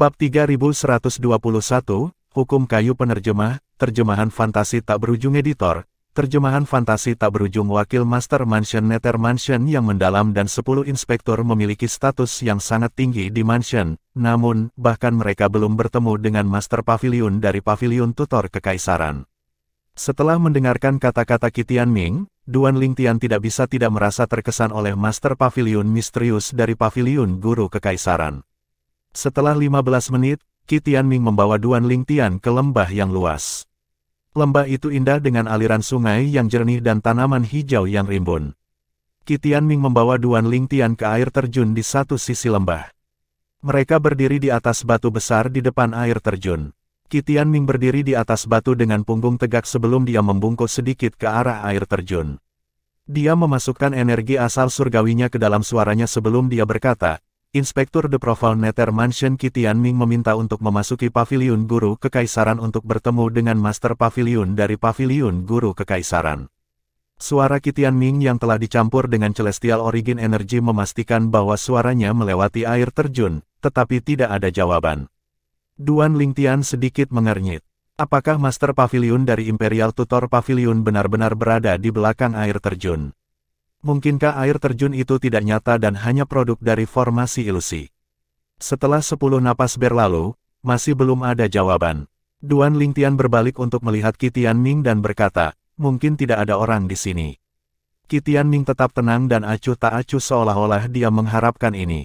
Bab 3121, Hukum Kayu Penerjemah, Terjemahan Fantasi Tak Berujung Editor, Terjemahan Fantasi Tak Berujung Wakil Master Mansion Nether Mansion yang mendalam dan 10 inspektur memiliki status yang sangat tinggi di mansion, namun, bahkan mereka belum bertemu dengan Master Pavilion dari Pavilion Tutor Kekaisaran. Setelah mendengarkan kata-kata Qitian Ming, Duan Lingtian tidak bisa tidak merasa terkesan oleh Master Pavilion misterius dari Pavilion Guru Kekaisaran. Setelah 15 menit, Qitian Ming membawa Duan Lingtian ke lembah yang luas. Lembah itu indah dengan aliran sungai yang jernih dan tanaman hijau yang rimbun. Qitian Ming membawa Duan Lingtian ke air terjun di satu sisi lembah. Mereka berdiri di atas batu besar di depan air terjun. Qitian Ming berdiri di atas batu dengan punggung tegak sebelum dia membungkuk sedikit ke arah air terjun. Dia memasukkan energi asal surgawinya ke dalam suaranya sebelum dia berkata, Inspektur The Profound Nether Mansion Qitian Ming meminta untuk memasuki Pavilion Guru Kekaisaran untuk bertemu dengan Master Pavilion dari Pavilion Guru Kekaisaran. Suara Qitian Ming yang telah dicampur dengan Celestial Origin Energy memastikan bahwa suaranya melewati air terjun, tetapi tidak ada jawaban. Duan Lingtian sedikit mengernyit. Apakah Master Pavilion dari Imperial Tutor Pavilion benar-benar berada di belakang air terjun? Mungkinkah air terjun itu tidak nyata dan hanya produk dari formasi ilusi? Setelah 10 napas berlalu, masih belum ada jawaban. Duan Lingtian berbalik untuk melihat Qitian Ming dan berkata, mungkin tidak ada orang di sini. Qitian Ming tetap tenang dan acuh tak acuh seolah-olah dia mengharapkan ini.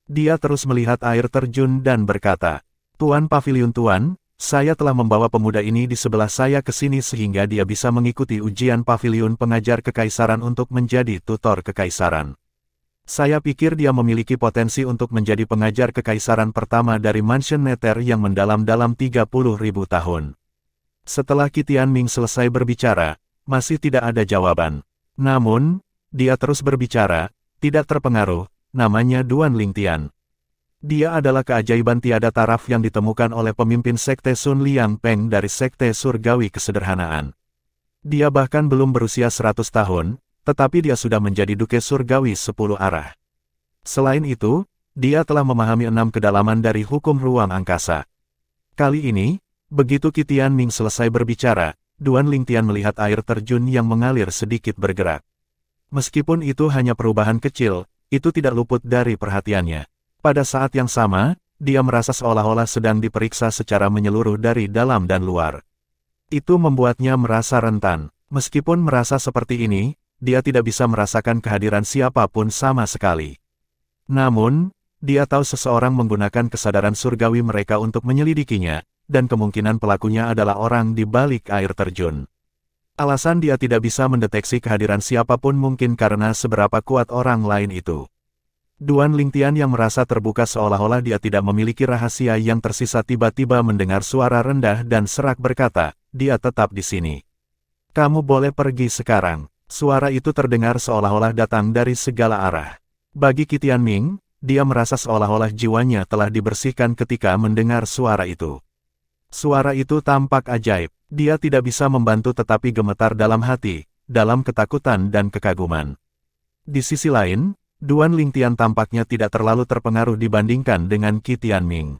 Dia terus melihat air terjun dan berkata, Tuan Pavilion Tuan, saya telah membawa pemuda ini di sebelah saya ke sini sehingga dia bisa mengikuti ujian Pavilion Pengajar Kekaisaran untuk menjadi tutor kekaisaran. Saya pikir dia memiliki potensi untuk menjadi pengajar kekaisaran pertama dari Mansion Nether yang mendalam dalam 30.000 tahun. Setelah Qitian Ming selesai berbicara, masih tidak ada jawaban. Namun, dia terus berbicara, tidak terpengaruh, namanya Duan Lingtian. Dia adalah keajaiban tiada taraf yang ditemukan oleh pemimpin Sekte Sun Liang Peng dari Sekte Surgawi Kesederhanaan. Dia bahkan belum berusia 100 tahun, tetapi dia sudah menjadi Duke Surgawi 10 arah. Selain itu, dia telah memahami 6 kedalaman dari hukum ruang angkasa. Kali ini, begitu Qitian Ming selesai berbicara, Duan Lingtian melihat air terjun yang mengalir sedikit bergerak. Meskipun itu hanya perubahan kecil, itu tidak luput dari perhatiannya. Pada saat yang sama, dia merasa seolah-olah sedang diperiksa secara menyeluruh dari dalam dan luar. Itu membuatnya merasa rentan. Meskipun merasa seperti ini, dia tidak bisa merasakan kehadiran siapapun sama sekali. Namun, dia tahu seseorang menggunakan kesadaran surgawi mereka untuk menyelidikinya, dan kemungkinan pelakunya adalah orang di balik air terjun. Alasan dia tidak bisa mendeteksi kehadiran siapapun mungkin karena seberapa kuat orang lain itu. Duan Lingtian yang merasa terbuka seolah-olah dia tidak memiliki rahasia yang tersisa tiba-tiba mendengar suara rendah dan serak berkata, dia tetap di sini. Kamu boleh pergi sekarang. Suara itu terdengar seolah-olah datang dari segala arah. Bagi Qitian Ming, dia merasa seolah-olah jiwanya telah dibersihkan ketika mendengar suara itu. Suara itu tampak ajaib. Dia tidak bisa membantu tetapi gemetar dalam hati, dalam ketakutan dan kekaguman. Di sisi lain, Duan Lingtian tampaknya tidak terlalu terpengaruh dibandingkan dengan Qitian Ming.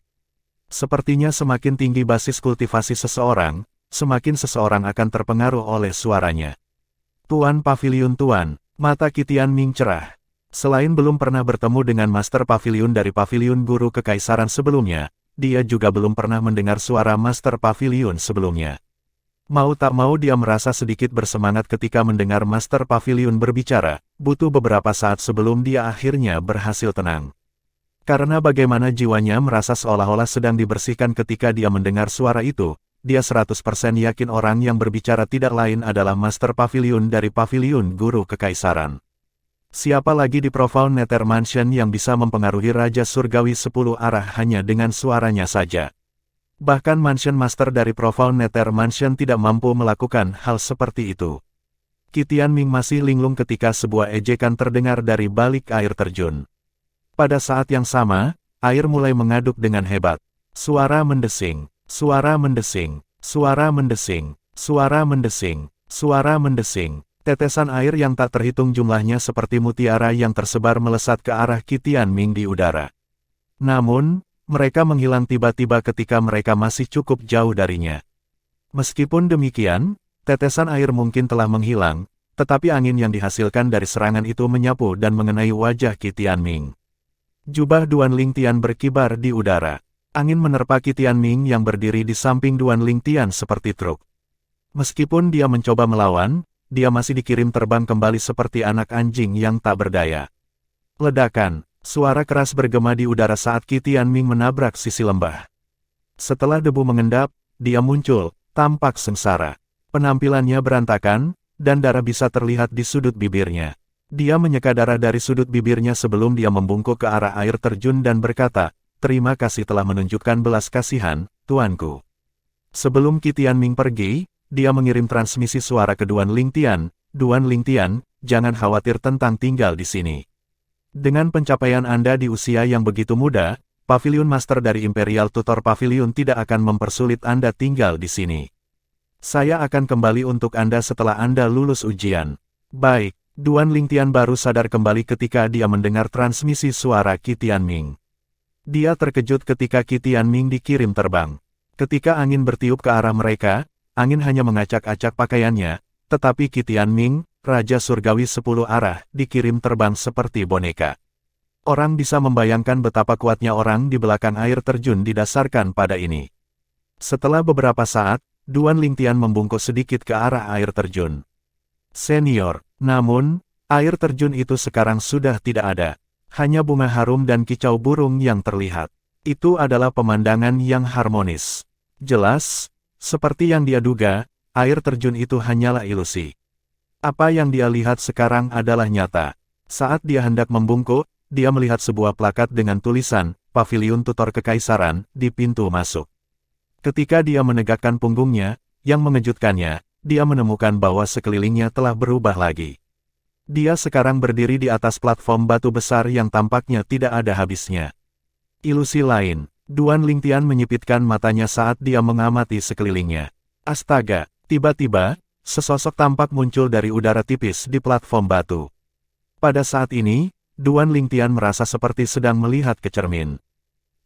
Sepertinya semakin tinggi basis kultivasi seseorang, semakin seseorang akan terpengaruh oleh suaranya. Tuan Pavilion Tuan, mata Qitian Ming cerah. Selain belum pernah bertemu dengan Master Pavilion dari Pavilion Guru Kekaisaran sebelumnya, dia juga belum pernah mendengar suara Master Pavilion sebelumnya. Mau tak mau dia merasa sedikit bersemangat ketika mendengar Master Pavilion berbicara, butuh beberapa saat sebelum dia akhirnya berhasil tenang. Karena bagaimana jiwanya merasa seolah-olah sedang dibersihkan ketika dia mendengar suara itu, dia 100% yakin orang yang berbicara tidak lain adalah Master Pavilion dari Pavilion Guru Kekaisaran. Siapa lagi di Profound Nether Mansion yang bisa mempengaruhi Raja Surgawi 10 arah hanya dengan suaranya saja? Bahkan Mansion Master dari Profound Nether Mansion tidak mampu melakukan hal seperti itu. Qitian Ming masih linglung ketika sebuah ejekan terdengar dari balik air terjun. Pada saat yang sama, air mulai mengaduk dengan hebat. Suara mendesing, suara mendesing, suara mendesing, suara mendesing, suara mendesing. Tetesan air yang tak terhitung jumlahnya seperti mutiara yang tersebar melesat ke arah Qitian Ming di udara. Namun, mereka menghilang tiba-tiba ketika mereka masih cukup jauh darinya. Meskipun demikian, tetesan air mungkin telah menghilang, tetapi angin yang dihasilkan dari serangan itu menyapu dan mengenai wajah Qi Tianming. Jubah Duan Lingtian berkibar di udara. Angin menerpa Qi Tianming yang berdiri di samping Duan Lingtian seperti truk. Meskipun dia mencoba melawan, dia masih dikirim terbang kembali seperti anak anjing yang tak berdaya. Ledakan. Suara keras bergema di udara saat Qi Tianming menabrak sisi lembah. Setelah debu mengendap, dia muncul, tampak sengsara. Penampilannya berantakan, dan darah bisa terlihat di sudut bibirnya. Dia menyeka darah dari sudut bibirnya sebelum dia membungkuk ke arah air terjun dan berkata, "Terima kasih telah menunjukkan belas kasihan, tuanku." Sebelum Qi Tianming pergi, dia mengirim transmisi suara ke Duan Lingtian. "Duan Lingtian, jangan khawatir tentang tinggal di sini. Dengan pencapaian Anda di usia yang begitu muda, Pavilion Master dari Imperial Tutor Pavilion tidak akan mempersulit Anda tinggal di sini. Saya akan kembali untuk Anda setelah Anda lulus ujian." Baik, Duan Lingtian baru sadar kembali ketika dia mendengar transmisi suara Qi Tianming. Dia terkejut ketika Qi Tianming dikirim terbang. Ketika angin bertiup ke arah mereka, angin hanya mengacak-acak pakaiannya, tetapi Qi Tianming, Raja Surgawi 10 arah, dikirim terbang seperti boneka. Orang bisa membayangkan betapa kuatnya orang di belakang air terjun didasarkan pada ini. Setelah beberapa saat, Duan Lingtian membungkuk sedikit ke arah air terjun. "Senior," namun, air terjun itu sekarang sudah tidak ada. Hanya bunga harum dan kicau burung yang terlihat. Itu adalah pemandangan yang harmonis. Jelas, seperti yang dia duga, air terjun itu hanyalah ilusi. Apa yang dia lihat sekarang adalah nyata. Saat dia hendak membungkuk, dia melihat sebuah plakat dengan tulisan, "Pavilion Tutor Kekaisaran," di pintu masuk. Ketika dia menegakkan punggungnya, yang mengejutkannya, dia menemukan bahwa sekelilingnya telah berubah lagi. Dia sekarang berdiri di atas platform batu besar yang tampaknya tidak ada habisnya. Ilusi lain. Duan Lingtian menyipitkan matanya saat dia mengamati sekelilingnya. Astaga, tiba-tiba, sesosok tampak muncul dari udara tipis di platform batu. Pada saat ini, Duan Lingtian merasa seperti sedang melihat ke cermin.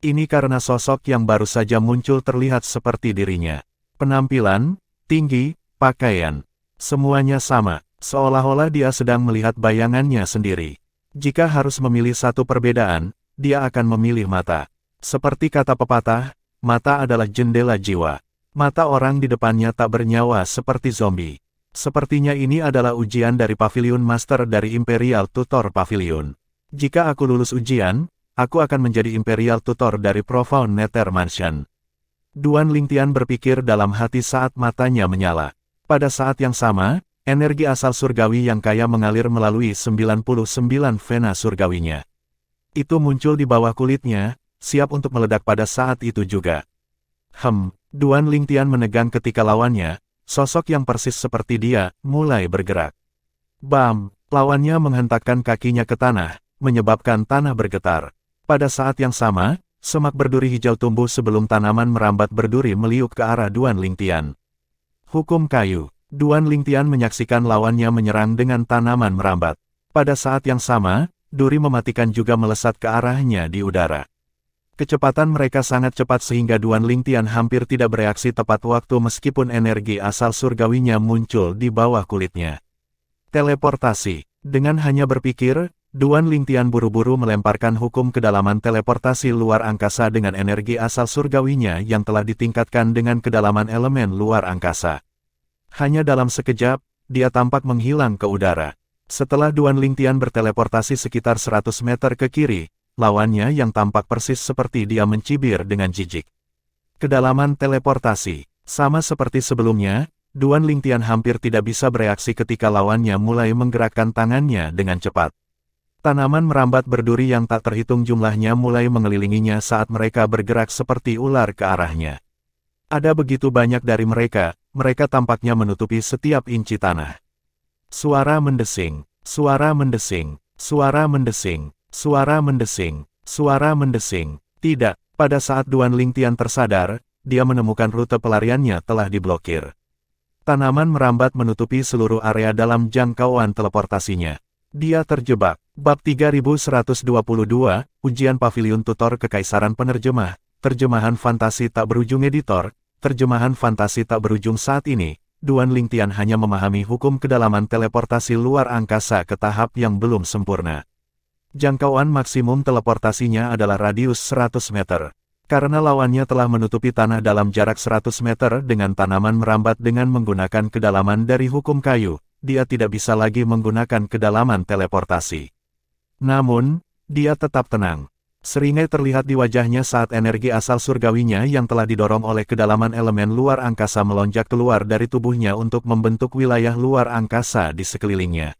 Ini karena sosok yang baru saja muncul terlihat seperti dirinya. Penampilan, tinggi, pakaian, semuanya sama, seolah-olah dia sedang melihat bayangannya sendiri. Jika harus memilih satu perbedaan, dia akan memilih mata. Seperti kata pepatah, mata adalah jendela jiwa. Mata orang di depannya tak bernyawa seperti zombie. Sepertinya ini adalah ujian dari Pavilion Master dari Imperial Tutor Pavilion. Jika aku lulus ujian, aku akan menjadi Imperial Tutor dari Profound Nether Mansion. Duan Lingtian berpikir dalam hati saat matanya menyala. Pada saat yang sama, energi asal surgawi yang kaya mengalir melalui 99 vena surgawinya. Itu muncul di bawah kulitnya, siap untuk meledak pada saat itu juga. Duan Lingtian menegang ketika lawannya, sosok yang persis seperti dia, mulai bergerak. Bam! Lawannya menghentakkan kakinya ke tanah, menyebabkan tanah bergetar. Pada saat yang sama, semak berduri hijau tumbuh sebelum tanaman merambat berduri meliuk ke arah Duan Lingtian. Hukum kayu. Duan Lingtian menyaksikan lawannya menyerang dengan tanaman merambat. Pada saat yang sama, duri mematikan juga melesat ke arahnya di udara. Kecepatan mereka sangat cepat sehingga Duan Lingtian hampir tidak bereaksi tepat waktu meskipun energi asal surgawinya muncul di bawah kulitnya. Teleportasi. Dengan hanya berpikir, Duan Lingtian buru-buru melemparkan hukum kedalaman teleportasi luar angkasa dengan energi asal surgawinya yang telah ditingkatkan dengan kedalaman elemen luar angkasa. Hanya dalam sekejap, dia tampak menghilang ke udara. Setelah Duan Lingtian berteleportasi sekitar 100 meter ke kiri, lawannya yang tampak persis seperti dia mencibir dengan jijik. Kedalaman teleportasi. Sama seperti sebelumnya, Duan Lingtian hampir tidak bisa bereaksi ketika lawannya mulai menggerakkan tangannya dengan cepat. Tanaman merambat berduri yang tak terhitung jumlahnya mulai mengelilinginya saat mereka bergerak seperti ular ke arahnya. Ada begitu banyak dari mereka tampaknya menutupi setiap inci tanah. Suara mendesing, suara mendesing, suara mendesing. Suara mendesing, suara mendesing. Tidak, pada saat Duan Lingtian tersadar, dia menemukan rute pelariannya telah diblokir. Tanaman merambat menutupi seluruh area dalam jangkauan teleportasinya. Dia terjebak. Bab 3122, Ujian Paviliun Tutor Kekaisaran Penerjemah, Terjemahan Fantasi Tak Berujung Editor, Terjemahan Fantasi Tak Berujung. Saat ini, Duan Lingtian hanya memahami hukum kedalaman teleportasi luar angkasa ke tahap yang belum sempurna. Jangkauan maksimum teleportasinya adalah radius 100 meter. Karena lawannya telah menutupi tanah dalam jarak 100 meter dengan tanaman merambat dengan menggunakan kedalaman dari hukum kayu, dia tidak bisa lagi menggunakan kedalaman teleportasi. Namun, dia tetap tenang. Seringai terlihat di wajahnya saat energi asal surgawinya yang telah didorong oleh kedalaman elemen luar angkasa melonjak keluar dari tubuhnya untuk membentuk wilayah luar angkasa di sekelilingnya.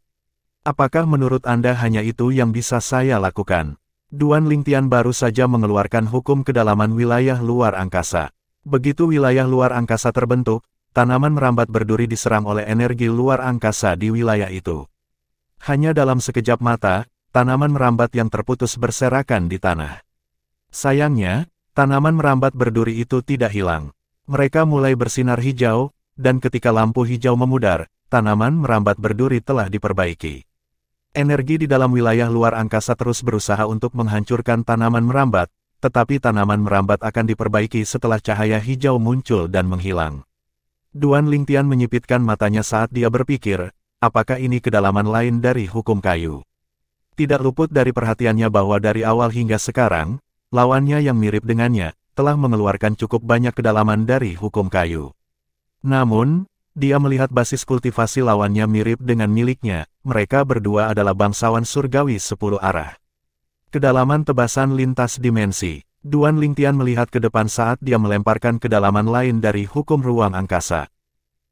Apakah menurut Anda hanya itu yang bisa saya lakukan? Duan Lingtian baru saja mengeluarkan hukum kedalaman wilayah luar angkasa. Begitu wilayah luar angkasa terbentuk, tanaman merambat berduri diserang oleh energi luar angkasa di wilayah itu. Hanya dalam sekejap mata, tanaman merambat yang terputus berserakan di tanah. Sayangnya, tanaman merambat berduri itu tidak hilang. Mereka mulai bersinar hijau, dan ketika lampu hijau memudar, tanaman merambat berduri telah diperbaiki. Energi di dalam wilayah luar angkasa terus berusaha untuk menghancurkan tanaman merambat, tetapi tanaman merambat akan diperbaiki setelah cahaya hijau muncul dan menghilang. Duan Lingtian menyipitkan matanya saat dia berpikir, apakah ini kedalaman lain dari hukum kayu? Tidak luput dari perhatiannya bahwa dari awal hingga sekarang, lawannya yang mirip dengannya, telah mengeluarkan cukup banyak kedalaman dari hukum kayu. Namun, dia melihat basis kultivasi lawannya mirip dengan miliknya, mereka berdua adalah bangsawan surgawi 10 arah. Kedalaman tebasan lintas dimensi. Duan Lingtian melihat ke depan saat dia melemparkan kedalaman lain dari hukum ruang angkasa.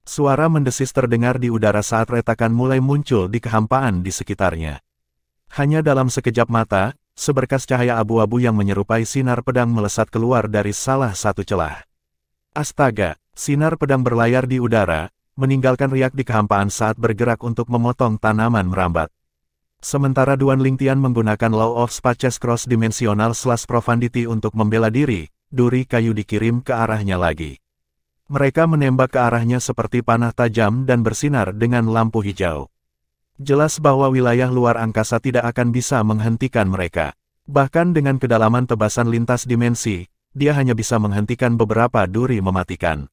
Suara mendesis terdengar di udara saat retakan mulai muncul di kehampaan di sekitarnya. Hanya dalam sekejap mata, seberkas cahaya abu-abu yang menyerupai sinar pedang melesat keluar dari salah satu celah. Astaga, sinar pedang berlayar di udara, meninggalkan riak di kehampaan saat bergerak untuk memotong tanaman merambat. Sementara Duan Lingtian menggunakan Law of Spaces Cross-Dimensional/Profundity untuk membela diri, duri kayu dikirim ke arahnya lagi. Mereka menembak ke arahnya seperti panah tajam dan bersinar dengan lampu hijau. Jelas bahwa wilayah luar angkasa tidak akan bisa menghentikan mereka. Bahkan dengan kedalaman tebasan lintas dimensi, dia hanya bisa menghentikan beberapa duri mematikan.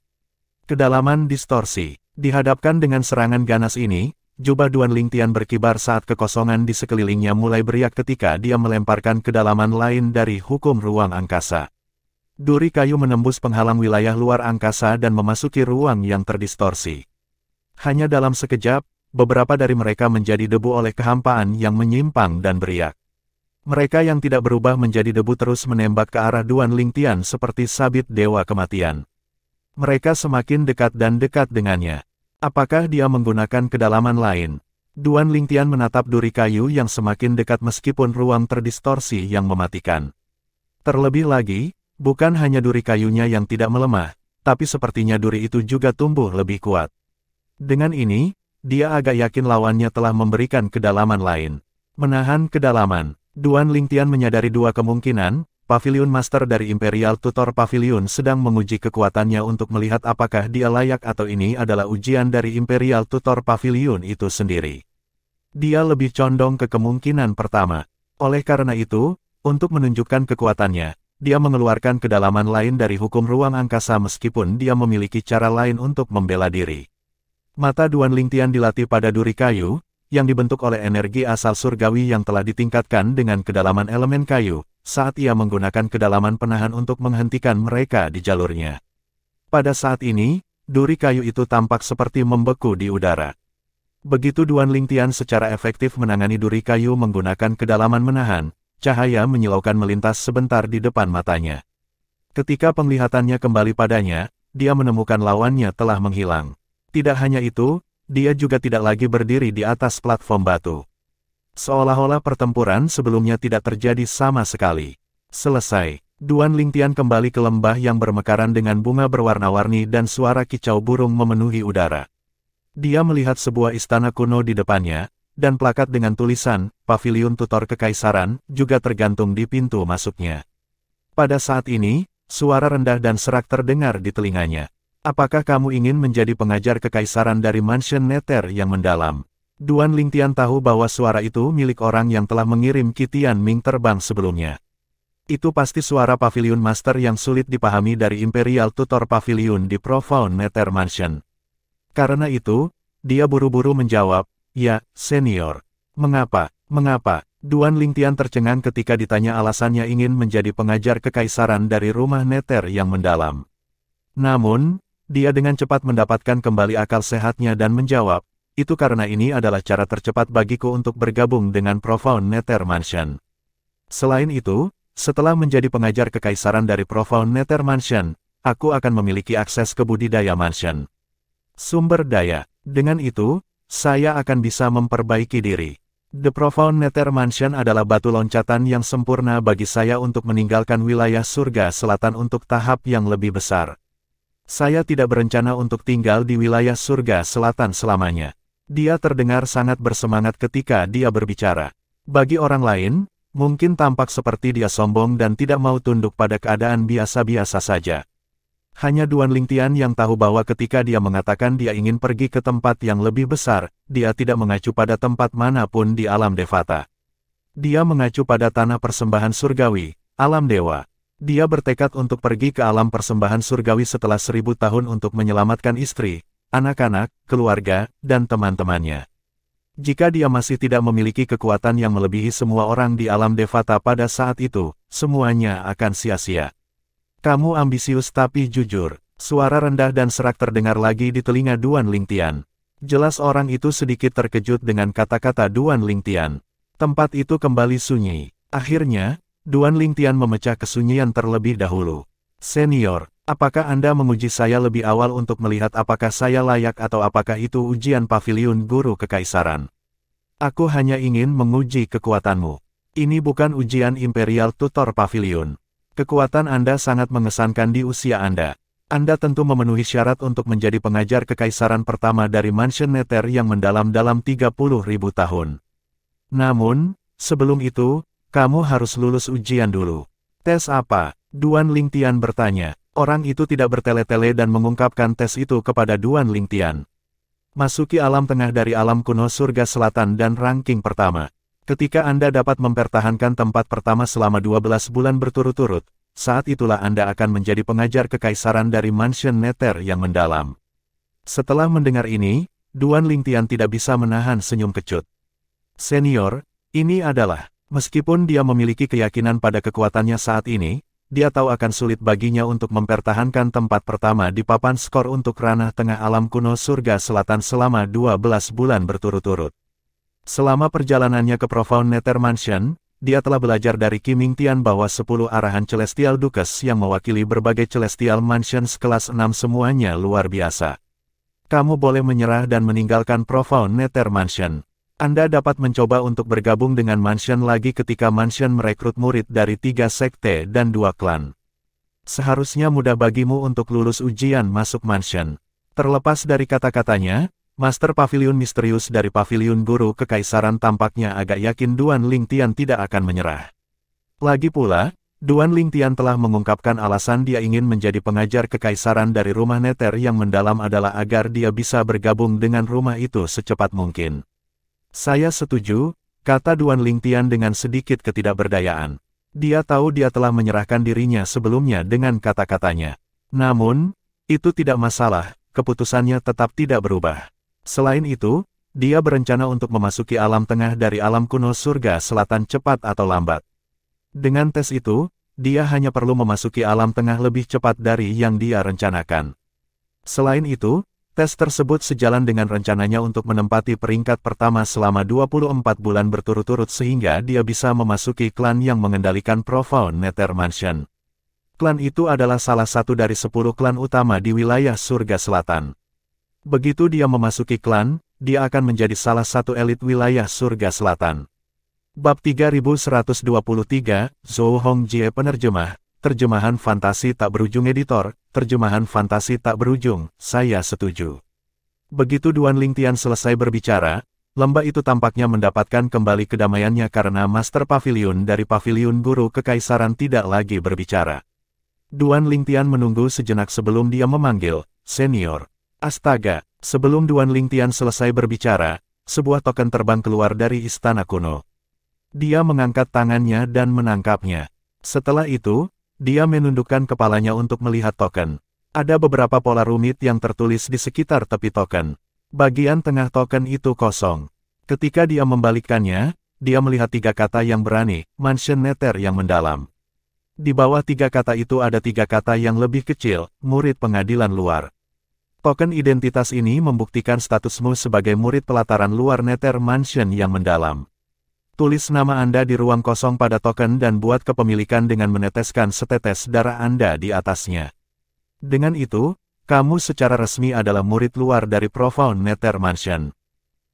Kedalaman distorsi. Dihadapkan dengan serangan ganas ini, jubah Duan Lingtian berkibar saat kekosongan di sekelilingnya mulai beriak ketika dia melemparkan kedalaman lain dari hukum ruang angkasa. Duri kayu menembus penghalang wilayah luar angkasa dan memasuki ruang yang terdistorsi. Hanya dalam sekejap, beberapa dari mereka menjadi debu oleh kehampaan yang menyimpang dan beriak. Mereka yang tidak berubah menjadi debu terus menembak ke arah Duan Lingtian seperti sabit dewa kematian. Mereka semakin dekat dan dekat dengannya. Apakah dia menggunakan kedalaman lain? Duan Lingtian menatap duri kayu yang semakin dekat meskipun ruang terdistorsi yang mematikan. Terlebih lagi, bukan hanya duri kayunya yang tidak melemah, tapi sepertinya duri itu juga tumbuh lebih kuat. Dengan ini, dia agak yakin lawannya telah memberikan kedalaman lain. Menahan kedalaman. Duan Lingtian menyadari dua kemungkinan, Paviliun Master dari Imperial Tutor Paviliun sedang menguji kekuatannya untuk melihat apakah dia layak atau ini adalah ujian dari Imperial Tutor Paviliun itu sendiri. Dia lebih condong ke kemungkinan pertama. Oleh karena itu, untuk menunjukkan kekuatannya, dia mengeluarkan kedalaman lain dari hukum ruang angkasa meskipun dia memiliki cara lain untuk membela diri. Mata Duan Lingtian dilatih pada duri kayu, yang dibentuk oleh energi asal surgawi yang telah ditingkatkan dengan kedalaman elemen kayu, saat ia menggunakan kedalaman penahan untuk menghentikan mereka di jalurnya. Pada saat ini, duri kayu itu tampak seperti membeku di udara. Begitu Duan Lingtian secara efektif menangani duri kayu menggunakan kedalaman menahan, cahaya menyilaukan melintas sebentar di depan matanya. Ketika penglihatannya kembali padanya, dia menemukan lawannya telah menghilang. Tidak hanya itu, dia juga tidak lagi berdiri di atas platform batu. Seolah-olah pertempuran sebelumnya tidak terjadi sama sekali. Selesai, Duan Lingtian kembali ke lembah yang bermekaran dengan bunga berwarna-warni dan suara kicau burung memenuhi udara. Dia melihat sebuah istana kuno di depannya, dan plakat dengan tulisan, Paviliun Tutor Kekaisaran, juga tergantung di pintu masuknya. Pada saat ini, suara rendah dan serak terdengar di telinganya. Apakah kamu ingin menjadi pengajar kekaisaran dari Mansion Nether yang mendalam? Duan Lingtian tahu bahwa suara itu milik orang yang telah mengirim Qi Tianming terbang sebelumnya. Itu pasti suara Pavilion Master yang sulit dipahami dari Imperial Tutor Pavilion di Profound Nether Mansion. Karena itu, dia buru-buru menjawab, "Ya, senior." Mengapa? Duan Lingtian tercengang ketika ditanya alasannya ingin menjadi pengajar kekaisaran dari rumah Nether yang mendalam. Namun, dia dengan cepat mendapatkan kembali akal sehatnya dan menjawab, "Itu karena ini adalah cara tercepat bagiku untuk bergabung dengan Profound Nether Mansion. Selain itu, setelah menjadi pengajar kekaisaran dari Profound Nether Mansion, aku akan memiliki akses ke budidaya mansion. Sumber daya. Dengan itu, saya akan bisa memperbaiki diri. The Profound Nether Mansion adalah batu loncatan yang sempurna bagi saya untuk meninggalkan wilayah surga selatan untuk tahap yang lebih besar. Saya tidak berencana untuk tinggal di wilayah surga selatan selamanya." Dia terdengar sangat bersemangat ketika dia berbicara. Bagi orang lain, mungkin tampak seperti dia sombong dan tidak mau tunduk pada keadaan biasa-biasa saja. Hanya Duan Lingtian yang tahu bahwa ketika dia mengatakan dia ingin pergi ke tempat yang lebih besar, dia tidak mengacu pada tempat manapun di alam Devata. Dia mengacu pada tanah persembahan surgawi, alam dewa. Dia bertekad untuk pergi ke alam persembahan surgawi setelah 1000 tahun untuk menyelamatkan istri, anak-anak, keluarga, dan teman-temannya. Jika dia masih tidak memiliki kekuatan yang melebihi semua orang di alam Devata pada saat itu, semuanya akan sia-sia. "Kamu ambisius tapi jujur." Suara rendah dan serak terdengar lagi di telinga Duan Lingtian. Jelas orang itu sedikit terkejut dengan kata-kata Duan Lingtian. Tempat itu kembali sunyi. Akhirnya, Duan Lingtian memecah kesunyian terlebih dahulu. "Senior, apakah Anda menguji saya lebih awal untuk melihat apakah saya layak atau apakah itu ujian Pavilion Guru Kekaisaran? Aku hanya ingin menguji kekuatanmu. Ini bukan ujian Imperial Tutor Pavilion. Kekuatan Anda sangat mengesankan di usia Anda. Anda tentu memenuhi syarat untuk menjadi pengajar kekaisaran pertama dari Mansion Nether yang mendalam dalam 30.000 tahun. Namun, sebelum itu, kamu harus lulus ujian dulu." "Tes apa?" Duan Lingtian bertanya. Orang itu tidak bertele-tele dan mengungkapkan tes itu kepada Duan Lingtian. "Masuki alam tengah dari alam kuno surga selatan dan ranking pertama. Ketika Anda dapat mempertahankan tempat pertama selama 12 bulan berturut-turut, saat itulah Anda akan menjadi pengajar kekaisaran dari Mansion Nether yang mendalam." Setelah mendengar ini, Duan Lingtian tidak bisa menahan senyum kecut. "Senior, ini adalah..." Meskipun dia memiliki keyakinan pada kekuatannya saat ini, dia tahu akan sulit baginya untuk mempertahankan tempat pertama di papan skor untuk ranah tengah alam kuno surga selatan selama 12 bulan berturut-turut. Selama perjalanannya ke Profound Nether Mansion, dia telah belajar dari Qi Mingtian bahwa 10 arahan Celestial Duces yang mewakili berbagai Celestial Mansions kelas 6 semuanya luar biasa. Kamu boleh menyerah dan meninggalkan Profound Nether Mansion. Anda dapat mencoba untuk bergabung dengan Mansion lagi ketika Mansion merekrut murid dari 3 sekte dan 2 klan. Seharusnya mudah bagimu untuk lulus ujian masuk Mansion. Terlepas dari kata-katanya, Master Pavilion misterius dari Pavilion Guru Kekaisaran tampaknya agak yakin Duan Lingtian tidak akan menyerah. Lagi pula, Duan Lingtian telah mengungkapkan alasan dia ingin menjadi pengajar kekaisaran dari rumah Nether yang mendalam adalah agar dia bisa bergabung dengan rumah itu secepat mungkin. "Saya setuju," kata Duan Lingtian dengan sedikit ketidakberdayaan. Dia tahu dia telah menyerahkan dirinya sebelumnya dengan kata-katanya. Namun, itu tidak masalah, keputusannya tetap tidak berubah. Selain itu, dia berencana untuk memasuki alam tengah dari alam kuno surga selatan cepat atau lambat. Dengan tes itu, dia hanya perlu memasuki alam tengah lebih cepat dari yang dia rencanakan. Selain itu, tes tersebut sejalan dengan rencananya untuk menempati peringkat pertama selama 24 bulan berturut-turut sehingga dia bisa memasuki klan yang mengendalikan Profound Nether Mansion. Klan itu adalah salah satu dari 10 klan utama di wilayah surga selatan. Begitu dia memasuki klan, dia akan menjadi salah satu elit wilayah surga selatan. Bab 3123, Zhou Hongjie Penerjemah, Terjemahan Fantasi Tak Berujung Editor, Terjemahan Fantasi Tak Berujung, saya setuju. Begitu Duan Lingtian selesai berbicara, lembah itu tampaknya mendapatkan kembali kedamaiannya karena Master Pavilion dari Pavilion Guru Kekaisaran tidak lagi berbicara. Duan Lingtian menunggu sejenak sebelum dia memanggil, "Senior." Astaga, sebelum Duan Lingtian selesai berbicara, sebuah token terbang keluar dari istana kuno. Dia mengangkat tangannya dan menangkapnya. Setelah itu, dia menundukkan kepalanya untuk melihat token. Ada beberapa pola rumit yang tertulis di sekitar tepi token. Bagian tengah token itu kosong. Ketika dia membalikkannya, dia melihat 3 kata yang berani, Mansion Nether yang mendalam. Di bawah 3 kata itu ada 3 kata yang lebih kecil, murid pengadilan luar. Token identitas ini membuktikan statusmu sebagai murid pelataran luar Nether Mansion yang mendalam. Tulis nama Anda di ruang kosong pada token dan buat kepemilikan dengan meneteskan setetes darah Anda di atasnya. Dengan itu, kamu secara resmi adalah murid luar dari Profound Nether Mansion.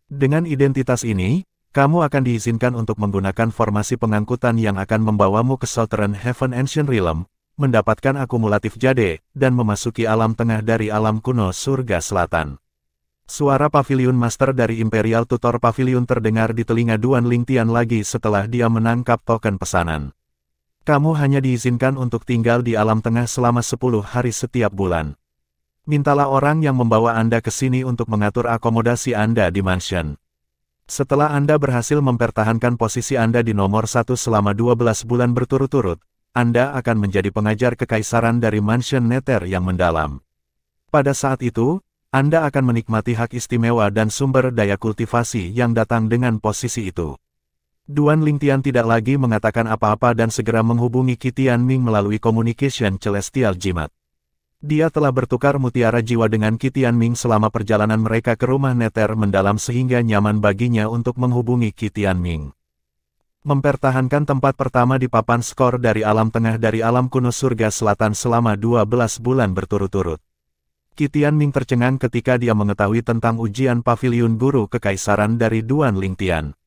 Dengan identitas ini, kamu akan diizinkan untuk menggunakan formasi pengangkutan yang akan membawamu ke Southern Heaven Ancient Realm, mendapatkan akumulatif jade, dan memasuki alam tengah dari alam kuno surga selatan. Suara Pavilion Master dari Imperial Tutor Pavilion terdengar di telinga Duan Lingtian lagi setelah dia menangkap token pesanan. Kamu hanya diizinkan untuk tinggal di alam tengah selama 10 hari setiap bulan. Mintalah orang yang membawa Anda ke sini untuk mengatur akomodasi Anda di mansion. Setelah Anda berhasil mempertahankan posisi Anda di nomor 1 selama 12 bulan berturut-turut, Anda akan menjadi pengajar kekaisaran dari Mansion Nether yang mendalam. Pada saat itu, Anda akan menikmati hak istimewa dan sumber daya kultivasi yang datang dengan posisi itu. Duan Lingtian tidak lagi mengatakan apa-apa dan segera menghubungi Qi Tianming melalui Communication Celestial Jimat. Dia telah bertukar mutiara jiwa dengan Qi Tianming selama perjalanan mereka ke rumah Nether mendalam sehingga nyaman baginya untuk menghubungi Qi Tianming. Mempertahankan tempat pertama di papan skor dari alam tengah dari alam kuno surga selatan selama 12 bulan berturut-turut. Qi Tianming tercengang ketika dia mengetahui tentang ujian Pavilion Guru Kekaisaran dari Duan Lingtian.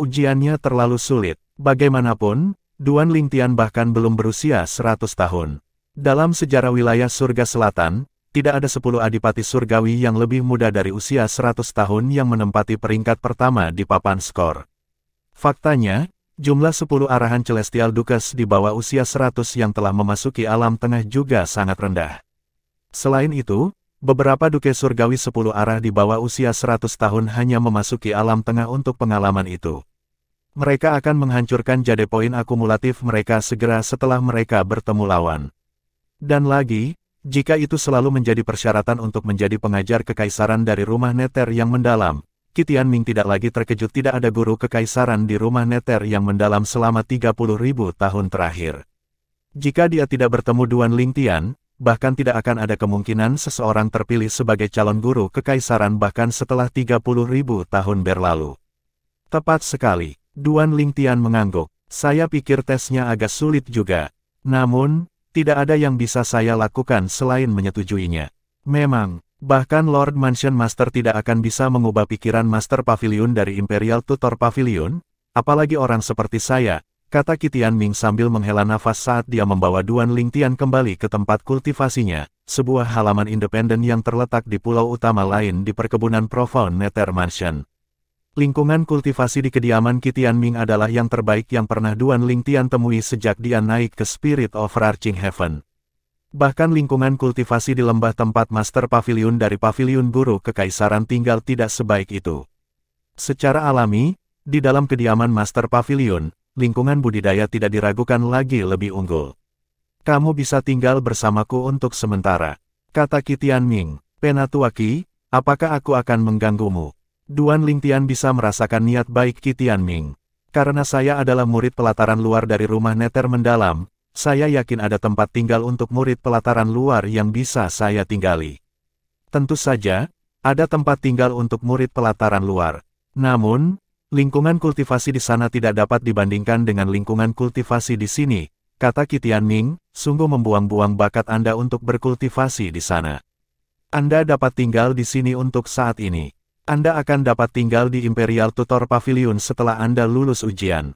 Ujiannya terlalu sulit. Bagaimanapun, Duan Lingtian bahkan belum berusia 100 tahun. Dalam sejarah wilayah surga selatan, tidak ada 10 adipati surgawi yang lebih muda dari usia 100 tahun yang menempati peringkat pertama di papan skor. Faktanya, jumlah 10 arahan Celestial Dukes di bawah usia 100 yang telah memasuki alam tengah juga sangat rendah. Selain itu, beberapa duke surgawi 10 arah di bawah usia 100 tahun hanya memasuki alam tengah untuk pengalaman itu. Mereka akan menghancurkan jade poin akumulatif mereka segera setelah mereka bertemu lawan. Dan lagi, jika itu selalu menjadi persyaratan untuk menjadi pengajar kekaisaran dari rumah Nether yang mendalam, Qi Tianming tidak lagi terkejut tidak ada guru kekaisaran di rumah Nether yang mendalam selama 30.000 tahun terakhir. Jika dia tidak bertemu Duan Lingtian, bahkan tidak akan ada kemungkinan seseorang terpilih sebagai calon guru kekaisaran bahkan setelah 30.000 tahun berlalu. Tepat sekali. Duan Lingtian mengangguk. Saya pikir tesnya agak sulit juga. Namun, tidak ada yang bisa saya lakukan selain menyetujuinya. Memang, bahkan Lord Mansion Master tidak akan bisa mengubah pikiran Master Pavilion dari Imperial Tutor Pavilion, apalagi orang seperti saya, kata Qi Tianming sambil menghela nafas saat dia membawa Duan Lingtian kembali ke tempat kultivasinya, sebuah halaman independen yang terletak di pulau utama lain di perkebunan Profound Nether Mansion. Lingkungan kultivasi di kediaman Qi Tianming adalah yang terbaik yang pernah Duan Lingtian temui sejak dia naik ke Spirit of Arching Heaven. Bahkan lingkungan kultivasi di lembah tempat Master Pavilion dari Pavilion Guru Kekaisaran tinggal tidak sebaik itu. Secara alami, di dalam kediaman Master Pavilion, lingkungan budidaya tidak diragukan lagi lebih unggul. Kamu bisa tinggal bersamaku untuk sementara, kata Qi Tianming. Penatua Qi, apakah aku akan mengganggumu? Duan Lingtian bisa merasakan niat baik Qi Tianming. Karena saya adalah murid pelataran luar dari rumah Nether mendalam, saya yakin ada tempat tinggal untuk murid pelataran luar yang bisa saya tinggali. Tentu saja, ada tempat tinggal untuk murid pelataran luar. Namun, lingkungan kultivasi di sana tidak dapat dibandingkan dengan lingkungan kultivasi di sini, kata Qi Tianming, sungguh membuang-buang bakat Anda untuk berkultivasi di sana. Anda dapat tinggal di sini untuk saat ini. Anda akan dapat tinggal di Imperial Tutor Pavilion setelah Anda lulus ujian.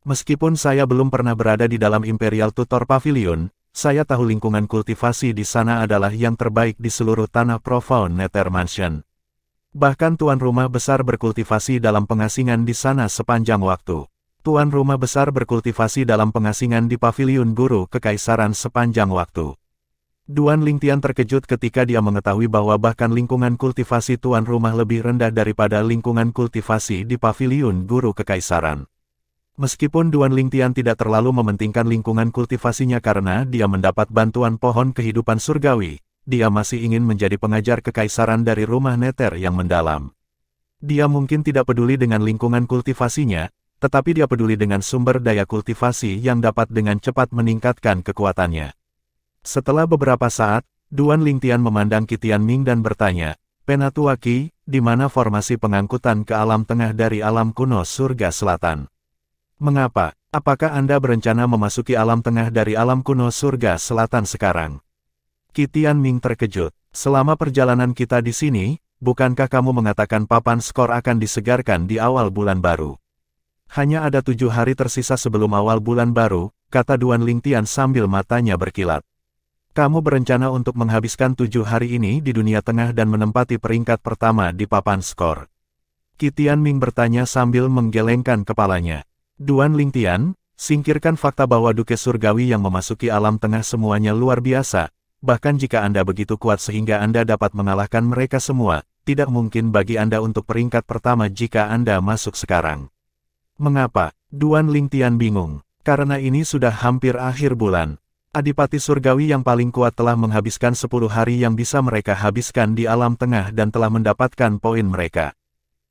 Meskipun saya belum pernah berada di dalam Imperial Tutor Pavilion, saya tahu lingkungan kultivasi di sana adalah yang terbaik di seluruh tanah Profound Nether Mansion. Bahkan tuan rumah besar berkultivasi dalam pengasingan di sana sepanjang waktu. Tuan rumah besar berkultivasi dalam pengasingan di Pavilion Guru Kekaisaran sepanjang waktu. Duan Lingtian terkejut ketika dia mengetahui bahwa bahkan lingkungan kultivasi tuan rumah lebih rendah daripada lingkungan kultivasi di paviliun guru kekaisaran. Meskipun Duan Lingtian tidak terlalu mementingkan lingkungan kultivasinya karena dia mendapat bantuan pohon kehidupan surgawi, dia masih ingin menjadi pengajar kekaisaran dari rumah neter yang mendalam. Dia mungkin tidak peduli dengan lingkungan kultivasinya, tetapi dia peduli dengan sumber daya kultivasi yang dapat dengan cepat meningkatkan kekuatannya. Setelah beberapa saat, Duan Lingtian memandang Qi Tianming dan bertanya, "Penatua Qi, di mana formasi pengangkutan ke alam tengah dari alam kuno surga selatan? Mengapa? Apakah Anda berencana memasuki alam tengah dari alam kuno surga selatan sekarang?" Qi Tianming terkejut. "Selama perjalanan kita di sini, bukankah kamu mengatakan papan skor akan disegarkan di awal bulan baru? Hanya ada 7 hari tersisa sebelum awal bulan baru," kata Duan Lingtian sambil matanya berkilat. "Kamu berencana untuk menghabiskan 7 hari ini di dunia tengah dan menempati peringkat pertama di papan skor?" Qi Tianming bertanya sambil menggelengkan kepalanya. "Duan Lingtian, singkirkan fakta bahwa Duke Surgawi yang memasuki alam tengah semuanya luar biasa. Bahkan jika Anda begitu kuat sehingga Anda dapat mengalahkan mereka semua, tidak mungkin bagi Anda untuk peringkat pertama jika Anda masuk sekarang." "Mengapa?" Duan Lingtian bingung. "Karena ini sudah hampir akhir bulan. Adipati Surgawi yang paling kuat telah menghabiskan 10 hari yang bisa mereka habiskan di alam tengah dan telah mendapatkan poin mereka.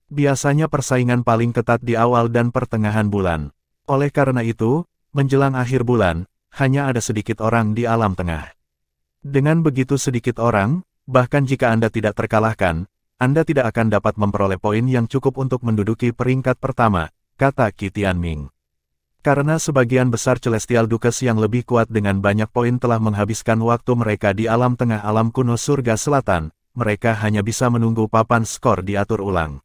Biasanya persaingan paling ketat di awal dan pertengahan bulan. Oleh karena itu, menjelang akhir bulan, hanya ada sedikit orang di alam tengah. Dengan begitu sedikit orang, bahkan jika Anda tidak terkalahkan, Anda tidak akan dapat memperoleh poin yang cukup untuk menduduki peringkat pertama," kata Qi Tianming. "Karena sebagian besar Celestial Dukes yang lebih kuat dengan banyak poin telah menghabiskan waktu mereka di alam tengah alam kuno surga selatan, mereka hanya bisa menunggu papan skor diatur ulang.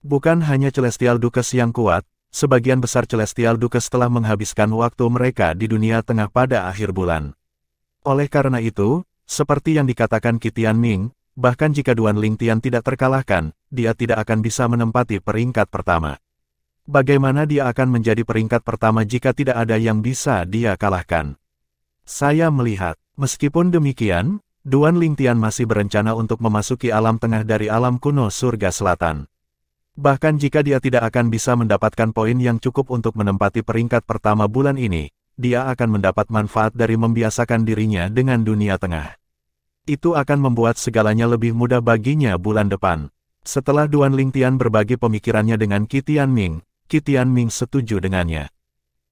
Bukan hanya Celestial Dukes yang kuat, sebagian besar Celestial Dukes telah menghabiskan waktu mereka di dunia tengah pada akhir bulan. Oleh karena itu, seperti yang dikatakan Qi Tianming, bahkan jika Duan Lingtian tidak terkalahkan, dia tidak akan bisa menempati peringkat pertama. Bagaimana dia akan menjadi peringkat pertama jika tidak ada yang bisa dia kalahkan? Saya melihat, meskipun demikian, Duan Lingtian masih berencana untuk memasuki alam tengah dari alam kuno surga selatan. Bahkan jika dia tidak akan bisa mendapatkan poin yang cukup untuk menempati peringkat pertama bulan ini, dia akan mendapat manfaat dari membiasakan dirinya dengan dunia tengah. Itu akan membuat segalanya lebih mudah baginya bulan depan. Setelah Duan Lingtian berbagi pemikirannya dengan Qi Tianming, Qi Tianming setuju dengannya.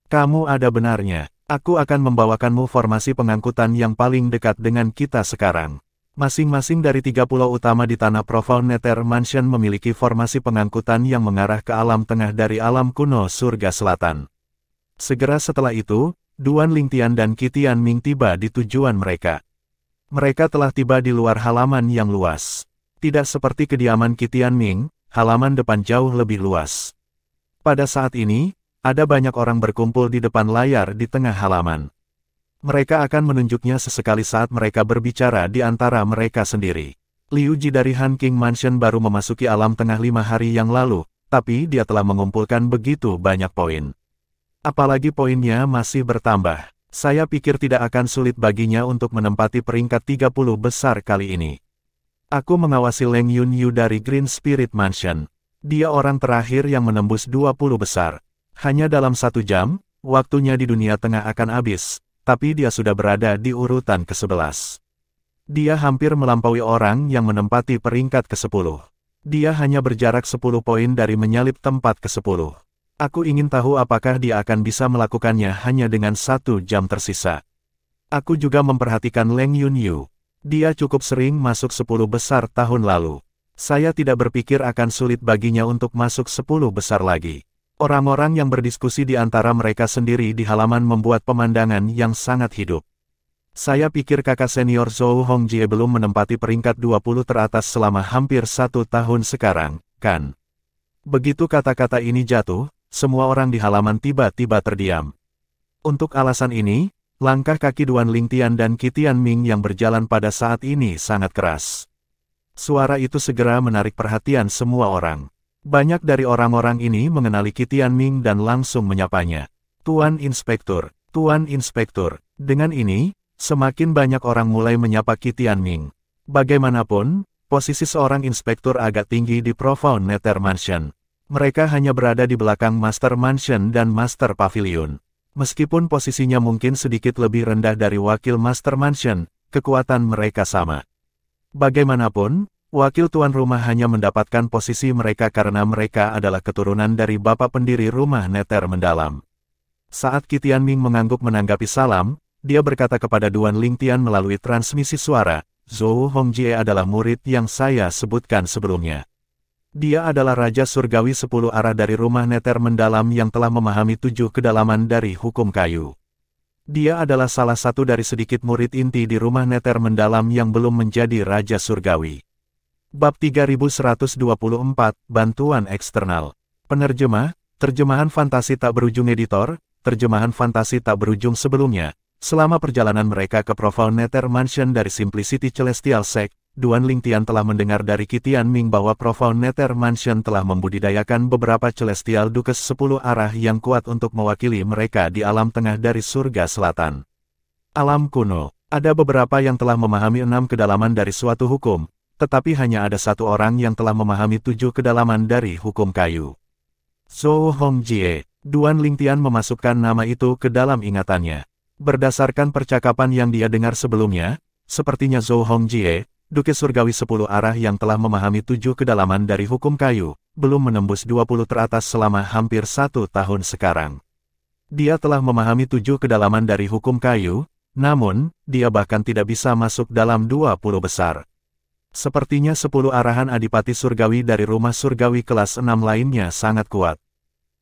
"Kamu ada benarnya. Aku akan membawakanmu formasi pengangkutan yang paling dekat dengan kita sekarang." Masing-masing dari 3 pulau utama di tanah Profound Nether Mansion memiliki formasi pengangkutan yang mengarah ke alam tengah dari alam kuno surga selatan. Segera setelah itu, Duan Lingtian dan Qi Tianming tiba di tujuan mereka. Mereka telah tiba di luar halaman yang luas. Tidak seperti kediaman Qi Tianming, halaman depan jauh lebih luas. Pada saat ini, ada banyak orang berkumpul di depan layar di tengah halaman. Mereka akan menunjuknya sesekali saat mereka berbicara di antara mereka sendiri. Liu Ji dari Han King Mansion baru memasuki alam tengah 5 hari yang lalu, tapi dia telah mengumpulkan begitu banyak poin. Apalagi poinnya masih bertambah. Saya pikir tidak akan sulit baginya untuk menempati peringkat 30 besar kali ini. Aku mengawasi Leng Yunyu dari Green Spirit Mansion. Dia orang terakhir yang menembus 20 besar. Hanya dalam 1 jam, waktunya di dunia tengah akan habis. Tapi dia sudah berada di urutan ke-11. Dia hampir melampaui orang yang menempati peringkat ke-10. Dia hanya berjarak 10 poin dari menyalip tempat ke-10. Aku ingin tahu apakah dia akan bisa melakukannya hanya dengan 1 jam tersisa. Aku juga memperhatikan Leng Yunyu. Dia cukup sering masuk 10 besar tahun lalu. Saya tidak berpikir akan sulit baginya untuk masuk 10 besar lagi. Orang-orang yang berdiskusi di antara mereka sendiri di halaman membuat pemandangan yang sangat hidup. Saya pikir kakak senior Zhou Hongjie belum menempati peringkat 20 teratas selama hampir 1 tahun sekarang, kan? Begitu kata-kata ini jatuh, semua orang di halaman tiba-tiba terdiam. Untuk alasan ini, langkah kaki Duan Lingtian dan Qi Tianming yang berjalan pada saat ini sangat keras. Suara itu segera menarik perhatian semua orang. Banyak dari orang-orang ini mengenali Qi Tianming dan langsung menyapanya. Tuan Inspektur, Tuan Inspektur. Dengan ini, semakin banyak orang mulai menyapa Qi Tianming. Bagaimanapun, posisi seorang inspektur agak tinggi di Profound Nether Mansion. Mereka hanya berada di belakang Master Mansion dan Master Pavilion. Meskipun posisinya mungkin sedikit lebih rendah dari wakil Master Mansion, kekuatan mereka sama. Bagaimanapun, wakil tuan rumah hanya mendapatkan posisi mereka karena mereka adalah keturunan dari bapak pendiri rumah Nether Mendalam. Saat Qi Tianming mengangguk menanggapi salam, dia berkata kepada Duan Lingtian melalui transmisi suara, Zhou Hongjie adalah murid yang saya sebutkan sebelumnya. Dia adalah Raja Surgawi 10 arah dari rumah Nether Mendalam yang telah memahami 7 kedalaman dari hukum kayu. Dia adalah salah satu dari sedikit murid inti di rumah Nether Mendalam yang belum menjadi Raja Surgawi. Bab 3124, Bantuan Eksternal. Penerjemah, terjemahan fantasi tak berujung editor, terjemahan fantasi tak berujung sebelumnya. Selama perjalanan mereka ke Profound Nether Mansion dari Simplicity Celestial Sect, Duan Lingtian telah mendengar dari Qi Tianming bahwa Profound Nether Mansion telah membudidayakan beberapa Celestial Dukes 10 arah yang kuat untuk mewakili mereka di alam tengah dari surga selatan. Alam kuno, ada beberapa yang telah memahami 6 kedalaman dari suatu hukum, tetapi hanya ada satu orang yang telah memahami 7 kedalaman dari hukum kayu. Zhou Hongjie. Duan Lingtian memasukkan nama itu ke dalam ingatannya. Berdasarkan percakapan yang dia dengar sebelumnya, sepertinya Zhou Hongjie, Duke Surgawi 10 arah yang telah memahami 7 kedalaman dari hukum kayu, belum menembus 20 teratas selama hampir 1 tahun sekarang. Dia telah memahami 7 kedalaman dari hukum kayu, namun, dia bahkan tidak bisa masuk dalam 20 besar. Sepertinya 10 arahan Adipati Surgawi dari rumah surgawi kelas 6 lainnya sangat kuat.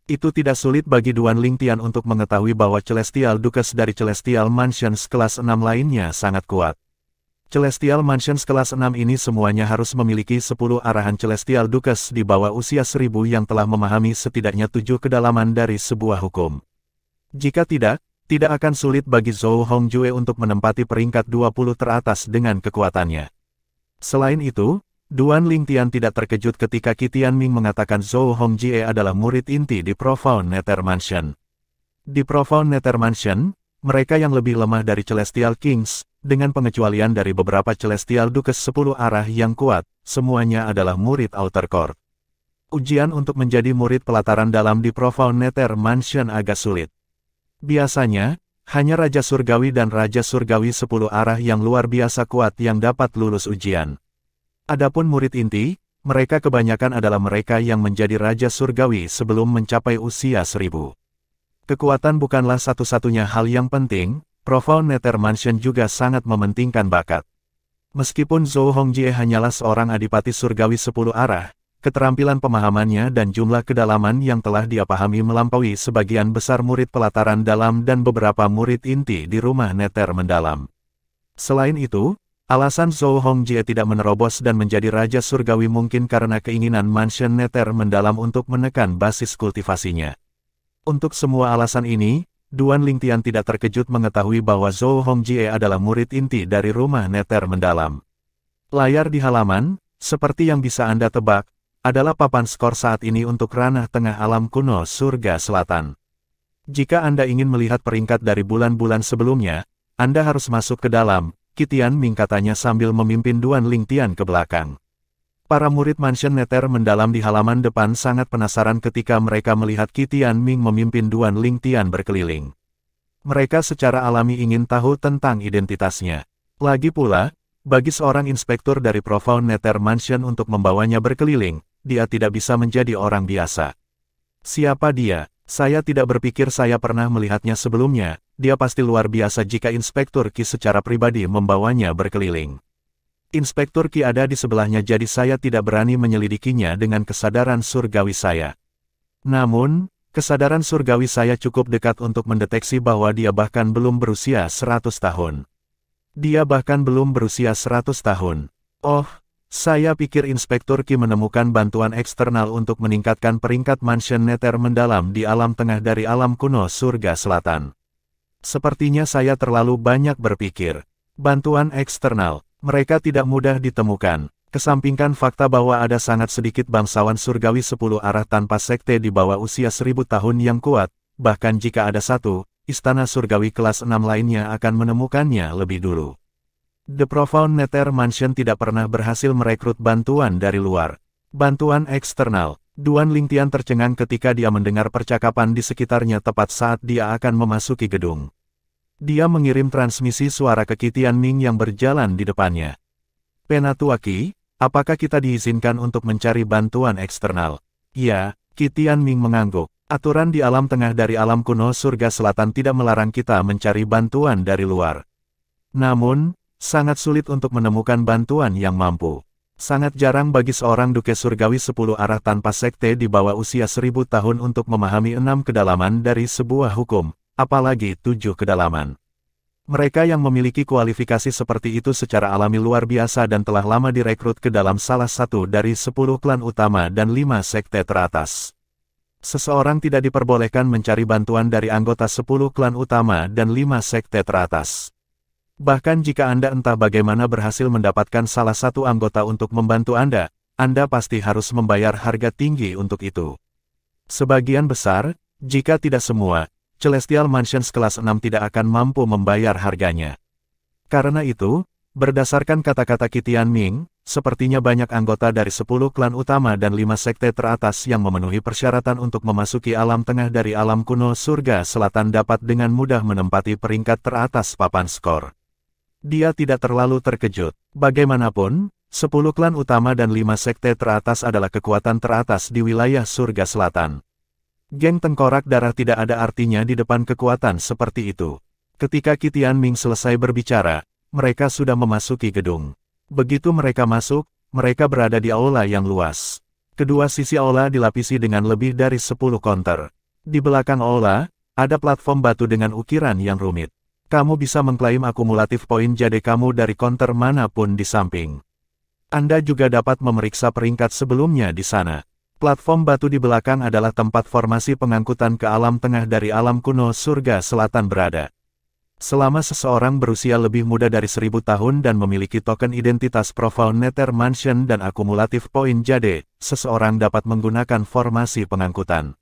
Itu tidak sulit bagi Duan Lingtian untuk mengetahui bahwa Celestial Dukes dari Celestial Mansions kelas 6 lainnya sangat kuat. Celestial Mansions kelas 6 ini semuanya harus memiliki 10 arahan Celestial Dukes di bawah usia 1000 yang telah memahami setidaknya 7 kedalaman dari sebuah hukum. Jika tidak akan sulit bagi Zhou Hongjie untuk menempati peringkat 20 teratas dengan kekuatannya. Selain itu, Duan Lingtian tidak terkejut ketika Qi Tianming mengatakan Zhou Hongjie adalah murid inti di Profound Nether Mansion. Di Profound Nether Mansion, mereka yang lebih lemah dari Celestial Kings, dengan pengecualian dari beberapa Celestial Dukes 10 arah yang kuat, semuanya adalah murid Outer Court. Ujian untuk menjadi murid pelataran dalam di Profound Nether Mansion agak sulit. Biasanya, hanya Raja Surgawi dan Raja Surgawi 10 arah yang luar biasa kuat yang dapat lulus ujian. Adapun murid inti, mereka kebanyakan adalah mereka yang menjadi Raja Surgawi sebelum mencapai usia 1000. Kekuatan bukanlah satu-satunya hal yang penting, Profound Nether Mansion juga sangat mementingkan bakat. Meskipun Zhou Hongjie hanyalah seorang adipati surgawi 10 arah, keterampilan pemahamannya dan jumlah kedalaman yang telah dia pahami melampaui sebagian besar murid pelataran dalam dan beberapa murid inti di rumah Nether Mendalam. Selain itu, alasan Zhou Hongjie tidak menerobos dan menjadi Raja Surgawi mungkin karena keinginan Mansion Nether Mendalam untuk menekan basis kultivasinya. Untuk semua alasan ini, Duan Lingtian tidak terkejut mengetahui bahwa Zhou Hongjie adalah murid inti dari rumah Nether Mendalam. Layar di halaman, seperti yang bisa Anda tebak, adalah papan skor saat ini untuk ranah tengah alam kuno surga selatan. Jika Anda ingin melihat peringkat dari bulan-bulan sebelumnya, Anda harus masuk ke dalam, Qi Tianming katanya sambil memimpin Duan Lingtian ke belakang. Para murid Mansion Nether Mendalam di halaman depan sangat penasaran ketika mereka melihat Qi Tianming memimpin Duan Lingtian berkeliling. Mereka secara alami ingin tahu tentang identitasnya. Lagi pula, bagi seorang inspektur dari Profound Nether Mansion untuk membawanya berkeliling, dia tidak bisa menjadi orang biasa. Siapa dia? Saya tidak berpikir saya pernah melihatnya sebelumnya, dia pasti luar biasa jika Inspektur Qi secara pribadi membawanya berkeliling. Inspektur Qi ada di sebelahnya jadi saya tidak berani menyelidikinya dengan kesadaran surgawi saya. Namun, kesadaran surgawi saya cukup dekat untuk mendeteksi bahwa dia bahkan belum berusia 100 tahun. Dia bahkan belum berusia 100 tahun. Oh, saya pikir Inspektur Qi menemukan bantuan eksternal untuk meningkatkan peringkat Mansion Nether Mendalam di alam tengah dari alam kuno surga selatan. Sepertinya saya terlalu banyak berpikir. Bantuan eksternal. Mereka tidak mudah ditemukan, kesampingkan fakta bahwa ada sangat sedikit bangsawan surgawi 10 arah tanpa sekte di bawah usia 1000 tahun yang kuat, bahkan jika ada satu, istana surgawi kelas 6 lainnya akan menemukannya lebih dulu. The Profound Nether Mansion tidak pernah berhasil merekrut bantuan dari luar. Bantuan eksternal. Duan Lingtian tercengang ketika dia mendengar percakapan di sekitarnya tepat saat dia akan memasuki gedung. Dia mengirim transmisi suara ke Qi Tianming yang berjalan di depannya. Penatua Qi, apakah kita diizinkan untuk mencari bantuan eksternal? Ya, Qi Tianming mengangguk. Aturan di alam tengah dari alam kuno surga selatan tidak melarang kita mencari bantuan dari luar. Namun, sangat sulit untuk menemukan bantuan yang mampu. Sangat jarang bagi seorang duke surgawi 10 arah tanpa sekte di bawah usia 1000 tahun untuk memahami 6 kedalaman dari sebuah hukum, apalagi 7 kedalaman. Mereka yang memiliki kualifikasi seperti itu secara alami luar biasa dan telah lama direkrut ke dalam salah satu dari 10 klan utama dan 5 sekte teratas. Seseorang tidak diperbolehkan mencari bantuan dari anggota 10 klan utama dan 5 sekte teratas. Bahkan jika Anda entah bagaimana berhasil mendapatkan salah satu anggota untuk membantu Anda pasti harus membayar harga tinggi untuk itu. Sebagian besar, jika tidak semua, Celestial Mansions kelas 6 tidak akan mampu membayar harganya. Karena itu, berdasarkan kata-kata Qi Tianming, sepertinya banyak anggota dari 10 klan utama dan 5 sekte teratas yang memenuhi persyaratan untuk memasuki alam tengah dari alam kuno surga selatan dapat dengan mudah menempati peringkat teratas papan skor. Dia tidak terlalu terkejut. Bagaimanapun, 10 klan utama dan 5 sekte teratas adalah kekuatan teratas di wilayah surga selatan. Geng tengkorak darah tidak ada artinya di depan kekuatan seperti itu. Ketika Qi Tianming selesai berbicara, mereka sudah memasuki gedung. Begitu mereka masuk, mereka berada di aula yang luas. Kedua sisi aula dilapisi dengan lebih dari 10 counter. Di belakang aula, ada platform batu dengan ukiran yang rumit. Kamu bisa mengklaim akumulatif poin jade kamu dari counter manapun di samping. Anda juga dapat memeriksa peringkat sebelumnya di sana. Platform batu di belakang adalah tempat formasi pengangkutan ke alam tengah dari alam kuno surga selatan berada. Selama seseorang berusia lebih muda dari 1000 tahun dan memiliki token identitas Profound Nether Mansion dan akumulatif poin jade, seseorang dapat menggunakan formasi pengangkutan.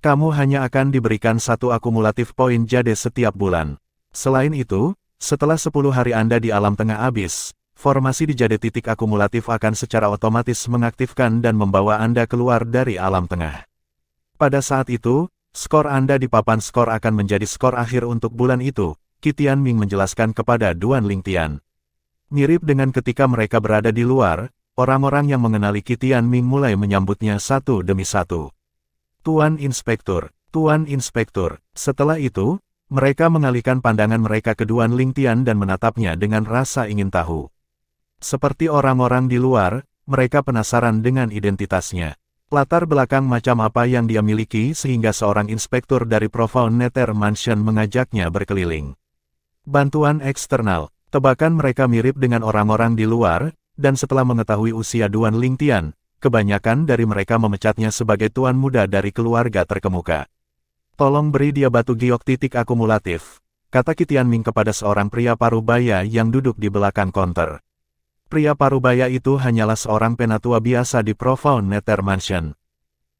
Kamu hanya akan diberikan 1 akumulatif poin jade setiap bulan. Selain itu, setelah 10 hari Anda di alam tengah abis, formasi di jade titik akumulatif akan secara otomatis mengaktifkan dan membawa Anda keluar dari alam tengah. Pada saat itu, skor Anda di papan skor akan menjadi skor akhir untuk bulan itu, Qi Tianming menjelaskan kepada Duan Lingtian. Mirip dengan ketika mereka berada di luar, orang-orang yang mengenali Qi Tianming mulai menyambutnya satu demi satu. Tuan Inspektur, Tuan Inspektur. Setelah itu, mereka mengalihkan pandangan mereka ke Duan Lingtian dan menatapnya dengan rasa ingin tahu. Seperti orang-orang di luar, mereka penasaran dengan identitasnya. Latar belakang macam apa yang dia miliki sehingga seorang inspektur dari Profound Nether Mansion mengajaknya berkeliling. Bantuan eksternal. Tebakan mereka mirip dengan orang-orang di luar, dan setelah mengetahui usia Duan Lingtian, kebanyakan dari mereka memecatnya sebagai tuan muda dari keluarga terkemuka. Tolong beri dia batu giok titik akumulatif, kata Qi Tianming kepada seorang pria parubaya yang duduk di belakang konter. Pria parubaya itu hanyalah seorang penatua biasa di Profound Nether Mansion.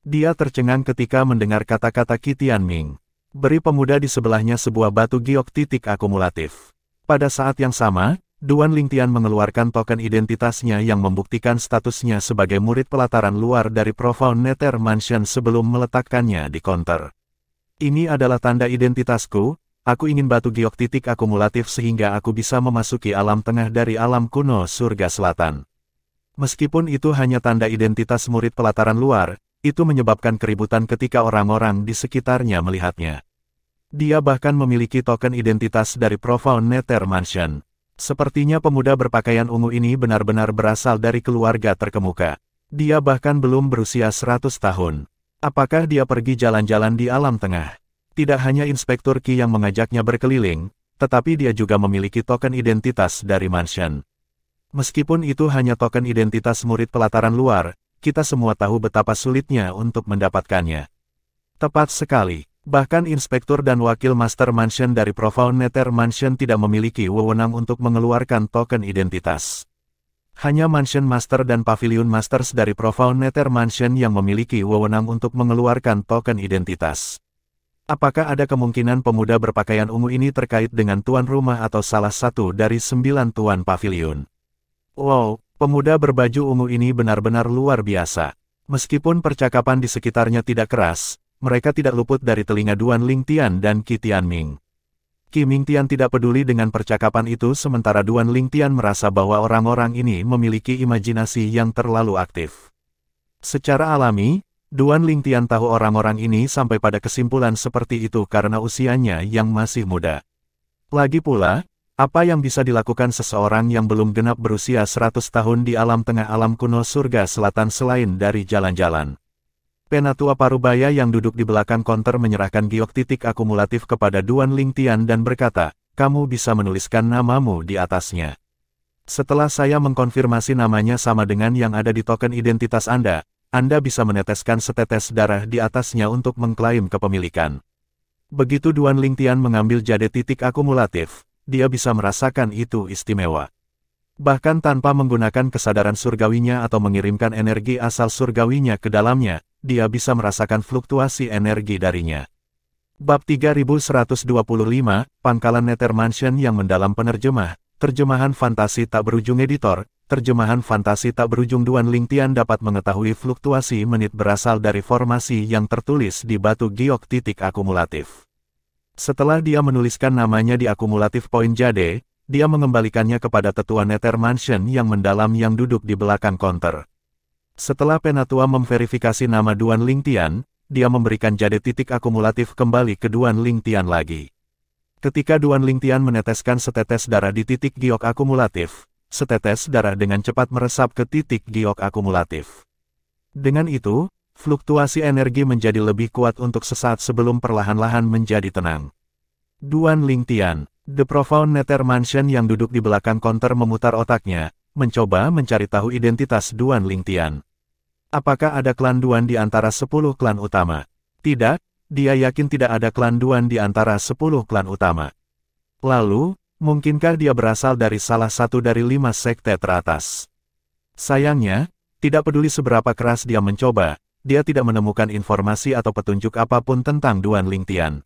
Dia tercengang ketika mendengar kata-kata Qi Tianming. Beri pemuda di sebelahnya sebuah batu giok titik akumulatif. Pada saat yang sama, Duan Lingtian mengeluarkan token identitasnya yang membuktikan statusnya sebagai murid pelataran luar dari Profound Nether Mansion sebelum meletakkannya di konter. Ini adalah tanda identitasku. Aku ingin batu giok titik akumulatif sehingga aku bisa memasuki alam tengah dari alam kuno surga selatan. Meskipun itu hanya tanda identitas murid pelataran luar, itu menyebabkan keributan ketika orang-orang di sekitarnya melihatnya. Dia bahkan memiliki token identitas dari Profound Nether Mansion. Sepertinya pemuda berpakaian ungu ini benar-benar berasal dari keluarga terkemuka. Dia bahkan belum berusia 100 tahun. Apakah dia pergi jalan-jalan di alam tengah? Tidak hanya Inspektur Qi yang mengajaknya berkeliling, tetapi dia juga memiliki token identitas dari mansion. Meskipun itu hanya token identitas murid pelataran luar, kita semua tahu betapa sulitnya untuk mendapatkannya. Tepat sekali, bahkan Inspektur dan Wakil Master Mansion dari Profound Nether Mansion tidak memiliki wewenang untuk mengeluarkan token identitas. Hanya Mansion Master dan Pavilion Masters dari Profound Nether Mansion yang memiliki wewenang untuk mengeluarkan token identitas. Apakah ada kemungkinan pemuda berpakaian ungu ini terkait dengan tuan rumah atau salah satu dari 9 tuan pavilion? Wow, pemuda berbaju ungu ini benar-benar luar biasa. Meskipun percakapan di sekitarnya tidak keras, mereka tidak luput dari telinga Duan Lingtian dan Qi Tianming. Qi Mingtian tidak peduli dengan percakapan itu sementara Duan Lingtian merasa bahwa orang-orang ini memiliki imajinasi yang terlalu aktif. Secara alami, Duan Lingtian tahu orang-orang ini sampai pada kesimpulan seperti itu karena usianya yang masih muda. Lagi pula, apa yang bisa dilakukan seseorang yang belum genap berusia 100 tahun di alam tengah alam kuno surga selatan selain dari jalan-jalan? Penatua Parubaya yang duduk di belakang konter menyerahkan giok titik akumulatif kepada Duan Lingtian dan berkata, kamu bisa menuliskan namamu di atasnya. Setelah saya mengkonfirmasi namanya sama dengan yang ada di token identitas Anda bisa meneteskan setetes darah di atasnya untuk mengklaim kepemilikan. Begitu Duan Lingtian mengambil jade titik akumulatif, dia bisa merasakan itu istimewa. Bahkan tanpa menggunakan kesadaran surgawinya atau mengirimkan energi asal surgawinya ke dalamnya, dia bisa merasakan fluktuasi energi darinya. Bab 3125, Pangkalan Nether Mansion yang mendalam penerjemah, terjemahan fantasi tak berujung editor. Terjemahan fantasi tak berujung. Duan Lingtian dapat mengetahui fluktuasi menit berasal dari formasi yang tertulis di batu giok titik akumulatif. Setelah dia menuliskan namanya di akumulatif poin jade, dia mengembalikannya kepada tetua Nether Mansion yang mendalam yang duduk di belakang konter. Setelah penatua memverifikasi nama Duan Lingtian, dia memberikan jade titik akumulatif kembali ke Duan Lingtian lagi. Ketika Duan Lingtian meneteskan setetes darah di titik giok akumulatif, setetes darah dengan cepat meresap ke titik giok akumulatif. Dengan itu, fluktuasi energi menjadi lebih kuat untuk sesaat sebelum perlahan-lahan menjadi tenang. Duan Lingtian, The Profound Nether Mansion yang duduk di belakang konter memutar otaknya, mencoba mencari tahu identitas Duan Lingtian. Apakah ada klan Duan di antara 10 klan utama? Tidak, dia yakin tidak ada klan Duan di antara 10 klan utama. Lalu, mungkinkah dia berasal dari salah satu dari 5 sekte teratas? Sayangnya, tidak peduli seberapa keras dia mencoba, dia tidak menemukan informasi atau petunjuk apapun tentang Duan Lingtian.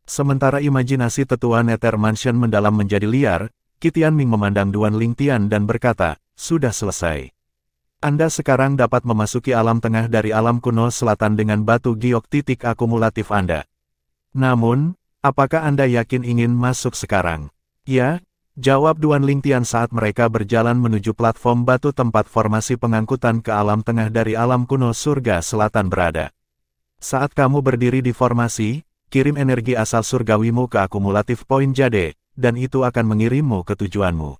Sementara imajinasi tetua Nether Mansion mendalam menjadi liar, Qi Tianming memandang Duan Lingtian dan berkata, sudah selesai. Anda sekarang dapat memasuki alam tengah dari alam kuno selatan dengan batu giok titik akumulatif Anda. Namun, apakah Anda yakin ingin masuk sekarang? Ya, jawab Duan Lingtian saat mereka berjalan menuju platform batu tempat formasi pengangkutan ke alam tengah dari alam kuno surga selatan berada. Saat kamu berdiri di formasi, kirim energi asal surgawimu ke akumulatif poin jade, dan itu akan mengirimmu ke tujuanmu.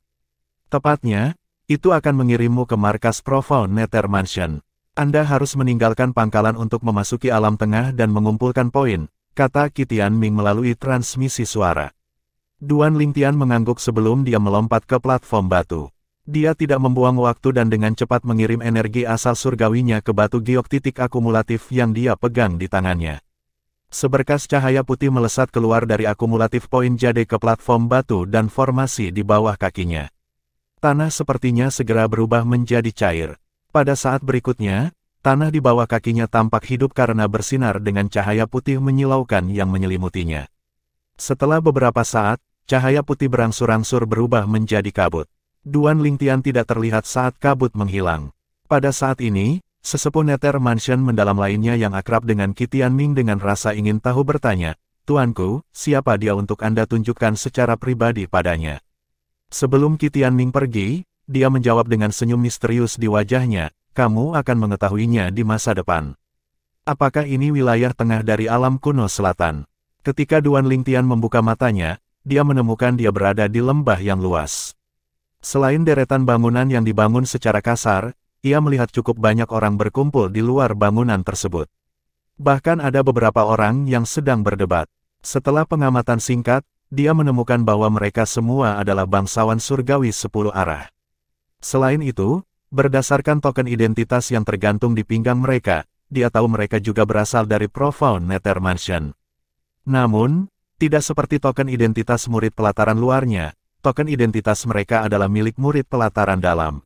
Tepatnya, itu akan mengirimmu ke markas Profound Nether Mansion. Anda harus meninggalkan pangkalan untuk memasuki alam tengah dan mengumpulkan poin, kata Qi Tianming melalui transmisi suara. Duan Lingtian mengangguk sebelum dia melompat ke platform batu. Dia tidak membuang waktu dan dengan cepat mengirim energi asal surgawinya ke batu giok titik akumulatif yang dia pegang di tangannya. Seberkas cahaya putih melesat keluar dari akumulatif poin jade ke platform batu dan formasi di bawah kakinya. Tanah sepertinya segera berubah menjadi cair. Pada saat berikutnya, tanah di bawah kakinya tampak hidup karena bersinar dengan cahaya putih menyilaukan yang menyelimutinya. Setelah beberapa saat, cahaya putih berangsur-angsur berubah menjadi kabut. Duan Lingtian tidak terlihat saat kabut menghilang. Pada saat ini, sesepuh Nether Mansion mendalam lainnya yang akrab dengan Qi Tianming dengan rasa ingin tahu bertanya, Tuanku, siapa dia untuk Anda tunjukkan secara pribadi padanya? Sebelum Qi Tianming pergi, dia menjawab dengan senyum misterius di wajahnya, kamu akan mengetahuinya di masa depan. Apakah ini wilayah tengah dari alam kuno selatan? Ketika Duan Lingtian membuka matanya, dia menemukan dia berada di lembah yang luas. Selain deretan bangunan yang dibangun secara kasar, ia melihat cukup banyak orang berkumpul di luar bangunan tersebut. Bahkan ada beberapa orang yang sedang berdebat. Setelah pengamatan singkat, dia menemukan bahwa mereka semua adalah bangsawan surgawi 10 arah. Selain itu, berdasarkan token identitas yang tergantung di pinggang mereka, dia tahu mereka juga berasal dari Profound Nether Mansion. Namun, tidak seperti token identitas murid pelataran luarnya, token identitas mereka adalah milik murid pelataran dalam.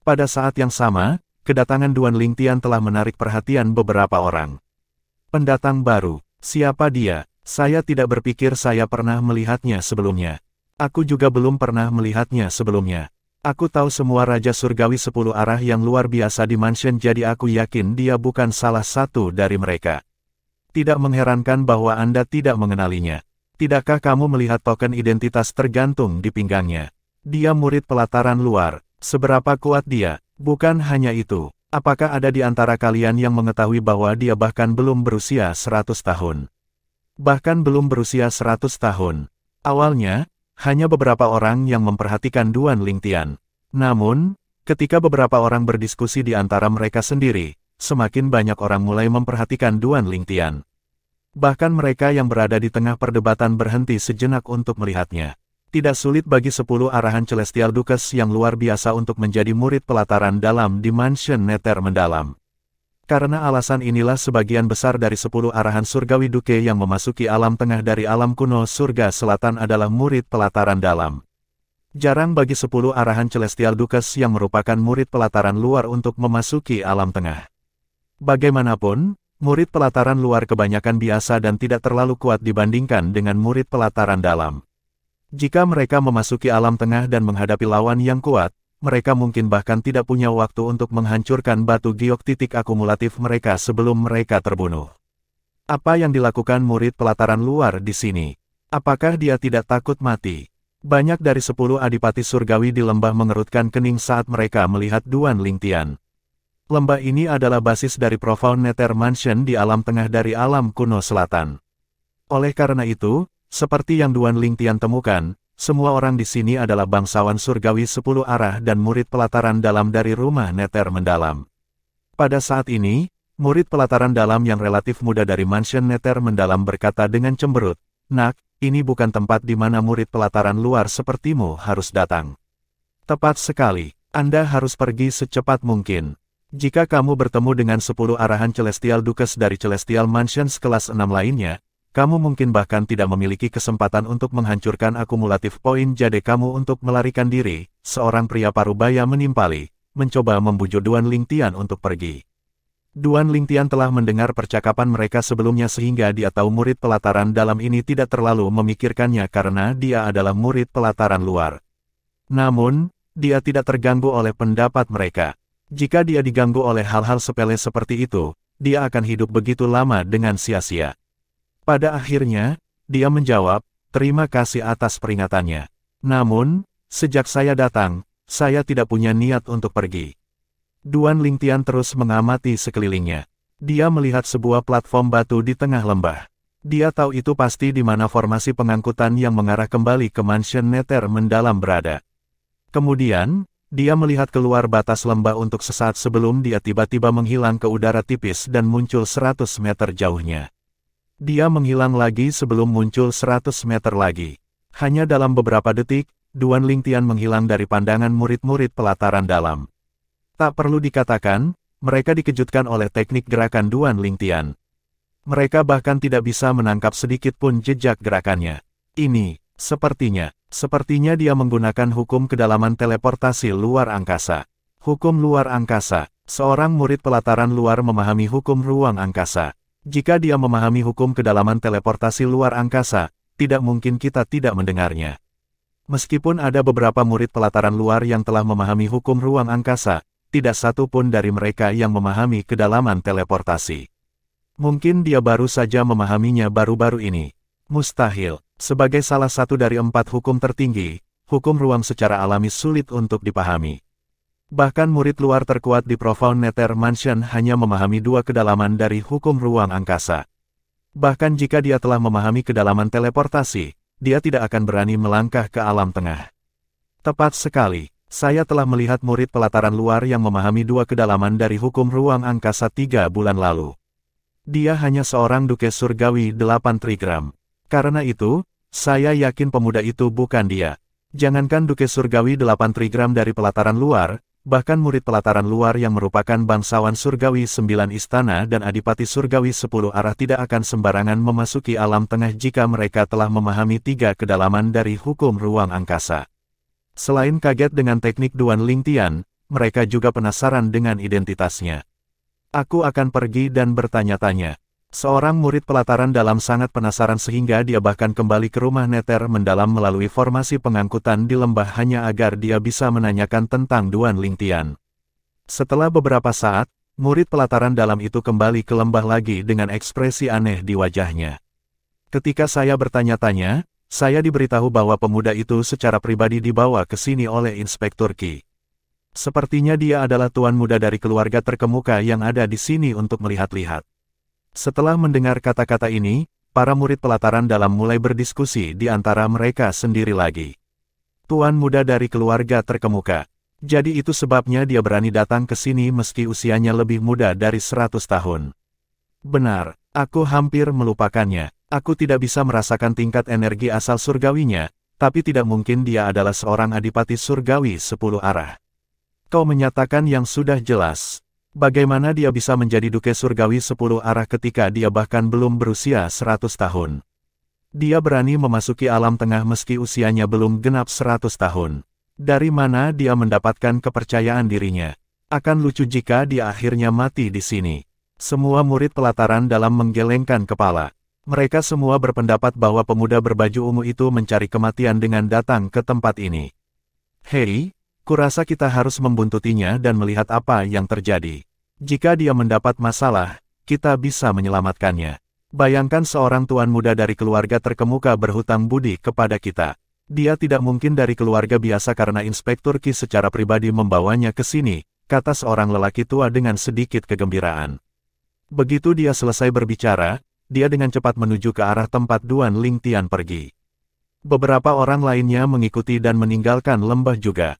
Pada saat yang sama, kedatangan Duan Lingtian telah menarik perhatian beberapa orang. Pendatang baru, Siapa dia? Saya tidak berpikir saya pernah melihatnya sebelumnya. Aku juga belum pernah melihatnya sebelumnya. Aku tahu semua Raja Surgawi 10 arah yang luar biasa di mansion, jadi aku yakin dia bukan salah satu dari mereka. Tidak mengherankan bahwa Anda tidak mengenalinya. Tidakkah kamu melihat token identitas tergantung di pinggangnya? Dia murid pelataran luar. Seberapa kuat dia? Bukan hanya itu. Apakah ada di antara kalian yang mengetahui bahwa dia bahkan belum berusia 100 tahun? Bahkan belum berusia 100 tahun. Awalnya, hanya beberapa orang yang memperhatikan Duan Lingtian. Namun, ketika beberapa orang berdiskusi di antara mereka sendiri, semakin banyak orang mulai memperhatikan Duan Lingtian. Bahkan mereka yang berada di tengah perdebatan berhenti sejenak untuk melihatnya. Tidak sulit bagi 10 arahan Celestial Dukes yang luar biasa untuk menjadi murid pelataran dalam di Mansion Nether Mendalam. Karena alasan inilah sebagian besar dari 10 arahan surgawi duke yang memasuki alam tengah dari alam kuno surga selatan adalah murid pelataran dalam. Jarang bagi 10 arahan Celestial Dukes yang merupakan murid pelataran luar untuk memasuki alam tengah. Bagaimanapun, murid pelataran luar kebanyakan biasa dan tidak terlalu kuat dibandingkan dengan murid pelataran dalam. Jika mereka memasuki alam tengah dan menghadapi lawan yang kuat, mereka mungkin bahkan tidak punya waktu untuk menghancurkan batu giok titik akumulatif mereka sebelum mereka terbunuh. Apa yang dilakukan murid pelataran luar di sini? Apakah dia tidak takut mati? Banyak dari 10 adipati surgawi di lembah mengerutkan kening saat mereka melihat Duan Lingtian. Lembah ini adalah basis dari Profound Nether Mansion di alam tengah dari alam kuno selatan. Oleh karena itu, seperti yang Duan Lingtian temukan, semua orang di sini adalah bangsawan surgawi 10 arah dan murid pelataran dalam dari rumah Nether Mendalam. Pada saat ini, murid pelataran dalam yang relatif muda dari Mansion Nether Mendalam berkata dengan cemberut, "Nak, ini bukan tempat di mana murid pelataran luar sepertimu harus datang." "Tepat sekali, Anda harus pergi secepat mungkin. Jika kamu bertemu dengan 10 arahan Celestial Dukes dari Celestial Mansions kelas 6 lainnya, kamu mungkin bahkan tidak memiliki kesempatan untuk menghancurkan akumulatif poin, jadi kamu untuk melarikan diri." Seorang pria parubaya menimpali, mencoba membujuk Duan Lingtian untuk pergi. Duan Lingtian telah mendengar percakapan mereka sebelumnya sehingga dia tahu murid pelataran dalam ini tidak terlalu memikirkannya karena dia adalah murid pelataran luar. Namun, dia tidak terganggu oleh pendapat mereka. Jika dia diganggu oleh hal-hal sepele seperti itu, dia akan hidup begitu lama dengan sia-sia. Pada akhirnya, dia menjawab, "Terima kasih atas peringatannya. Namun, sejak saya datang, saya tidak punya niat untuk pergi." Duan Lingtian terus mengamati sekelilingnya. Dia melihat sebuah platform batu di tengah lembah. Dia tahu itu pasti di mana formasi pengangkutan yang mengarah kembali ke Mansion Nether Mendalam berada. Kemudian, dia melihat keluar batas lembah untuk sesaat sebelum dia tiba-tiba menghilang ke udara tipis dan muncul 100 meter jauhnya. Dia menghilang lagi sebelum muncul 100 meter lagi. Hanya dalam beberapa detik, Duan Lingtian menghilang dari pandangan murid-murid pelataran dalam. Tak perlu dikatakan, mereka dikejutkan oleh teknik gerakan Duan Lingtian. Mereka bahkan tidak bisa menangkap sedikit pun jejak gerakannya. Ini, sepertinya dia menggunakan hukum kedalaman teleportasi luar angkasa. Hukum luar angkasa. Seorang murid pelataran luar memahami hukum ruang angkasa. Jika dia memahami hukum kedalaman teleportasi luar angkasa, tidak mungkin kita tidak mendengarnya. Meskipun ada beberapa murid pelataran luar yang telah memahami hukum ruang angkasa, tidak satu pun dari mereka yang memahami kedalaman teleportasi. Mungkin dia baru saja memahaminya baru-baru ini. Mustahil. Sebagai salah satu dari 4 hukum tertinggi, hukum ruang secara alami sulit untuk dipahami. Bahkan murid luar terkuat di Profound Nether Mansion hanya memahami 2 kedalaman dari hukum ruang angkasa. Bahkan jika dia telah memahami kedalaman teleportasi, dia tidak akan berani melangkah ke alam tengah. Tepat sekali, saya telah melihat murid pelataran luar yang memahami 2 kedalaman dari hukum ruang angkasa 3 bulan lalu. Dia hanya seorang duke surgawi 8 trigram. Karena itu, saya yakin pemuda itu bukan dia. Jangankan duke surgawi 8 trigram dari pelataran luar, bahkan murid pelataran luar yang merupakan bangsawan surgawi 9 istana dan adipati surgawi 10 arah tidak akan sembarangan memasuki alam tengah jika mereka telah memahami 3 kedalaman dari hukum ruang angkasa. Selain kaget dengan teknik Duan Lingtian, mereka juga penasaran dengan identitasnya. Aku akan pergi dan bertanya-tanya. Seorang murid pelataran dalam sangat penasaran sehingga dia bahkan kembali ke rumah Nether mendalam melalui formasi pengangkutan di lembah hanya agar dia bisa menanyakan tentang Duan Lingtian. Setelah beberapa saat, murid pelataran dalam itu kembali ke lembah lagi dengan ekspresi aneh di wajahnya. Ketika saya bertanya-tanya, saya diberitahu bahwa pemuda itu secara pribadi dibawa ke sini oleh Inspektur Qi. Sepertinya dia adalah tuan muda dari keluarga terkemuka yang ada di sini untuk melihat-lihat. Setelah mendengar kata-kata ini, para murid pelataran dalam mulai berdiskusi di antara mereka sendiri lagi. Tuan muda dari keluarga terkemuka. Jadi itu sebabnya dia berani datang ke sini meski usianya lebih muda dari 100 tahun. Benar, aku hampir melupakannya. Aku tidak bisa merasakan tingkat energi asal surgawinya, tapi tidak mungkin dia adalah seorang adipati surgawi 10 arah. Kau menyatakan yang sudah jelas. Bagaimana dia bisa menjadi duke surgawi 10 arah ketika dia bahkan belum berusia 100 tahun? Dia berani memasuki alam tengah meski usianya belum genap 100 tahun. Dari mana dia mendapatkan kepercayaan dirinya? Akan lucu jika dia akhirnya mati di sini. Semua murid pelataran dalam menggelengkan kepala. Mereka semua berpendapat bahwa pemuda berbaju ungu itu mencari kematian dengan datang ke tempat ini. Hei, kurasa kita harus membuntutinya dan melihat apa yang terjadi. Jika dia mendapat masalah, kita bisa menyelamatkannya. Bayangkan seorang tuan muda dari keluarga terkemuka berhutang budi kepada kita. Dia tidak mungkin dari keluarga biasa karena Inspektur Qi secara pribadi membawanya ke sini, kata seorang lelaki tua dengan sedikit kegembiraan. Begitu dia selesai berbicara, dia dengan cepat menuju ke arah tempat Duan Lingtian pergi. Beberapa orang lainnya mengikuti dan meninggalkan lembah juga.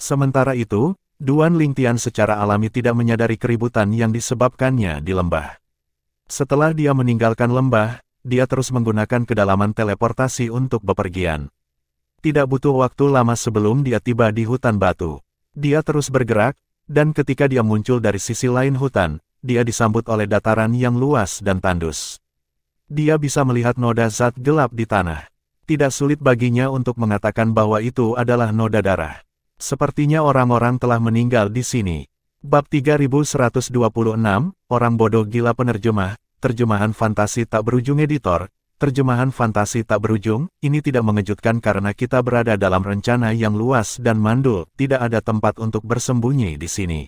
Sementara itu, Duan Lingtian secara alami tidak menyadari keributan yang disebabkannya di lembah. Setelah dia meninggalkan lembah, dia terus menggunakan kedalaman teleportasi untuk bepergian. Tidak butuh waktu lama sebelum dia tiba di hutan batu. Dia terus bergerak, dan ketika dia muncul dari sisi lain hutan, dia disambut oleh dataran yang luas dan tandus. Dia bisa melihat noda zat gelap di tanah. Tidak sulit baginya untuk mengatakan bahwa itu adalah noda darah. Sepertinya orang-orang telah meninggal di sini. Bab 3126, Orang Bodoh Gila Penerjemah, Terjemahan Fantasi Tak Berujung Editor, Terjemahan Fantasi Tak Berujung, ini tidak mengejutkan karena kita berada dalam rencana yang luas dan mandul, tidak ada tempat untuk bersembunyi di sini.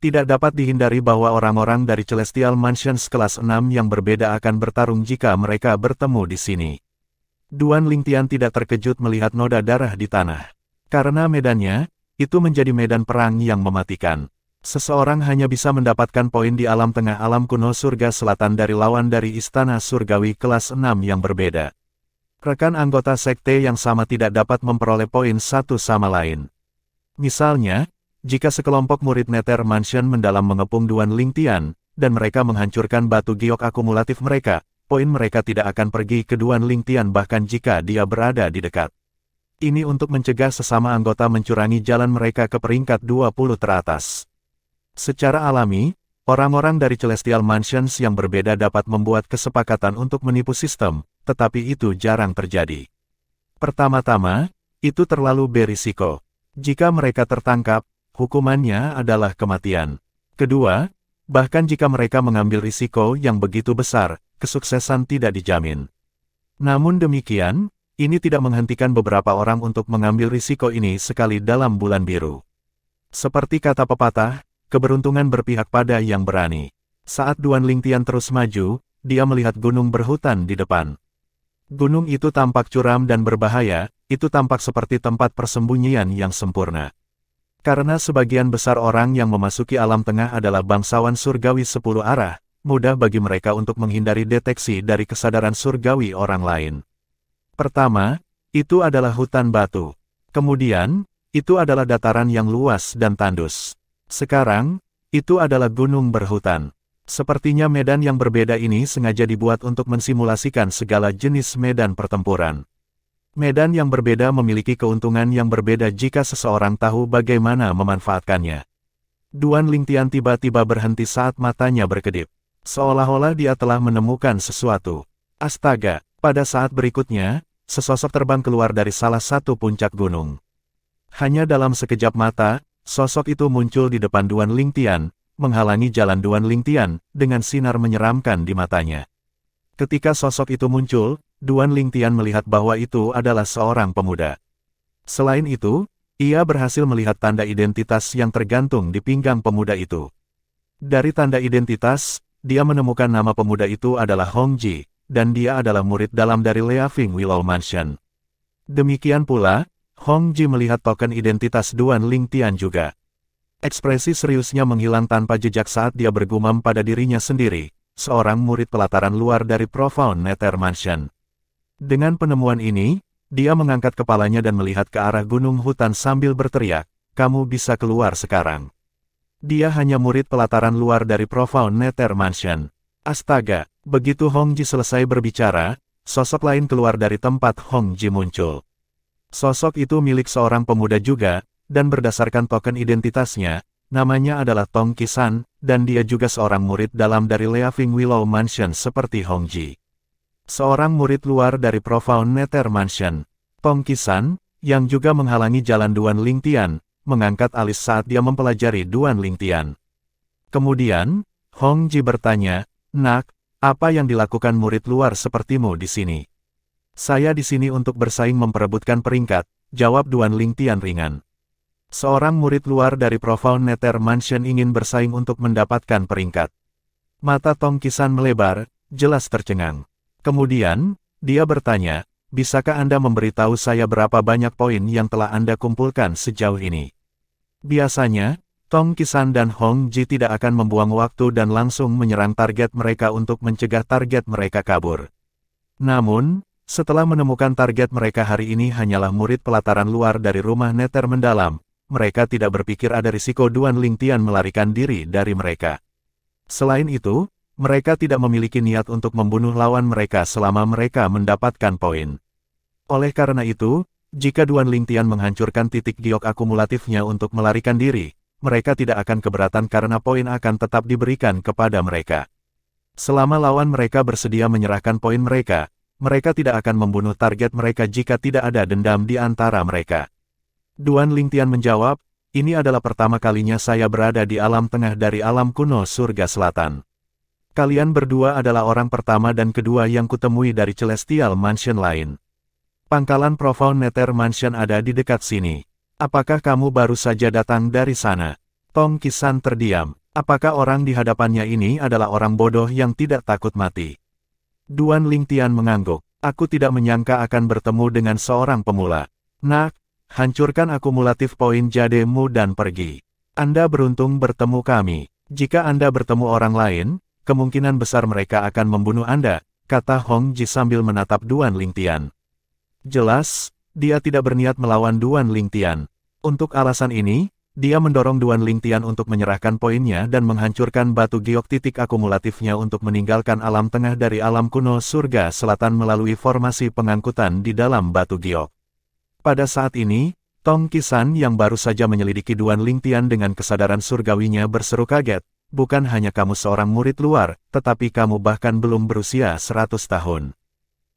Tidak dapat dihindari bahwa orang-orang dari Celestial Mansions kelas 6 yang berbeda akan bertarung jika mereka bertemu di sini. Duan Lingtian tidak terkejut melihat noda darah di tanah. Karena medannya, itu menjadi medan perang yang mematikan. Seseorang hanya bisa mendapatkan poin di alam tengah alam kuno surga selatan dari lawan dari istana surgawi kelas 6 yang berbeda. Rekan anggota sekte yang sama tidak dapat memperoleh poin satu sama lain. Misalnya, jika sekelompok murid Nether Mansion mendalam mengepung Duan Lingtian, dan mereka menghancurkan batu giok akumulatif mereka, poin mereka tidak akan pergi ke Duan Lingtian bahkan jika dia berada di dekat. Ini untuk mencegah sesama anggota mencurangi jalan mereka ke peringkat 20 teratas. Secara alami, orang-orang dari Celestial Mansions yang berbeda dapat membuat kesepakatan untuk menipu sistem, tetapi itu jarang terjadi. Pertama-tama, itu terlalu berisiko. Jika mereka tertangkap, hukumannya adalah kematian. Kedua, bahkan jika mereka mengambil risiko yang begitu besar, kesuksesan tidak dijamin. Namun demikian, ini tidak menghentikan beberapa orang untuk mengambil risiko ini sekali dalam bulan biru. Seperti kata pepatah, keberuntungan berpihak pada yang berani. Saat Duan Lingtian terus maju, dia melihat gunung berhutan di depan. Gunung itu tampak curam dan berbahaya, itu tampak seperti tempat persembunyian yang sempurna. Karena sebagian besar orang yang memasuki alam tengah adalah bangsawan surgawi 10 arah, mudah bagi mereka untuk menghindari deteksi dari kesadaran surgawi orang lain. Pertama, itu adalah hutan batu. Kemudian, itu adalah dataran yang luas dan tandus. Sekarang, itu adalah gunung berhutan. Sepertinya medan yang berbeda ini sengaja dibuat untuk mensimulasikan segala jenis medan pertempuran. Medan yang berbeda memiliki keuntungan yang berbeda jika seseorang tahu bagaimana memanfaatkannya. Duan Lingtian tiba-tiba berhenti saat matanya berkedip. Seolah-olah dia telah menemukan sesuatu. Astaga! Pada saat berikutnya, sesosok terbang keluar dari salah satu puncak gunung. Hanya dalam sekejap mata, sosok itu muncul di depan Duan Lingtian, menghalangi jalan Duan Lingtian, dengan sinar menyeramkan di matanya. Ketika sosok itu muncul, Duan Lingtian melihat bahwa itu adalah seorang pemuda. Selain itu, ia berhasil melihat tanda identitas yang tergantung di pinggang pemuda itu. Dari tanda identitas, dia menemukan nama pemuda itu adalah Hong Ji, dan dia adalah murid dalam dari Leafing Willow Mansion. Demikian pula, Hong Ji melihat token identitas Duan Lingtian juga. Ekspresi seriusnya menghilang tanpa jejak saat dia bergumam pada dirinya sendiri, seorang murid pelataran luar dari Profound Nether Mansion. Dengan penemuan ini, dia mengangkat kepalanya dan melihat ke arah gunung hutan sambil berteriak, "Kamu bisa keluar sekarang." Dia hanya murid pelataran luar dari Profound Nether Mansion. Astaga, begitu Hong Ji selesai berbicara, sosok lain keluar dari tempat Hong Ji muncul. Sosok itu milik seorang pemuda juga, dan berdasarkan token identitasnya, namanya adalah Tong Qisan, dan dia juga seorang murid dalam dari Leafing Willow Mansion seperti Hong Ji. Seorang murid luar dari Profound Nether Mansion, Tong Qisan, yang juga menghalangi jalan Duan Lingtian, mengangkat alis saat dia mempelajari Duan Lingtian. Kemudian, Hong Ji bertanya, "Nak, apa yang dilakukan murid luar sepertimu di sini?" "Saya di sini untuk bersaing memperebutkan peringkat," jawab Duan Lingtian ringan. Seorang murid luar dari Profound Nether Mansion ingin bersaing untuk mendapatkan peringkat. Mata Tong Qisan melebar, jelas tercengang. Kemudian, dia bertanya, "Bisakah Anda memberitahu saya berapa banyak poin yang telah Anda kumpulkan sejauh ini?" Biasanya, Tong Qisan dan Hong Ji tidak akan membuang waktu dan langsung menyerang target mereka untuk mencegah target mereka kabur. Namun, setelah menemukan target mereka hari ini hanyalah murid pelataran luar dari rumah Nether mendalam, mereka tidak berpikir ada risiko Duan Lingtian melarikan diri dari mereka. Selain itu, mereka tidak memiliki niat untuk membunuh lawan mereka selama mereka mendapatkan poin. Oleh karena itu, jika Duan Lingtian menghancurkan titik giok akumulatifnya untuk melarikan diri, mereka tidak akan keberatan karena poin akan tetap diberikan kepada mereka. Selama lawan mereka bersedia menyerahkan poin mereka, mereka tidak akan membunuh target mereka jika tidak ada dendam di antara mereka. Duan Lingtian menjawab, "Ini adalah pertama kalinya saya berada di alam tengah dari alam kuno surga selatan. Kalian berdua adalah orang pertama dan kedua yang kutemui dari Celestial Mansion lain. Pangkalan Profound Nether Mansion ada di dekat sini. Apakah kamu baru saja datang dari sana?" Tong Qisan terdiam. Apakah orang di hadapannya ini adalah orang bodoh yang tidak takut mati? Duan Lingtian mengangguk. "Aku tidak menyangka akan bertemu dengan seorang pemula. Nak, hancurkan akumulatif poin jademu dan pergi. Anda beruntung bertemu kami. Jika Anda bertemu orang lain, kemungkinan besar mereka akan membunuh Anda," kata Hong Ji sambil menatap Duan Lingtian. Jelas, dia tidak berniat melawan Duan Lingtian. Untuk alasan ini, dia mendorong Duan Lingtian untuk menyerahkan poinnya dan menghancurkan batu giok titik akumulatifnya untuk meninggalkan alam tengah dari alam kuno surga selatan melalui formasi pengangkutan di dalam batu giok. Pada saat ini, Tong Qisan yang baru saja menyelidiki Duan Lingtian dengan kesadaran surgawinya berseru kaget, "Bukan hanya kamu seorang murid luar, tetapi kamu bahkan belum berusia 100 tahun.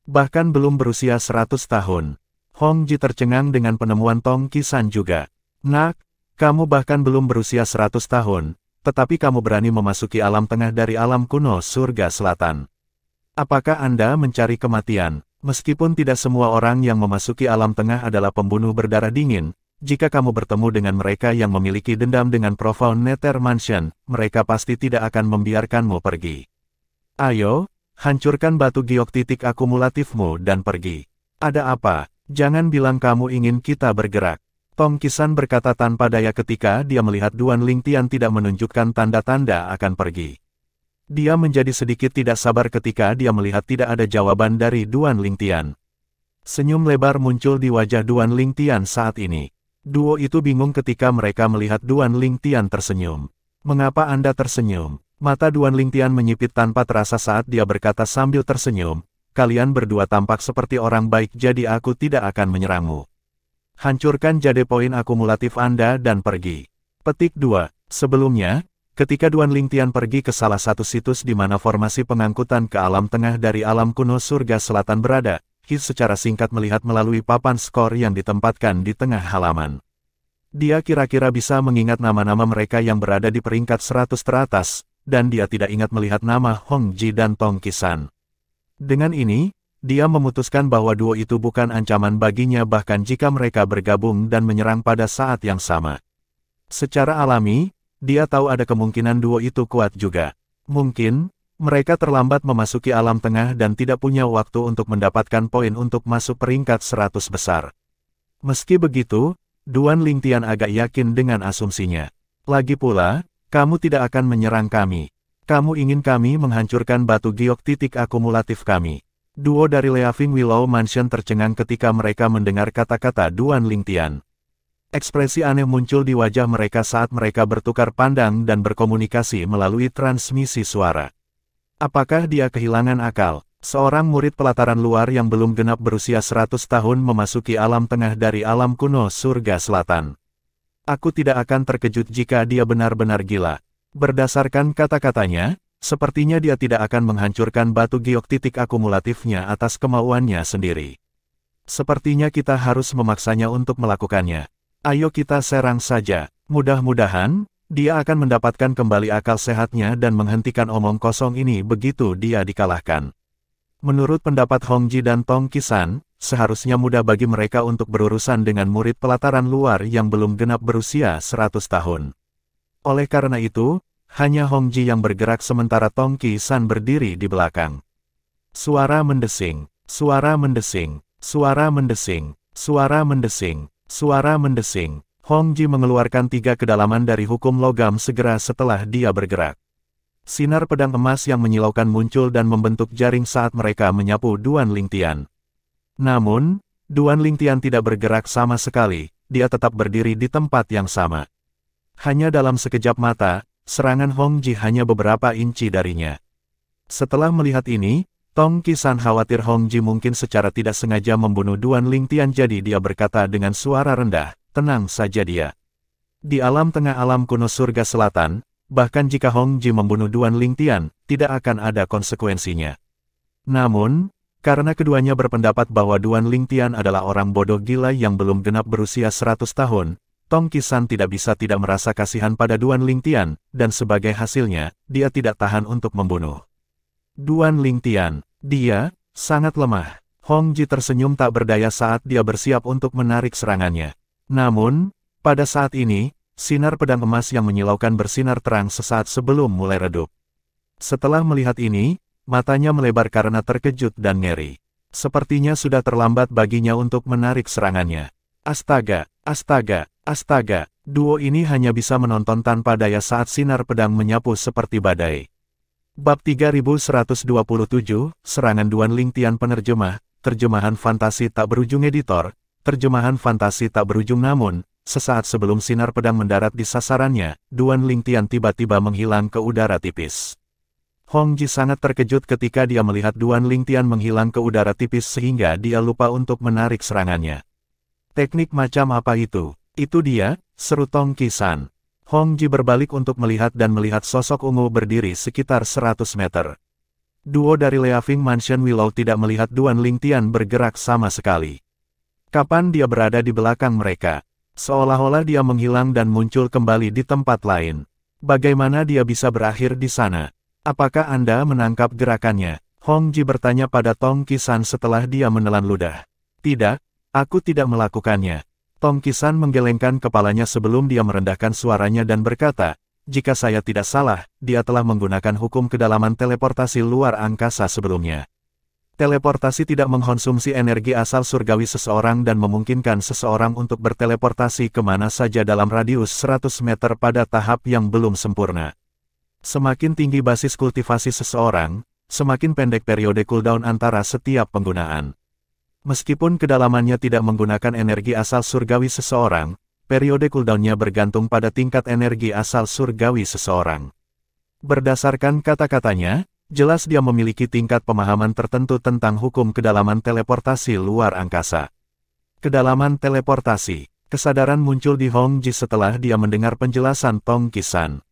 Bahkan belum berusia 100 tahun. Hong Ji tercengang dengan penemuan Tong Qisan juga. "Nak, kamu bahkan belum berusia 100 tahun, tetapi kamu berani memasuki alam tengah dari alam kuno surga selatan. Apakah Anda mencari kematian?" Meskipun tidak semua orang yang memasuki alam tengah adalah pembunuh berdarah dingin, jika kamu bertemu dengan mereka yang memiliki dendam dengan Profound Nether Mansion, mereka pasti tidak akan membiarkanmu pergi. Ayo, hancurkan batu giok titik akumulatifmu dan pergi. Ada apa? Jangan bilang kamu ingin kita bergerak. Tong Qisan berkata tanpa daya ketika dia melihat Duan Lingtian tidak menunjukkan tanda-tanda akan pergi. Dia menjadi sedikit tidak sabar ketika dia melihat tidak ada jawaban dari Duan Lingtian. Senyum lebar muncul di wajah Duan Lingtian saat ini. Duo itu bingung ketika mereka melihat Duan Lingtian tersenyum. "Mengapa Anda tersenyum?" Mata Duan Lingtian menyipit tanpa terasa saat dia berkata sambil tersenyum, "Kalian berdua tampak seperti orang baik jadi aku tidak akan menyerangmu. Hancurkan jade poin akumulatif Anda dan pergi." Petik 2. Sebelumnya, ketika Duan Lingtian pergi ke salah satu situs di mana formasi pengangkutan ke alam tengah dari alam kuno surga selatan berada, His secara singkat melihat melalui papan skor yang ditempatkan di tengah halaman. Dia kira-kira bisa mengingat nama-nama mereka yang berada di peringkat 100 teratas, dan dia tidak ingat melihat nama Hong Ji dan Tong Qisan. Dengan ini, dia memutuskan bahwa duo itu bukan ancaman baginya bahkan jika mereka bergabung dan menyerang pada saat yang sama. Secara alami, dia tahu ada kemungkinan duo itu kuat juga. Mungkin, mereka terlambat memasuki alam tengah dan tidak punya waktu untuk mendapatkan poin untuk masuk peringkat 100 besar. Meski begitu, Duan Lingtian agak yakin dengan asumsinya. Lagi pula, kamu tidak akan menyerang kami. Kamu ingin kami menghancurkan batu giok titik akumulatif kami. Duo dari Leafing Willow Mansion tercengang ketika mereka mendengar kata-kata Duan Lingtian. Ekspresi aneh muncul di wajah mereka saat mereka bertukar pandang dan berkomunikasi melalui transmisi suara. Apakah dia kehilangan akal? Seorang murid pelataran luar yang belum genap berusia 100 tahun memasuki alam tengah dari alam kuno surga selatan. Aku tidak akan terkejut jika dia benar-benar gila. Berdasarkan kata-katanya, sepertinya dia tidak akan menghancurkan batu giok titik akumulatifnya atas kemauannya sendiri. Sepertinya kita harus memaksanya untuk melakukannya. Ayo kita serang saja. Mudah-mudahan, dia akan mendapatkan kembali akal sehatnya dan menghentikan omong kosong ini begitu dia dikalahkan. Menurut pendapat Hong Ji dan Tong Qisan, seharusnya mudah bagi mereka untuk berurusan dengan murid pelataran luar yang belum genap berusia 100 tahun. Oleh karena itu, hanya Hong Ji yang bergerak sementara Tong Qisan berdiri di belakang. Suara mendesing, suara mendesing, suara mendesing, suara mendesing, suara mendesing. Hong Ji mengeluarkan 3 kedalaman dari hukum logam segera setelah dia bergerak. Sinar pedang emas yang menyilaukan muncul dan membentuk jaring saat mereka menyapu Duan Lingtian. Namun, Duan Lingtian tidak bergerak sama sekali, dia tetap berdiri di tempat yang sama. Hanya dalam sekejap mata, serangan Hong Ji hanya beberapa inci darinya. Setelah melihat ini, Tong Qisan khawatir Hong Ji mungkin secara tidak sengaja membunuh Duan Lingtian jadi dia berkata dengan suara rendah, tenang saja dia. Di alam tengah alam kuno surga selatan, bahkan jika Hong Ji membunuh Duan Lingtian, tidak akan ada konsekuensinya. Namun, karena keduanya berpendapat bahwa Duan Lingtian adalah orang bodoh gila yang belum genap berusia 100 tahun, Tong Qisan tidak bisa tidak merasa kasihan pada Duan Lingtian, dan sebagai hasilnya, dia tidak tahan untuk membunuh Duan Lingtian. Dia sangat lemah. Hong Ji tersenyum tak berdaya saat dia bersiap untuk menarik serangannya. Namun, pada saat ini, sinar pedang emas yang menyilaukan bersinar terang sesaat sebelum mulai redup. Setelah melihat ini, matanya melebar karena terkejut dan ngeri. Sepertinya sudah terlambat baginya untuk menarik serangannya. Astaga, astaga, astaga, duo ini hanya bisa menonton tanpa daya saat sinar pedang menyapu seperti badai. Bab 3127, Serangan Duan Lingtian Penerjemah, Terjemahan Fantasi Tak Berujung Editor, Terjemahan Fantasi Tak Berujung. Namun, sesaat sebelum sinar pedang mendarat di sasarannya, Duan Lingtian tiba-tiba menghilang ke udara tipis. Hong Ji sangat terkejut ketika dia melihat Duan Lingtian menghilang ke udara tipis sehingga dia lupa untuk menarik serangannya. Teknik macam apa itu? Itu dia, seru Tong Qisan. Hong Ji berbalik untuk melihat dan melihat sosok ungu berdiri sekitar 100 meter. Duo dari Leafing Mansion Willow tidak melihat Duan Lingtian bergerak sama sekali. Kapan dia berada di belakang mereka? Seolah-olah dia menghilang dan muncul kembali di tempat lain. Bagaimana dia bisa berakhir di sana? Apakah Anda menangkap gerakannya? Hong Ji bertanya pada Tong Qisan setelah dia menelan ludah. Tidak, aku tidak melakukannya. Tong Qisan menggelengkan kepalanya sebelum dia merendahkan suaranya dan berkata, jika saya tidak salah, dia telah menggunakan hukum kedalaman teleportasi luar angkasa sebelumnya. Teleportasi tidak mengkonsumsi energi asal surgawi seseorang dan memungkinkan seseorang untuk berteleportasi kemana saja dalam radius 100 meter pada tahap yang belum sempurna. Semakin tinggi basis kultivasi seseorang, semakin pendek periode cooldown antara setiap penggunaan. Meskipun kedalamannya tidak menggunakan energi asal surgawi seseorang, periode cooldownnya bergantung pada tingkat energi asal surgawi seseorang. Berdasarkan kata-katanya, jelas dia memiliki tingkat pemahaman tertentu tentang hukum kedalaman teleportasi luar angkasa. Kedalaman teleportasi, kesadaran muncul di Hong Ji setelah dia mendengar penjelasan Tong Qisan.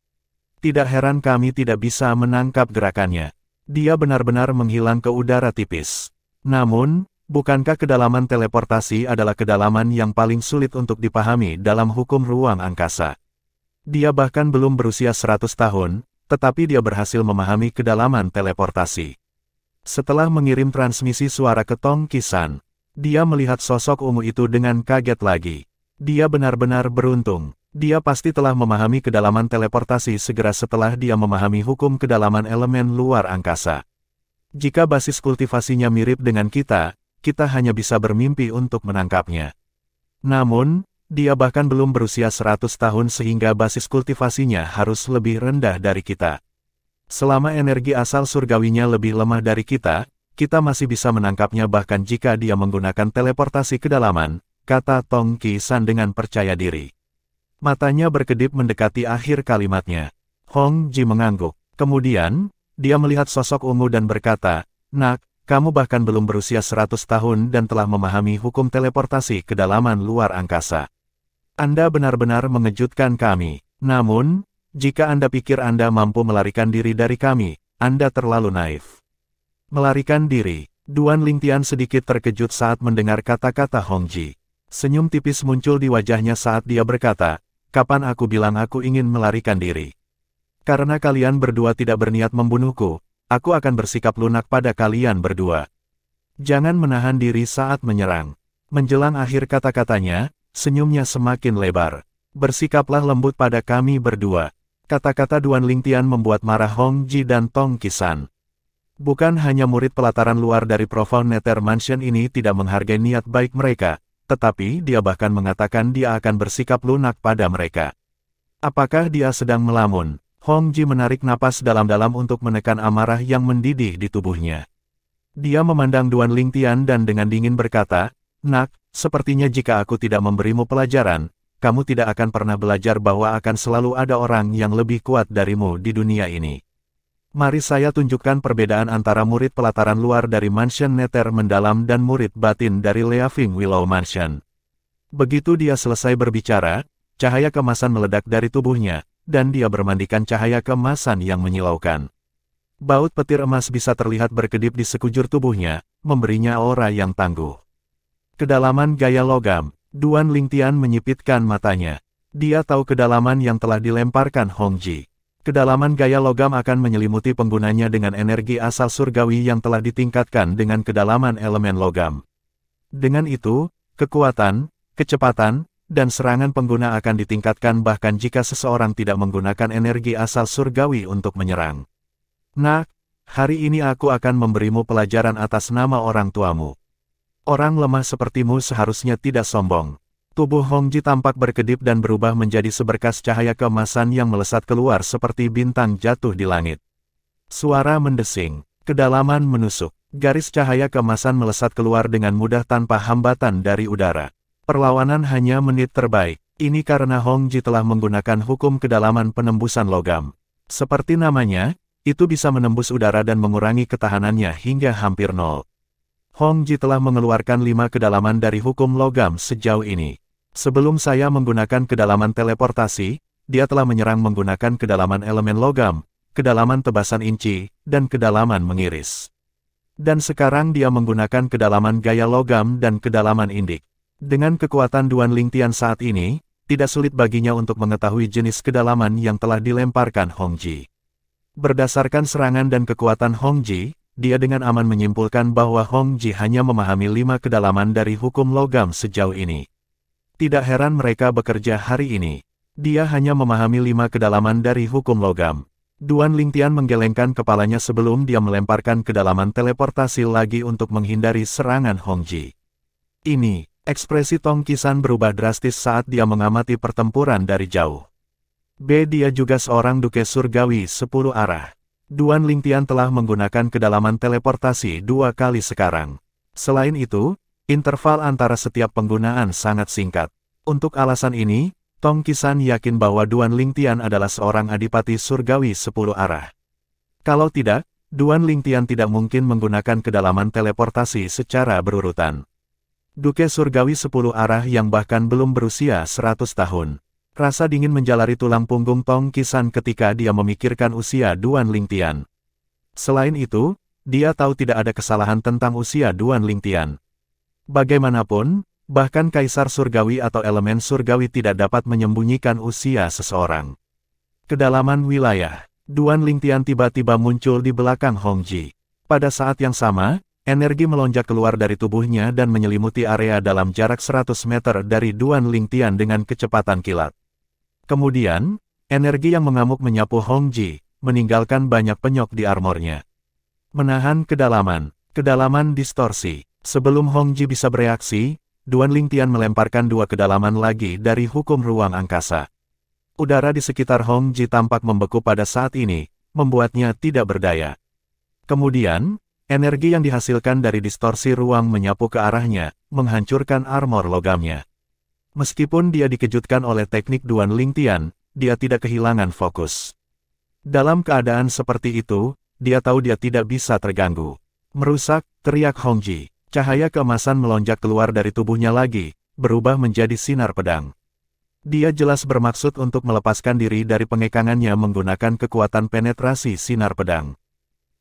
Tidak heran kami tidak bisa menangkap gerakannya. Dia benar-benar menghilang ke udara tipis. Namun, Bukankah kedalaman teleportasi adalah kedalaman yang paling sulit untuk dipahami dalam hukum ruang angkasa? Dia bahkan belum berusia 100 tahun, tetapi dia berhasil memahami kedalaman teleportasi. Setelah mengirim transmisi suara ke Tong Qisan, dia melihat sosok ungu itu dengan kaget lagi. Dia benar-benar beruntung. Dia pasti telah memahami kedalaman teleportasi segera setelah dia memahami hukum kedalaman elemen luar angkasa. Jika basis kultivasinya mirip dengan kita hanya bisa bermimpi untuk menangkapnya. Namun, dia bahkan belum berusia 100 tahun sehingga basis kultivasinya harus lebih rendah dari kita. Selama energi asal surgawinya lebih lemah dari kita masih bisa menangkapnya bahkan jika dia menggunakan teleportasi kedalaman, kata Tong Qisan dengan percaya diri. Matanya berkedip mendekati akhir kalimatnya. Hong Ji mengangguk. Kemudian, dia melihat sosok ungu dan berkata, "Nak, kamu bahkan belum berusia 100 tahun dan telah memahami hukum teleportasi kedalaman luar angkasa. Anda benar-benar mengejutkan kami. Namun, jika Anda pikir Anda mampu melarikan diri dari kami, Anda terlalu naif." Melarikan diri. Duan Lingtian sedikit terkejut saat mendengar kata-kata Hong Ji. Senyum tipis muncul di wajahnya saat dia berkata, "Kapan aku bilang aku ingin melarikan diri? Karena kalian berdua tidak berniat membunuhku, aku akan bersikap lunak pada kalian berdua. Jangan menahan diri saat menyerang." Menjelang akhir kata-katanya, senyumnya semakin lebar. "Bersikaplah lembut pada kami berdua." Kata-kata Duan Lingtian membuat marah Hong Ji dan Tong Qisan. Bukan hanya murid pelataran luar dari Profound Nether Mansion ini tidak menghargai niat baik mereka, tetapi dia bahkan mengatakan dia akan bersikap lunak pada mereka. Apakah dia sedang melamun? Hong Ji menarik napas dalam-dalam untuk menekan amarah yang mendidih di tubuhnya. Dia memandang Duan Lingtian dan dengan dingin berkata, "Nak, sepertinya jika aku tidak memberimu pelajaran, kamu tidak akan pernah belajar bahwa akan selalu ada orang yang lebih kuat darimu di dunia ini. Mari saya tunjukkan perbedaan antara murid pelataran luar dari Mansion Nether Mendalam dan murid batin dari Leafing Willow Mansion." Begitu dia selesai berbicara, cahaya kemasan meledak dari tubuhnya, dan dia bermandikan cahaya kemasan yang menyilaukan. Baut petir emas bisa terlihat berkedip di sekujur tubuhnya, memberinya aura yang tangguh. Kedalaman gaya logam. Duan Lingtian menyipitkan matanya. Dia tahu kedalaman yang telah dilemparkan Hong Ji. Kedalaman gaya logam akan menyelimuti penggunanya dengan energi asal surgawi yang telah ditingkatkan dengan kedalaman elemen logam. Dengan itu, kekuatan, kecepatan, dan serangan pengguna akan ditingkatkan bahkan jika seseorang tidak menggunakan energi asal surgawi untuk menyerang. "Nak, hari ini aku akan memberimu pelajaran atas nama orang tuamu. Orang lemah sepertimu seharusnya tidak sombong." Tubuh Hong Ji tampak berkedip dan berubah menjadi seberkas cahaya keemasan yang melesat keluar seperti bintang jatuh di langit. Suara mendesing, kedalaman menusuk, garis cahaya keemasan melesat keluar dengan mudah tanpa hambatan dari udara. Perlawanan hanya menit terbaik. Ini karena Hong Ji telah menggunakan hukum kedalaman penembusan logam. Seperti namanya, itu bisa menembus udara dan mengurangi ketahanannya hingga hampir nol. Hong Ji telah mengeluarkan 5 kedalaman dari hukum logam sejauh ini. Sebelum saya menggunakan kedalaman teleportasi, dia telah menyerang menggunakan kedalaman elemen logam, kedalaman tebasan inci, dan kedalaman mengiris. Dan sekarang dia menggunakan kedalaman gaya logam dan kedalaman indik. Dengan kekuatan Duan Lingtian saat ini, tidak sulit baginya untuk mengetahui jenis kedalaman yang telah dilemparkan Hong Ji. Berdasarkan serangan dan kekuatan Hong Ji, dia dengan aman menyimpulkan bahwa Hong Ji hanya memahami 5 kedalaman dari hukum logam sejauh ini. Tidak heran mereka bekerja hari ini. Dia hanya memahami 5 kedalaman dari hukum logam. Duan Lingtian menggelengkan kepalanya sebelum dia melemparkan kedalaman teleportasi lagi untuk menghindari serangan Hong Ji. Ini. Ekspresi Tong Qisan berubah drastis saat dia mengamati pertempuran dari jauh. Dia juga seorang duke surgawi 10 arah. Duan Lingtian telah menggunakan kedalaman teleportasi 2 kali sekarang. Selain itu, interval antara setiap penggunaan sangat singkat. Untuk alasan ini, Tong Qisan yakin bahwa Duan Lingtian adalah seorang adipati surgawi 10 arah. Kalau tidak, Duan Lingtian tidak mungkin menggunakan kedalaman teleportasi secara berurutan. Duke surgawi 10 arah yang bahkan belum berusia 100 tahun. Rasa dingin menjalari tulang punggung Tong Qisan ketika dia memikirkan usia Duan Lingtian. Selain itu, dia tahu tidak ada kesalahan tentang usia Duan Lingtian. Bagaimanapun, bahkan kaisar surgawi atau elemen surgawi tidak dapat menyembunyikan usia seseorang. Kedalaman wilayah. Duan Lingtian tiba-tiba muncul di belakang Hongji. Pada saat yang sama, energi melonjak keluar dari tubuhnya dan menyelimuti area dalam jarak 100 meter dari Duan Lingtian dengan kecepatan kilat. Kemudian, energi yang mengamuk menyapu Hongji, meninggalkan banyak penyok di armornya. Menahan kedalaman. Kedalaman distorsi. Sebelum Hongji bisa bereaksi, Duan Lingtian melemparkan 2 kedalaman lagi dari hukum ruang angkasa. Udara di sekitar Hongji tampak membeku pada saat ini, membuatnya tidak berdaya. Kemudian, energi yang dihasilkan dari distorsi ruang menyapu ke arahnya, menghancurkan armor logamnya. Meskipun dia dikejutkan oleh teknik Duan Lingtian, dia tidak kehilangan fokus. Dalam keadaan seperti itu, dia tahu dia tidak bisa terganggu. Merusak, teriak Hongji. Cahaya keemasan melonjak keluar dari tubuhnya lagi, berubah menjadi sinar pedang. Dia jelas bermaksud untuk melepaskan diri dari pengekangannya menggunakan kekuatan penetrasi sinar pedang.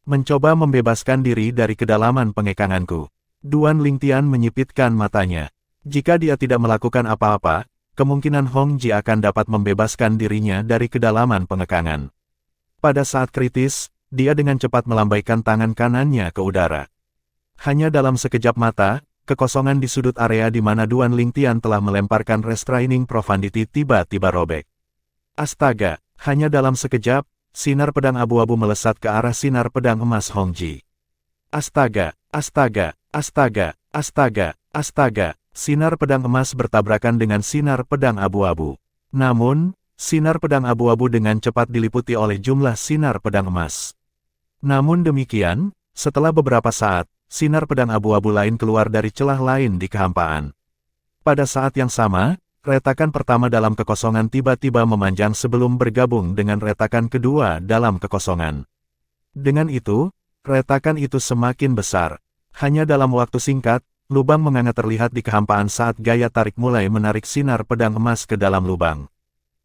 Mencoba membebaskan diri dari kedalaman pengekanganku. Duan Lingtian menyipitkan matanya. Jika dia tidak melakukan apa-apa, kemungkinan Hongji akan dapat membebaskan dirinya dari kedalaman pengekangan. Pada saat kritis, dia dengan cepat melambaikan tangan kanannya ke udara. Hanya dalam sekejap mata, kekosongan di sudut area di mana Duan Lingtian telah melemparkan Restraining Profundity tiba-tiba robek. Astaga, hanya dalam sekejap, sinar pedang abu-abu melesat ke arah sinar pedang emas Hongji. Astaga, astaga, astaga, astaga, astaga, sinar pedang emas bertabrakan dengan sinar pedang abu-abu. Namun, sinar pedang abu-abu dengan cepat diliputi oleh jumlah sinar pedang emas. Namun demikian, setelah beberapa saat, sinar pedang abu-abu lain keluar dari celah lain di kehampaan. Pada saat yang sama, retakan pertama dalam kekosongan tiba-tiba memanjang sebelum bergabung dengan retakan kedua dalam kekosongan. Dengan itu, retakan itu semakin besar. Hanya dalam waktu singkat, lubang menganga terlihat di kehampaan saat gaya tarik mulai menarik sinar pedang emas ke dalam lubang.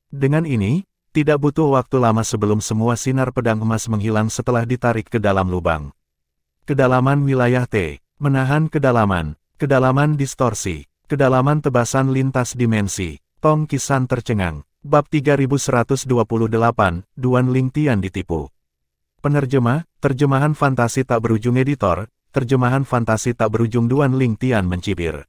Dengan ini, tidak butuh waktu lama sebelum semua sinar pedang emas menghilang setelah ditarik ke dalam lubang. Kedalaman wilayah T. Menahan kedalaman. Kedalaman distorsi. Kedalaman tebasan lintas dimensi. Tong Qisan tercengang. Bab 3128, Duan Lingtian ditipu. Penerjemah, terjemahan fantasi tak berujung editor, terjemahan fantasi tak berujung Duan Lingtian mencibir.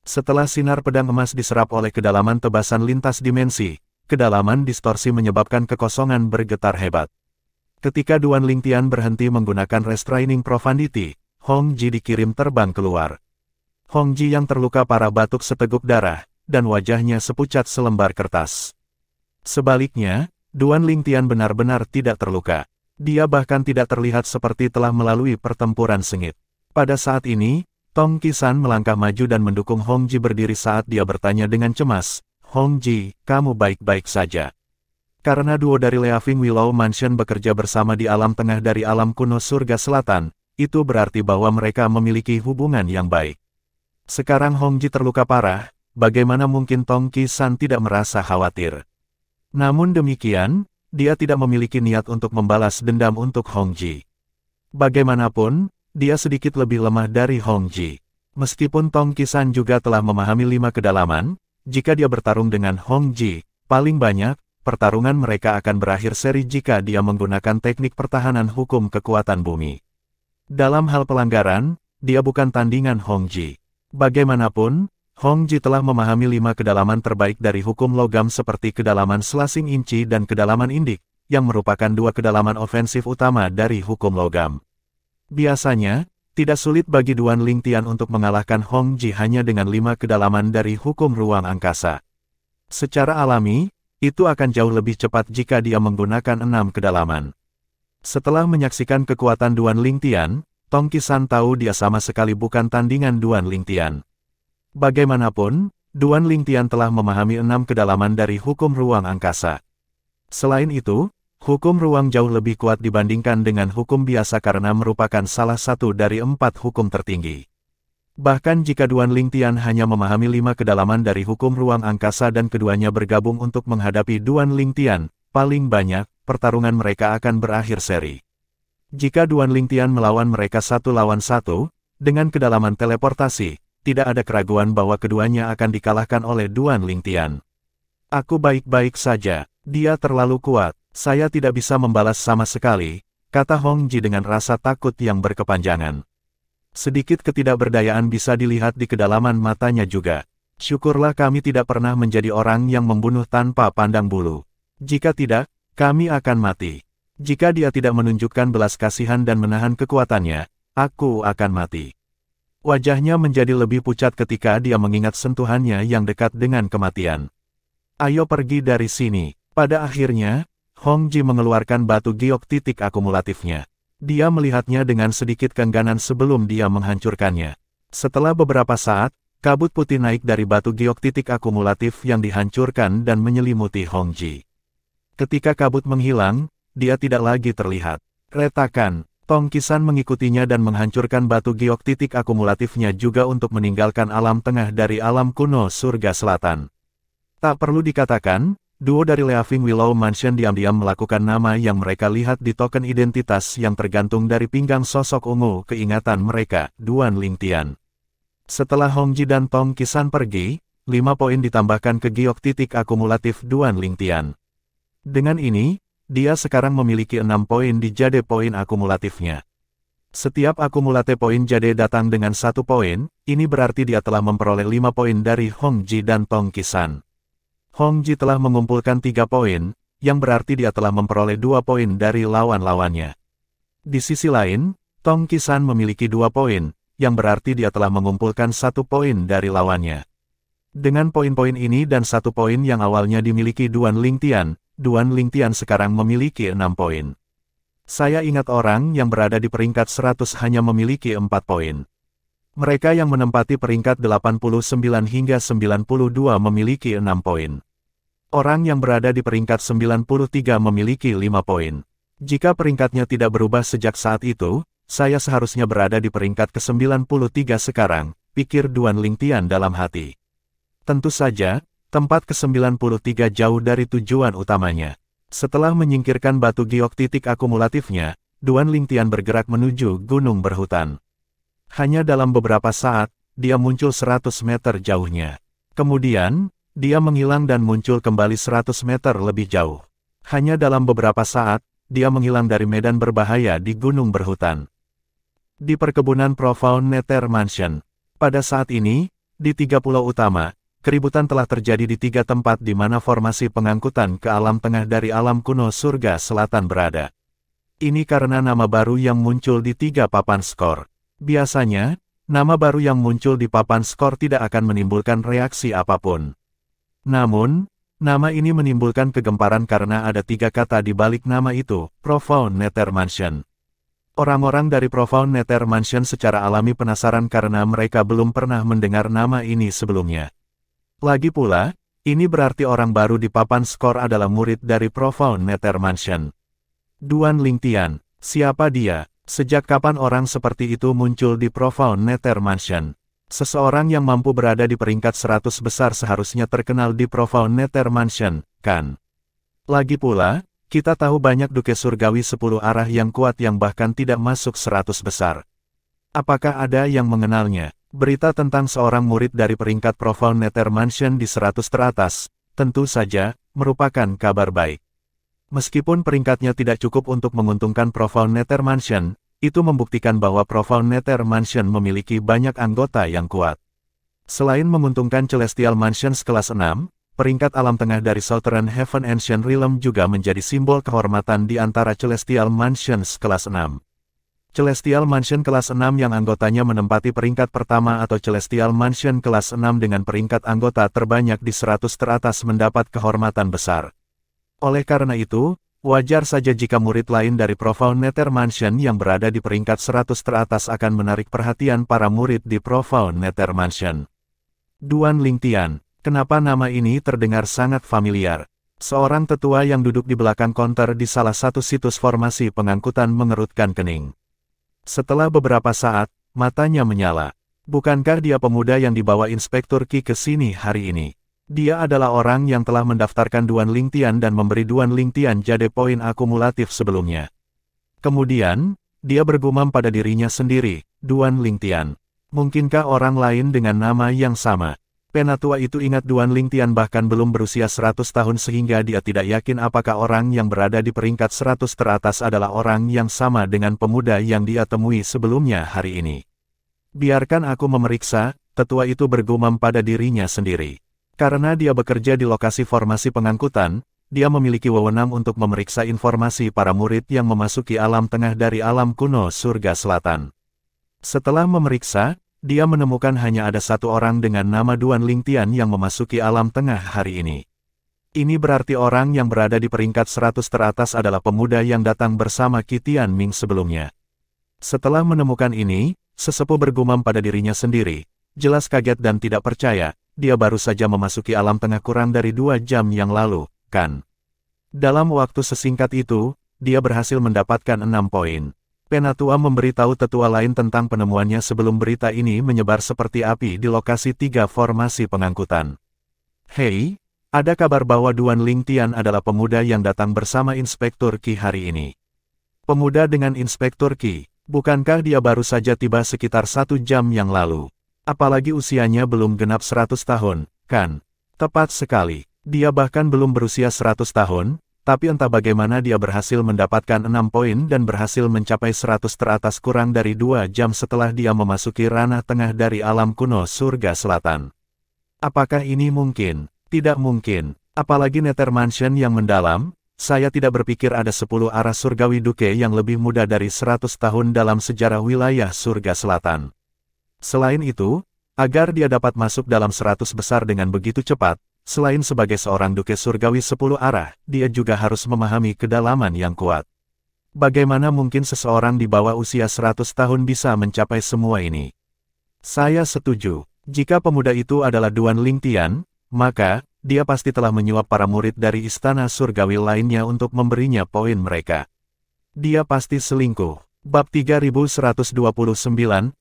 Setelah sinar pedang emas diserap oleh kedalaman tebasan lintas dimensi, kedalaman distorsi menyebabkan kekosongan bergetar hebat. Ketika Duan Lingtian berhenti menggunakan Restraining Profundity, Hongji dikirim terbang keluar. Hongji yang terluka parah batuk seteguk darah, dan wajahnya sepucat selembar kertas. Sebaliknya, Duan Lingtian benar-benar tidak terluka. Dia bahkan tidak terlihat seperti telah melalui pertempuran sengit. Pada saat ini, Tong Qisan melangkah maju dan mendukung Hongji berdiri saat dia bertanya dengan cemas, "Hongji, kamu baik-baik saja?" Karena duo dari Leafing Willow Mansion bekerja bersama di alam tengah dari alam kuno surga selatan, itu berarti bahwa mereka memiliki hubungan yang baik. Sekarang Hongji terluka parah, bagaimana mungkin Tong Qisan tidak merasa khawatir? Namun demikian, dia tidak memiliki niat untuk membalas dendam untuk Hongji. Bagaimanapun, dia sedikit lebih lemah dari Hongji. Meskipun Tong Qisan juga telah memahami 5 kedalaman, jika dia bertarung dengan Hongji, paling banyak, pertarungan mereka akan berakhir seri jika dia menggunakan teknik pertahanan hukum kekuatan bumi. Dalam hal pelanggaran, dia bukan tandingan Hongji. Bagaimanapun, Hongji telah memahami 5 kedalaman terbaik dari hukum logam seperti kedalaman Slashing Inci dan kedalaman Indik, yang merupakan 2 kedalaman ofensif utama dari hukum logam. Biasanya, tidak sulit bagi Duan Lingtian untuk mengalahkan Hongji hanya dengan 5 kedalaman dari hukum ruang angkasa. Secara alami, itu akan jauh lebih cepat jika dia menggunakan 6 kedalaman. Setelah menyaksikan kekuatan Duan Lingtian, Tong Qisan tahu dia sama sekali bukan tandingan Duan Lingtian. Bagaimanapun, Duan Lingtian telah memahami 6 kedalaman dari hukum ruang angkasa. Selain itu, hukum ruang jauh lebih kuat dibandingkan dengan hukum biasa karena merupakan salah satu dari 4 hukum tertinggi. Bahkan jika Duan Lingtian hanya memahami 5 kedalaman dari hukum ruang angkasa dan keduanya bergabung untuk menghadapi Duan Lingtian, paling banyak, pertarungan mereka akan berakhir seri. Jika Duan Lingtian melawan mereka 1 lawan 1, dengan kedalaman teleportasi, tidak ada keraguan bahwa keduanya akan dikalahkan oleh Duan Lingtian. Aku baik-baik saja, dia terlalu kuat, saya tidak bisa membalas sama sekali, kata Hong Ji dengan rasa takut yang berkepanjangan. Sedikit ketidakberdayaan bisa dilihat di kedalaman matanya juga. Syukurlah kami tidak pernah menjadi orang yang membunuh tanpa pandang bulu. Jika tidak, kami akan mati. Jika dia tidak menunjukkan belas kasihan dan menahan kekuatannya, aku akan mati. Wajahnya menjadi lebih pucat ketika dia mengingat sentuhannya yang dekat dengan kematian. Ayo pergi dari sini. Pada akhirnya, Hong Ji mengeluarkan batu giok titik akumulatifnya. Dia melihatnya dengan sedikit keengganan sebelum dia menghancurkannya. Setelah beberapa saat, kabut putih naik dari batu giok titik akumulatif yang dihancurkan dan menyelimuti Hong Ji. Ketika kabut menghilang, dia tidak lagi terlihat. Retakan, Tongkisan mengikutinya dan menghancurkan batu giok titik akumulatifnya juga untuk meninggalkan alam tengah dari alam kuno surga selatan. Tak perlu dikatakan, duo dari Leafing Willow Mansion diam-diam melakukan nama yang mereka lihat di token identitas yang tergantung dari pinggang sosok ungu keingatan mereka, Duan Lingtian. Setelah Hong Ji dan Tongkisan pergi, 5 poin ditambahkan ke giok titik akumulatif Duan Lingtian. Dengan ini, dia sekarang memiliki 6 poin di jade poin akumulatifnya. Setiap akumulate poin jade datang dengan 1 poin, ini berarti dia telah memperoleh 5 poin dari Hong Ji dan Tongkisan. Hong Ji telah mengumpulkan 3 poin, yang berarti dia telah memperoleh 2 poin dari lawan-lawannya. Di sisi lain, Tongkisan memiliki 2 poin, yang berarti dia telah mengumpulkan 1 poin dari lawannya. Dengan poin-poin ini dan 1 poin yang awalnya dimiliki Duan Lingtian sekarang memiliki 6 poin. Saya ingat orang yang berada di peringkat 100 hanya memiliki 4 poin. Mereka yang menempati peringkat 89 hingga 92 memiliki 6 poin. Orang yang berada di peringkat 93 memiliki 5 poin. Jika peringkatnya tidak berubah sejak saat itu, saya seharusnya berada di peringkat ke-93 sekarang, pikir Duan Lingtian dalam hati. Tentu saja, tempat ke-93 jauh dari tujuan utamanya. Setelah menyingkirkan batu giok titik akumulatifnya, Duan Lingtian bergerak menuju gunung berhutan. Hanya dalam beberapa saat, dia muncul 100 meter jauhnya. Kemudian, dia menghilang dan muncul kembali 100 meter lebih jauh. Hanya dalam beberapa saat, dia menghilang dari medan berbahaya di gunung berhutan. Di perkebunan Profound Nether Mansion. Pada saat ini, di 3 pulau utama, keributan telah terjadi di 3 tempat di mana formasi pengangkutan ke alam tengah dari alam kuno surga selatan berada. Ini karena nama baru yang muncul di 3 papan skor. Biasanya, nama baru yang muncul di papan skor tidak akan menimbulkan reaksi apapun. Namun, nama ini menimbulkan kegemparan karena ada 3 kata di balik nama itu, Profound Nether Mansion. Orang-orang dari Profound Nether Mansion secara alami penasaran karena mereka belum pernah mendengar nama ini sebelumnya. Lagi pula, ini berarti orang baru di papan skor adalah murid dari Profound Nether Mansion. Duan Lingtian, siapa dia? Sejak kapan orang seperti itu muncul di Profound Nether Mansion? Seseorang yang mampu berada di peringkat 100 besar seharusnya terkenal di Profound Nether Mansion, kan? Lagi pula, kita tahu banyak duke surgawi 10 arah yang kuat yang bahkan tidak masuk 100 besar. Apakah ada yang mengenalnya? Berita tentang seorang murid dari peringkat Profound Nether Mansion di 100 teratas, tentu saja, merupakan kabar baik. Meskipun peringkatnya tidak cukup untuk menguntungkan Profound Nether Mansion, itu membuktikan bahwa Profound Nether Mansion memiliki banyak anggota yang kuat. Selain menguntungkan Celestial Mansions kelas 6, peringkat alam tengah dari Southern Heaven Ancient Realm juga menjadi simbol kehormatan di antara Celestial Mansions kelas 6. Celestial Mansion kelas 6 yang anggotanya menempati peringkat pertama atau Celestial Mansion kelas 6 dengan peringkat anggota terbanyak di 100 teratas mendapat kehormatan besar. Oleh karena itu, wajar saja jika murid lain dari Profound Nether Mansion yang berada di peringkat 100 teratas akan menarik perhatian para murid di Profound Nether Mansion. Duan Lingtian, kenapa nama ini terdengar sangat familiar? Seorang tetua yang duduk di belakang konter di salah satu situs formasi pengangkutan mengerutkan kening. Setelah beberapa saat, matanya menyala. Bukankah dia pemuda yang dibawa Inspektur Qi ke sini hari ini? Dia adalah orang yang telah mendaftarkan Duan Lingtian dan memberi Duan Lingtian jade poin akumulatif sebelumnya. Kemudian, dia bergumam pada dirinya sendiri, Duan Lingtian. Mungkinkah orang lain dengan nama yang sama? Penatua itu ingat Duan Lingtian bahkan belum berusia 100 tahun sehingga dia tidak yakin apakah orang yang berada di peringkat 100 teratas adalah orang yang sama dengan pemuda yang dia temui sebelumnya hari ini. Biarkan aku memeriksa, tetua itu bergumam pada dirinya sendiri. Karena dia bekerja di lokasi formasi pengangkutan, dia memiliki wewenang untuk memeriksa informasi para murid yang memasuki alam tengah dari alam kuno surga selatan. Setelah memeriksa, dia menemukan hanya ada satu orang dengan nama Duan Lingtian yang memasuki alam tengah hari ini. Ini berarti orang yang berada di peringkat 100 teratas adalah pemuda yang datang bersama Qi Tianming sebelumnya. Setelah menemukan ini, sesepuh bergumam pada dirinya sendiri, jelas kaget dan tidak percaya, dia baru saja memasuki alam tengah kurang dari 2 jam yang lalu, kan? Dalam waktu sesingkat itu, dia berhasil mendapatkan 6 poin. Penatua memberitahu tetua lain tentang penemuannya sebelum berita ini menyebar seperti api di lokasi 3 formasi pengangkutan. Hei, ada kabar bahwa Duan Lingtian adalah pemuda yang datang bersama Inspektur Qi hari ini. Pemuda dengan Inspektur Qi, bukankah dia baru saja tiba sekitar 1 jam yang lalu? Apalagi usianya belum genap 100 tahun, kan? Tepat sekali, dia bahkan belum berusia 100 tahun, tapi entah bagaimana dia berhasil mendapatkan 6 poin dan berhasil mencapai 100 teratas kurang dari 2 jam setelah dia memasuki ranah tengah dari alam kuno surga selatan. Apakah ini mungkin? Tidak mungkin. Apalagi Nether Mansion yang mendalam, saya tidak berpikir ada 10 arah surgawi duke yang lebih muda dari 100 tahun dalam sejarah wilayah surga selatan. Selain itu, agar dia dapat masuk dalam 100 besar dengan begitu cepat, selain sebagai seorang duke surgawi 10 arah, dia juga harus memahami kedalaman yang kuat. Bagaimana mungkin seseorang di bawah usia 100 tahun bisa mencapai semua ini? Saya setuju. Jika pemuda itu adalah Duan Lingtian, maka, dia pasti telah menyuap para murid dari istana surgawi lainnya untuk memberinya poin mereka. Dia pasti selingkuh. Bab 3129,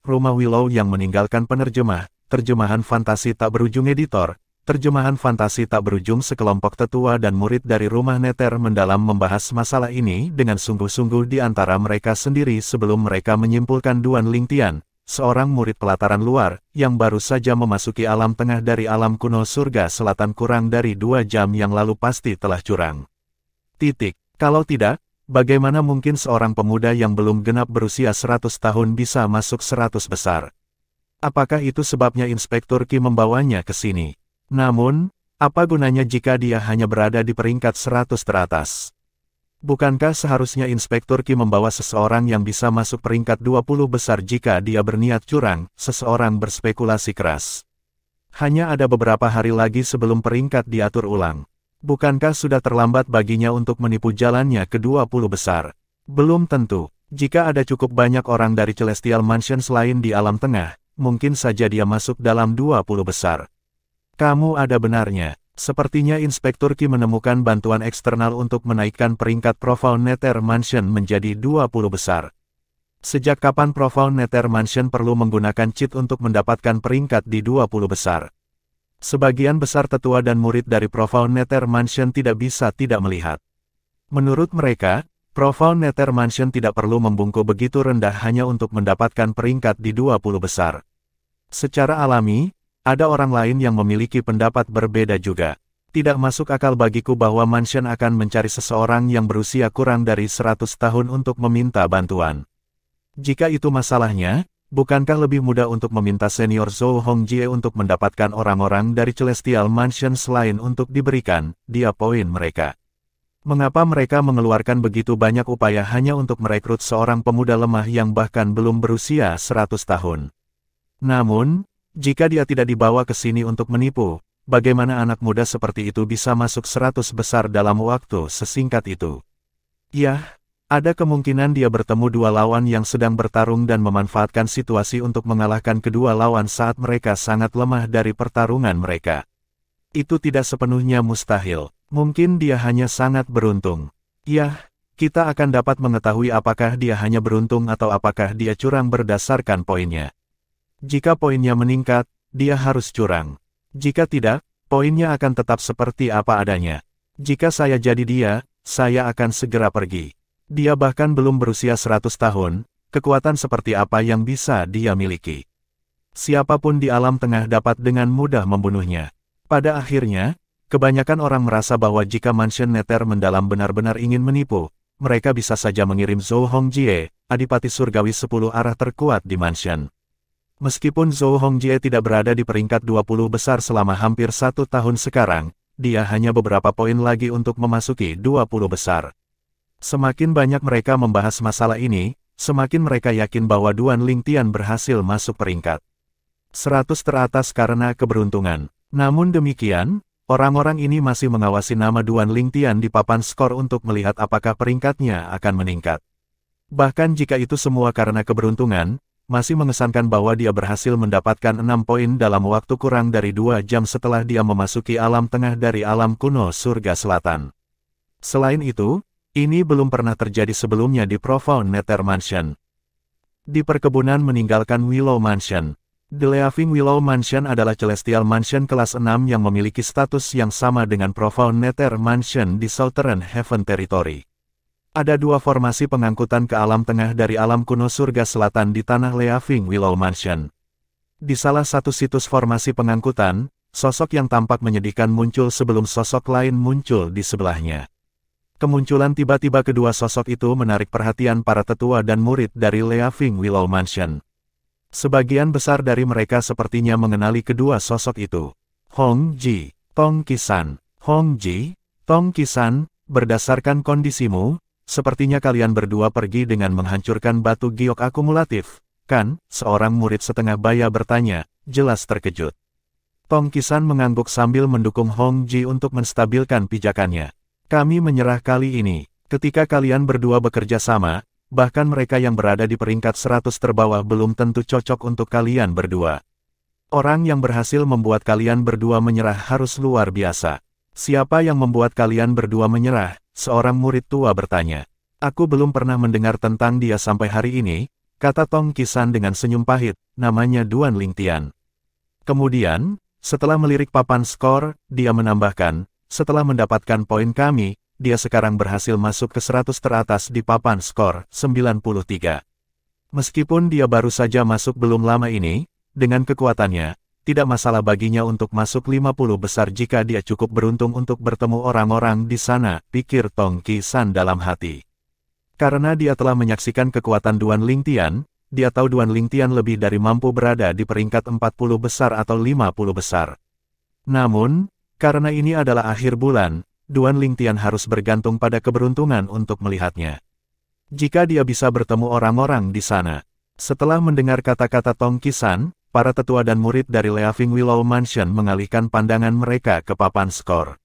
Rumah Willow yang meninggalkan penerjemah, terjemahan fantasi tak berujung editor. Terjemahan fantasi tak berujung. Sekelompok tetua dan murid dari rumah Nether mendalam membahas masalah ini dengan sungguh-sungguh di antara mereka sendiri sebelum mereka menyimpulkan Duan Lingtian, seorang murid pelataran luar, yang baru saja memasuki alam tengah dari alam kuno surga selatan kurang dari 2 jam yang lalu pasti telah curang. Kalau tidak, bagaimana mungkin seorang pemuda yang belum genap berusia 100 tahun bisa masuk 100 besar? Apakah itu sebabnya Inspektur Qi membawanya ke sini? Namun, apa gunanya jika dia hanya berada di peringkat 100 teratas? Bukankah seharusnya Inspektur Qi membawa seseorang yang bisa masuk peringkat 20 besar jika dia berniat curang? Seseorang berspekulasi keras. Hanya ada beberapa hari lagi sebelum peringkat diatur ulang. Bukankah sudah terlambat baginya untuk menipu jalannya ke 20 besar? Belum tentu. Jika ada cukup banyak orang dari Celestial Mansion selain di alam tengah, mungkin saja dia masuk dalam 20 besar. Kamu ada benarnya. Sepertinya Inspektur Qi menemukan bantuan eksternal untuk menaikkan peringkat Profound Nether Mansion menjadi 20 besar. Sejak kapan Profound Nether Mansion perlu menggunakan cheat untuk mendapatkan peringkat di 20 besar? Sebagian besar tetua dan murid dari Profound Nether Mansion tidak bisa tidak melihat. Menurut mereka, Profound Nether Mansion tidak perlu membungkuk begitu rendah hanya untuk mendapatkan peringkat di 20 besar. Secara alami, ada orang lain yang memiliki pendapat berbeda juga. Tidak masuk akal bagiku bahwa Mansion akan mencari seseorang yang berusia kurang dari 100 tahun untuk meminta bantuan. Jika itu masalahnya, bukankah lebih mudah untuk meminta senior Zhou Hongjie untuk mendapatkan orang-orang dari Celestial Mansion selain untuk diberikan dia poin mereka? Mengapa mereka mengeluarkan begitu banyak upaya hanya untuk merekrut seorang pemuda lemah yang bahkan belum berusia 100 tahun? Namun, jika dia tidak dibawa ke sini untuk menipu, bagaimana anak muda seperti itu bisa masuk 100 besar dalam waktu sesingkat itu? Ya, ada kemungkinan dia bertemu 2 lawan yang sedang bertarung dan memanfaatkan situasi untuk mengalahkan kedua lawan saat mereka sangat lemah dari pertarungan mereka. Itu tidak sepenuhnya mustahil. Mungkin dia hanya sangat beruntung. Ya, kita akan dapat mengetahui apakah dia hanya beruntung atau apakah dia curang berdasarkan poinnya. Jika poinnya meningkat, dia harus curang. Jika tidak, poinnya akan tetap seperti apa adanya. Jika saya jadi dia, saya akan segera pergi. Dia bahkan belum berusia 100 tahun, kekuatan seperti apa yang bisa dia miliki? Siapapun di alam tengah dapat dengan mudah membunuhnya. Pada akhirnya, kebanyakan orang merasa bahwa jika mansion Nether mendalam benar-benar ingin menipu, mereka bisa saja mengirim Zhou Hongjie, Adipati Surgawi 10 arah terkuat di mansion. Meskipun Zhou Hongjie tidak berada di peringkat 20 besar selama hampir 1 tahun sekarang, dia hanya beberapa poin lagi untuk memasuki 20 besar. Semakin banyak mereka membahas masalah ini, semakin mereka yakin bahwa Duan Lingtian berhasil masuk peringkat 100 teratas karena keberuntungan. Namun demikian, orang-orang ini masih mengawasi nama Duan Lingtian di papan skor untuk melihat apakah peringkatnya akan meningkat. Bahkan jika itu semua karena keberuntungan, masih mengesankan bahwa dia berhasil mendapatkan 6 poin dalam waktu kurang dari 2 jam setelah dia memasuki alam tengah dari alam kuno surga selatan. Selain itu, ini belum pernah terjadi sebelumnya di Profound Nether Mansion. Di perkebunan meninggalkan Willow Mansion. The Leafing Willow Mansion adalah Celestial Mansion kelas 6 yang memiliki status yang sama dengan Profound Nether Mansion di Southern Heaven Territory. Ada 2 formasi pengangkutan ke alam tengah dari alam kuno surga selatan di tanah Leafing Willow Mansion. Di salah satu situs formasi pengangkutan, sosok yang tampak menyedihkan muncul sebelum sosok lain muncul di sebelahnya. Kemunculan tiba-tiba kedua sosok itu menarik perhatian para tetua dan murid dari Leafing Willow Mansion. Sebagian besar dari mereka sepertinya mengenali kedua sosok itu. Hong Ji, Tong Qisan. Hong Ji, Tong Qisan, berdasarkan kondisimu, sepertinya kalian berdua pergi dengan menghancurkan batu giok akumulatif, kan? Seorang murid setengah baya bertanya, jelas terkejut. Tong Qisan mengangguk sambil mendukung Hong Ji untuk menstabilkan pijakannya. Kami menyerah kali ini, ketika kalian berdua bekerja sama, bahkan mereka yang berada di peringkat 100 terbawah belum tentu cocok untuk kalian berdua. Orang yang berhasil membuat kalian berdua menyerah harus luar biasa. Siapa yang membuat kalian berdua menyerah? Seorang murid tua bertanya. Aku belum pernah mendengar tentang dia sampai hari ini, kata Tong Qisan dengan senyum pahit, namanya Duan Lingtian. Kemudian, setelah melirik papan skor, dia menambahkan, setelah mendapatkan poin kami, dia sekarang berhasil masuk ke 100 teratas di papan skor, 93. Meskipun dia baru saja masuk belum lama ini, dengan kekuatannya, tidak masalah baginya untuk masuk 50 besar jika dia cukup beruntung untuk bertemu orang-orang di sana, pikir Tong Qisan dalam hati. Karena dia telah menyaksikan kekuatan Duan Lingtian, dia tahu Duan Lingtian lebih dari mampu berada di peringkat 40 besar atau 50 besar. Namun, karena ini adalah akhir bulan, Duan Lingtian harus bergantung pada keberuntungan untuk melihatnya. Jika dia bisa bertemu orang-orang di sana. Setelah mendengar kata-kata Tong Qisan, para tetua dan murid dari Leafing Willow Mansion mengalihkan pandangan mereka ke papan skor.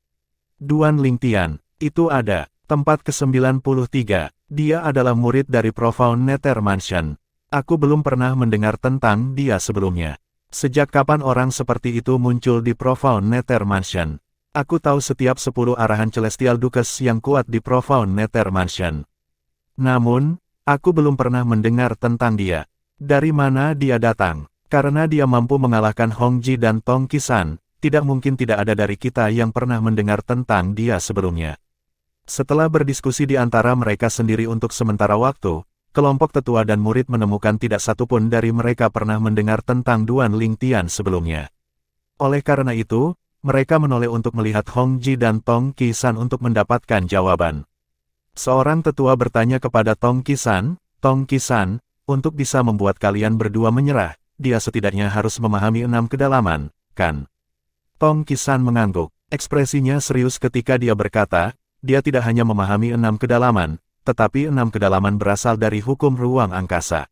Duan Lingtian, itu ada, tempat ke-93, dia adalah murid dari Profound Nether Mansion. Aku belum pernah mendengar tentang dia sebelumnya. Sejak kapan orang seperti itu muncul di Profound Nether Mansion? Aku tahu setiap 10 arahan Celestial Dukes yang kuat di Profound Nether Mansion. Namun, aku belum pernah mendengar tentang dia. Dari mana dia datang? Karena dia mampu mengalahkan Hong Ji dan Tong Qisan, tidak mungkin tidak ada dari kita yang pernah mendengar tentang dia sebelumnya. Setelah berdiskusi di antara mereka sendiri untuk sementara waktu, kelompok tetua dan murid menemukan tidak satupun dari mereka pernah mendengar tentang Duan Lingtian sebelumnya. Oleh karena itu, mereka menoleh untuk melihat Hong Ji dan Tong Qisan untuk mendapatkan jawaban. Seorang tetua bertanya kepada Tong Qisan, untuk bisa membuat kalian berdua menyerah, dia setidaknya harus memahami 6 kedalaman, kan? Tong Qisan mengangguk. Ekspresinya serius ketika dia berkata, dia tidak hanya memahami 6 kedalaman, tetapi 6 kedalaman berasal dari hukum ruang angkasa.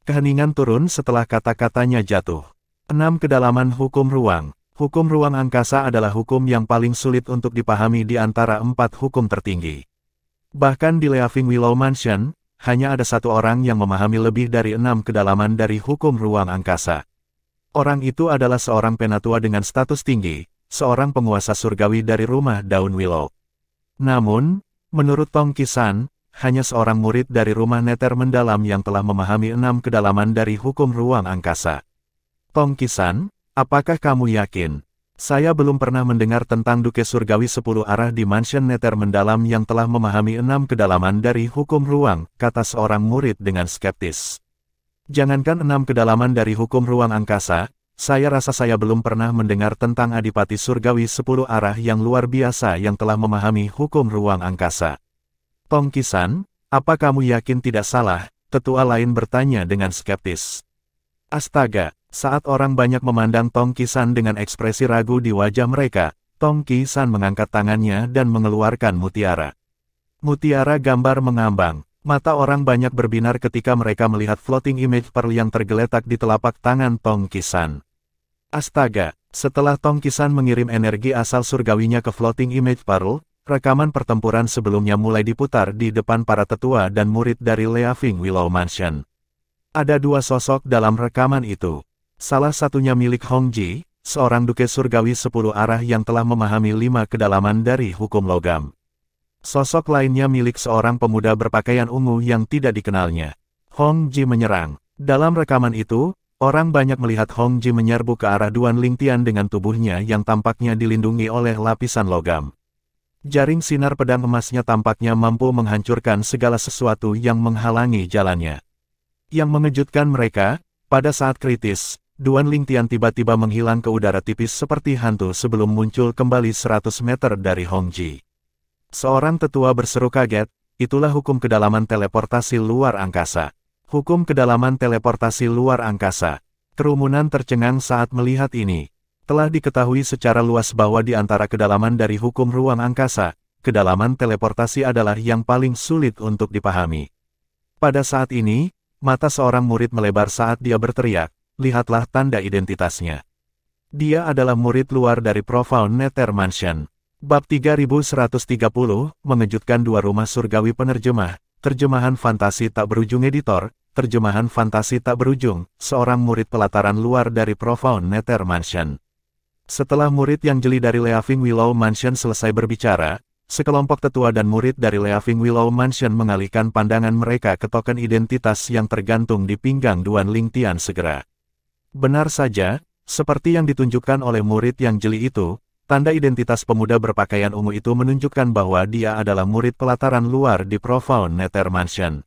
Keheningan turun setelah kata-katanya jatuh. 6 kedalaman hukum ruang. Hukum ruang angkasa adalah hukum yang paling sulit untuk dipahami di antara 4 hukum tertinggi. Bahkan di Leafing Willow Mansion, hanya ada satu orang yang memahami lebih dari 6 kedalaman dari hukum ruang angkasa. Orang itu adalah seorang penatua dengan status tinggi, seorang penguasa surgawi dari rumah daun Willow. Namun, menurut Tong Qisan, hanya seorang murid dari rumah Nether mendalam yang telah memahami 6 kedalaman dari hukum ruang angkasa. Tong Qisan, apakah kamu yakin? Saya belum pernah mendengar tentang Duke Surgawi 10 arah di Mansion Nether mendalam yang telah memahami 6 kedalaman dari hukum ruang, kata seorang murid dengan skeptis. Jangankan 6 kedalaman dari hukum ruang angkasa, saya rasa saya belum pernah mendengar tentang Adipati Surgawi 10 arah yang luar biasa yang telah memahami hukum ruang angkasa. Tongki-san, apa kamu yakin tidak salah? Tetua lain bertanya dengan skeptis. Astaga, saat orang banyak memandang Tongki-san dengan ekspresi ragu di wajah mereka, Tongki-san mengangkat tangannya dan mengeluarkan mutiara. Mutiara gambar mengambang. Mata orang banyak berbinar ketika mereka melihat floating image pearl yang tergeletak di telapak tangan Tongki-san. Astaga, setelah Tongki-san mengirim energi asal surgawinya ke floating image pearl, rekaman pertempuran sebelumnya mulai diputar di depan para tetua dan murid dari Leafing Willow Mansion. Ada 2 sosok dalam rekaman itu. Salah satunya milik Hongji, seorang duke surgawi 10 arah yang telah memahami 5 kedalaman dari hukum logam. Sosok lainnya milik seorang pemuda berpakaian ungu yang tidak dikenalnya. Hongji menyerang. Dalam rekaman itu, orang banyak melihat Hongji menyerbu ke arah Duan Lingtian dengan tubuhnya yang tampaknya dilindungi oleh lapisan logam. Jaring sinar pedang emasnya tampaknya mampu menghancurkan segala sesuatu yang menghalangi jalannya. Yang mengejutkan mereka, pada saat kritis, Duan Lingtian tiba-tiba menghilang ke udara tipis seperti hantu sebelum muncul kembali 100 meter dari Hongji. Seorang tetua berseru kaget, itulah hukum kedalaman teleportasi luar angkasa. Hukum kedalaman teleportasi luar angkasa. Kerumunan tercengang saat melihat ini. Telah diketahui secara luas bahwa di antara kedalaman dari hukum ruang angkasa, kedalaman teleportasi adalah yang paling sulit untuk dipahami. Pada saat ini, mata seorang murid melebar saat dia berteriak, lihatlah tanda identitasnya. Dia adalah murid luar dari Profound Nether Mansion. Bab 3130, mengejutkan 2 rumah surgawi penerjemah, terjemahan fantasi tak berujung editor, terjemahan fantasi tak berujung, seorang murid pelataran luar dari Profound Nether Mansion. Setelah murid yang jeli dari Leafing Willow Mansion selesai berbicara, sekelompok tetua dan murid dari Leafing Willow Mansion mengalihkan pandangan mereka ke token identitas yang tergantung di pinggang Duan Lingtian segera. Benar saja, seperti yang ditunjukkan oleh murid yang jeli itu, tanda identitas pemuda berpakaian ungu itu menunjukkan bahwa dia adalah murid pelataran luar di Profound Nether Mansion.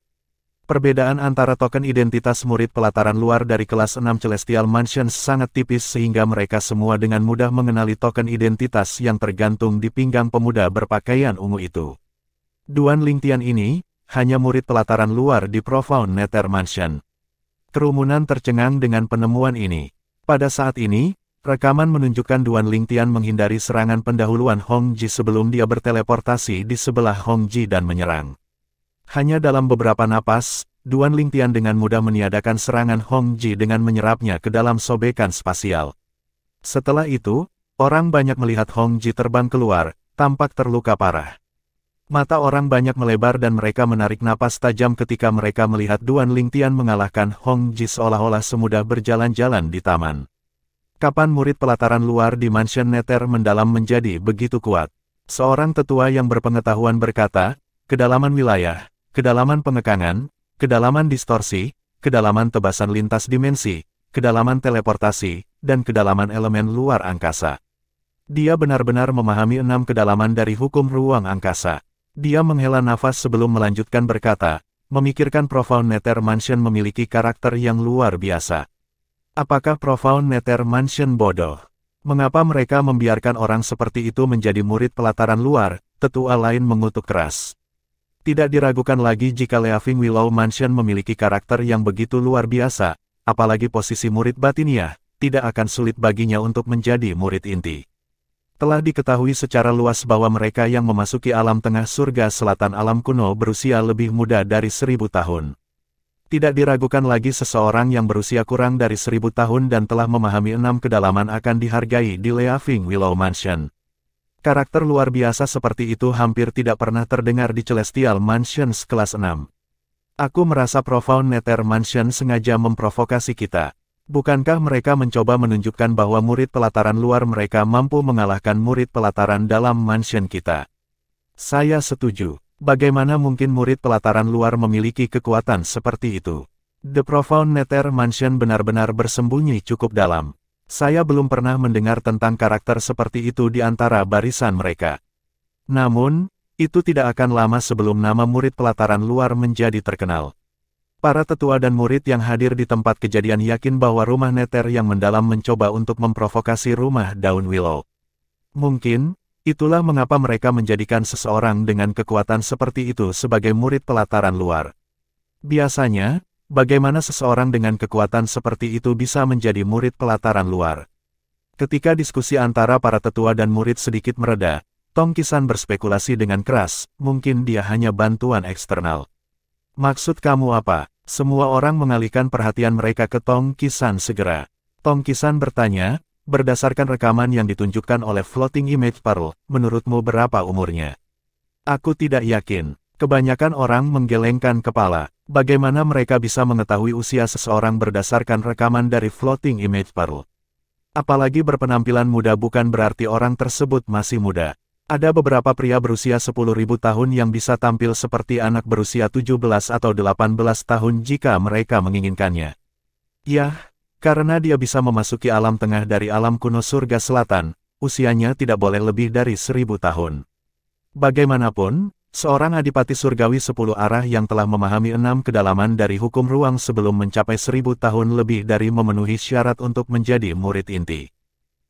Perbedaan antara token identitas murid pelataran luar dari kelas 6 Celestial Mansion sangat tipis sehingga mereka semua dengan mudah mengenali token identitas yang tergantung di pinggang pemuda berpakaian ungu itu. Duan Lingtian ini, hanya murid pelataran luar di Profound Nether Mansion. Kerumunan tercengang dengan penemuan ini. Pada saat ini, rekaman menunjukkan Duan Lingtian menghindari serangan pendahuluan Hongji sebelum dia berteleportasi di sebelah Hongji dan menyerang. Hanya dalam beberapa napas, Duan Lingtian dengan mudah meniadakan serangan Hongji dengan menyerapnya ke dalam sobekan spasial. Setelah itu, orang banyak melihat Hongji terbang keluar, tampak terluka parah. Mata orang banyak melebar dan mereka menarik napas tajam ketika mereka melihat Duan Lingtian mengalahkan Hongji seolah-olah semudah berjalan-jalan di taman. Kapan murid pelataran luar di Mansion Nether mendalam menjadi begitu kuat? Seorang tetua yang berpengetahuan berkata, kedalaman wilayah, kedalaman pengekangan, kedalaman distorsi, kedalaman tebasan lintas dimensi, kedalaman teleportasi, dan kedalaman elemen luar angkasa. Dia benar-benar memahami 6 kedalaman dari hukum ruang angkasa. Dia menghela nafas sebelum melanjutkan berkata, memikirkan Profound Nether Mansion memiliki karakter yang luar biasa. Apakah Profound Nether Mansion bodoh? Mengapa mereka membiarkan orang seperti itu menjadi murid pelataran luar? Tetua lain mengutuk keras. Tidak diragukan lagi jika Leafing Willow Mansion memiliki karakter yang begitu luar biasa, apalagi posisi murid batiniah, tidak akan sulit baginya untuk menjadi murid inti. Telah diketahui secara luas bahwa mereka yang memasuki alam tengah surga selatan alam kuno berusia lebih muda dari 1000 tahun. Tidak diragukan lagi seseorang yang berusia kurang dari 1000 tahun dan telah memahami 6 kedalaman akan dihargai di Leafing Willow Mansion. Karakter luar biasa seperti itu hampir tidak pernah terdengar di Celestial Mansions kelas 6. Aku merasa Profound Nether Mansion sengaja memprovokasi kita. Bukankah mereka mencoba menunjukkan bahwa murid pelataran luar mereka mampu mengalahkan murid pelataran dalam mansion kita? Saya setuju. Bagaimana mungkin murid pelataran luar memiliki kekuatan seperti itu? The Profound Nether Mansion benar-benar bersembunyi cukup dalam. Saya belum pernah mendengar tentang karakter seperti itu di antara barisan mereka. Namun, itu tidak akan lama sebelum nama murid pelataran luar menjadi terkenal. Para tetua dan murid yang hadir di tempat kejadian yakin bahwa rumah Nether yang mendalam mencoba untuk memprovokasi rumah Daun Willow. Mungkin, itulah mengapa mereka menjadikan seseorang dengan kekuatan seperti itu sebagai murid pelataran luar. Biasanya, bagaimana seseorang dengan kekuatan seperti itu bisa menjadi murid pelataran luar? Ketika diskusi antara para tetua dan murid sedikit mereda, Tong Qisan berspekulasi dengan keras, mungkin dia hanya bantuan eksternal. Maksud kamu apa? Semua orang mengalihkan perhatian mereka ke Tong Qisan segera. Tong Qisan bertanya, berdasarkan rekaman yang ditunjukkan oleh Floating Image Pearl, menurutmu berapa umurnya? Aku tidak yakin. Kebanyakan orang menggelengkan kepala. Bagaimana mereka bisa mengetahui usia seseorang berdasarkan rekaman dari Floating Image Pearl? Apalagi berpenampilan muda bukan berarti orang tersebut masih muda. Ada beberapa pria berusia 10.000 tahun yang bisa tampil seperti anak berusia 17 atau 18 tahun jika mereka menginginkannya. Yah, karena dia bisa memasuki alam tengah dari alam kuno surga selatan, usianya tidak boleh lebih dari 1000 tahun. Bagaimanapun, seorang adipati surgawi 10 arah yang telah memahami 6 kedalaman dari hukum ruang sebelum mencapai 1000 tahun lebih dari memenuhi syarat untuk menjadi murid inti.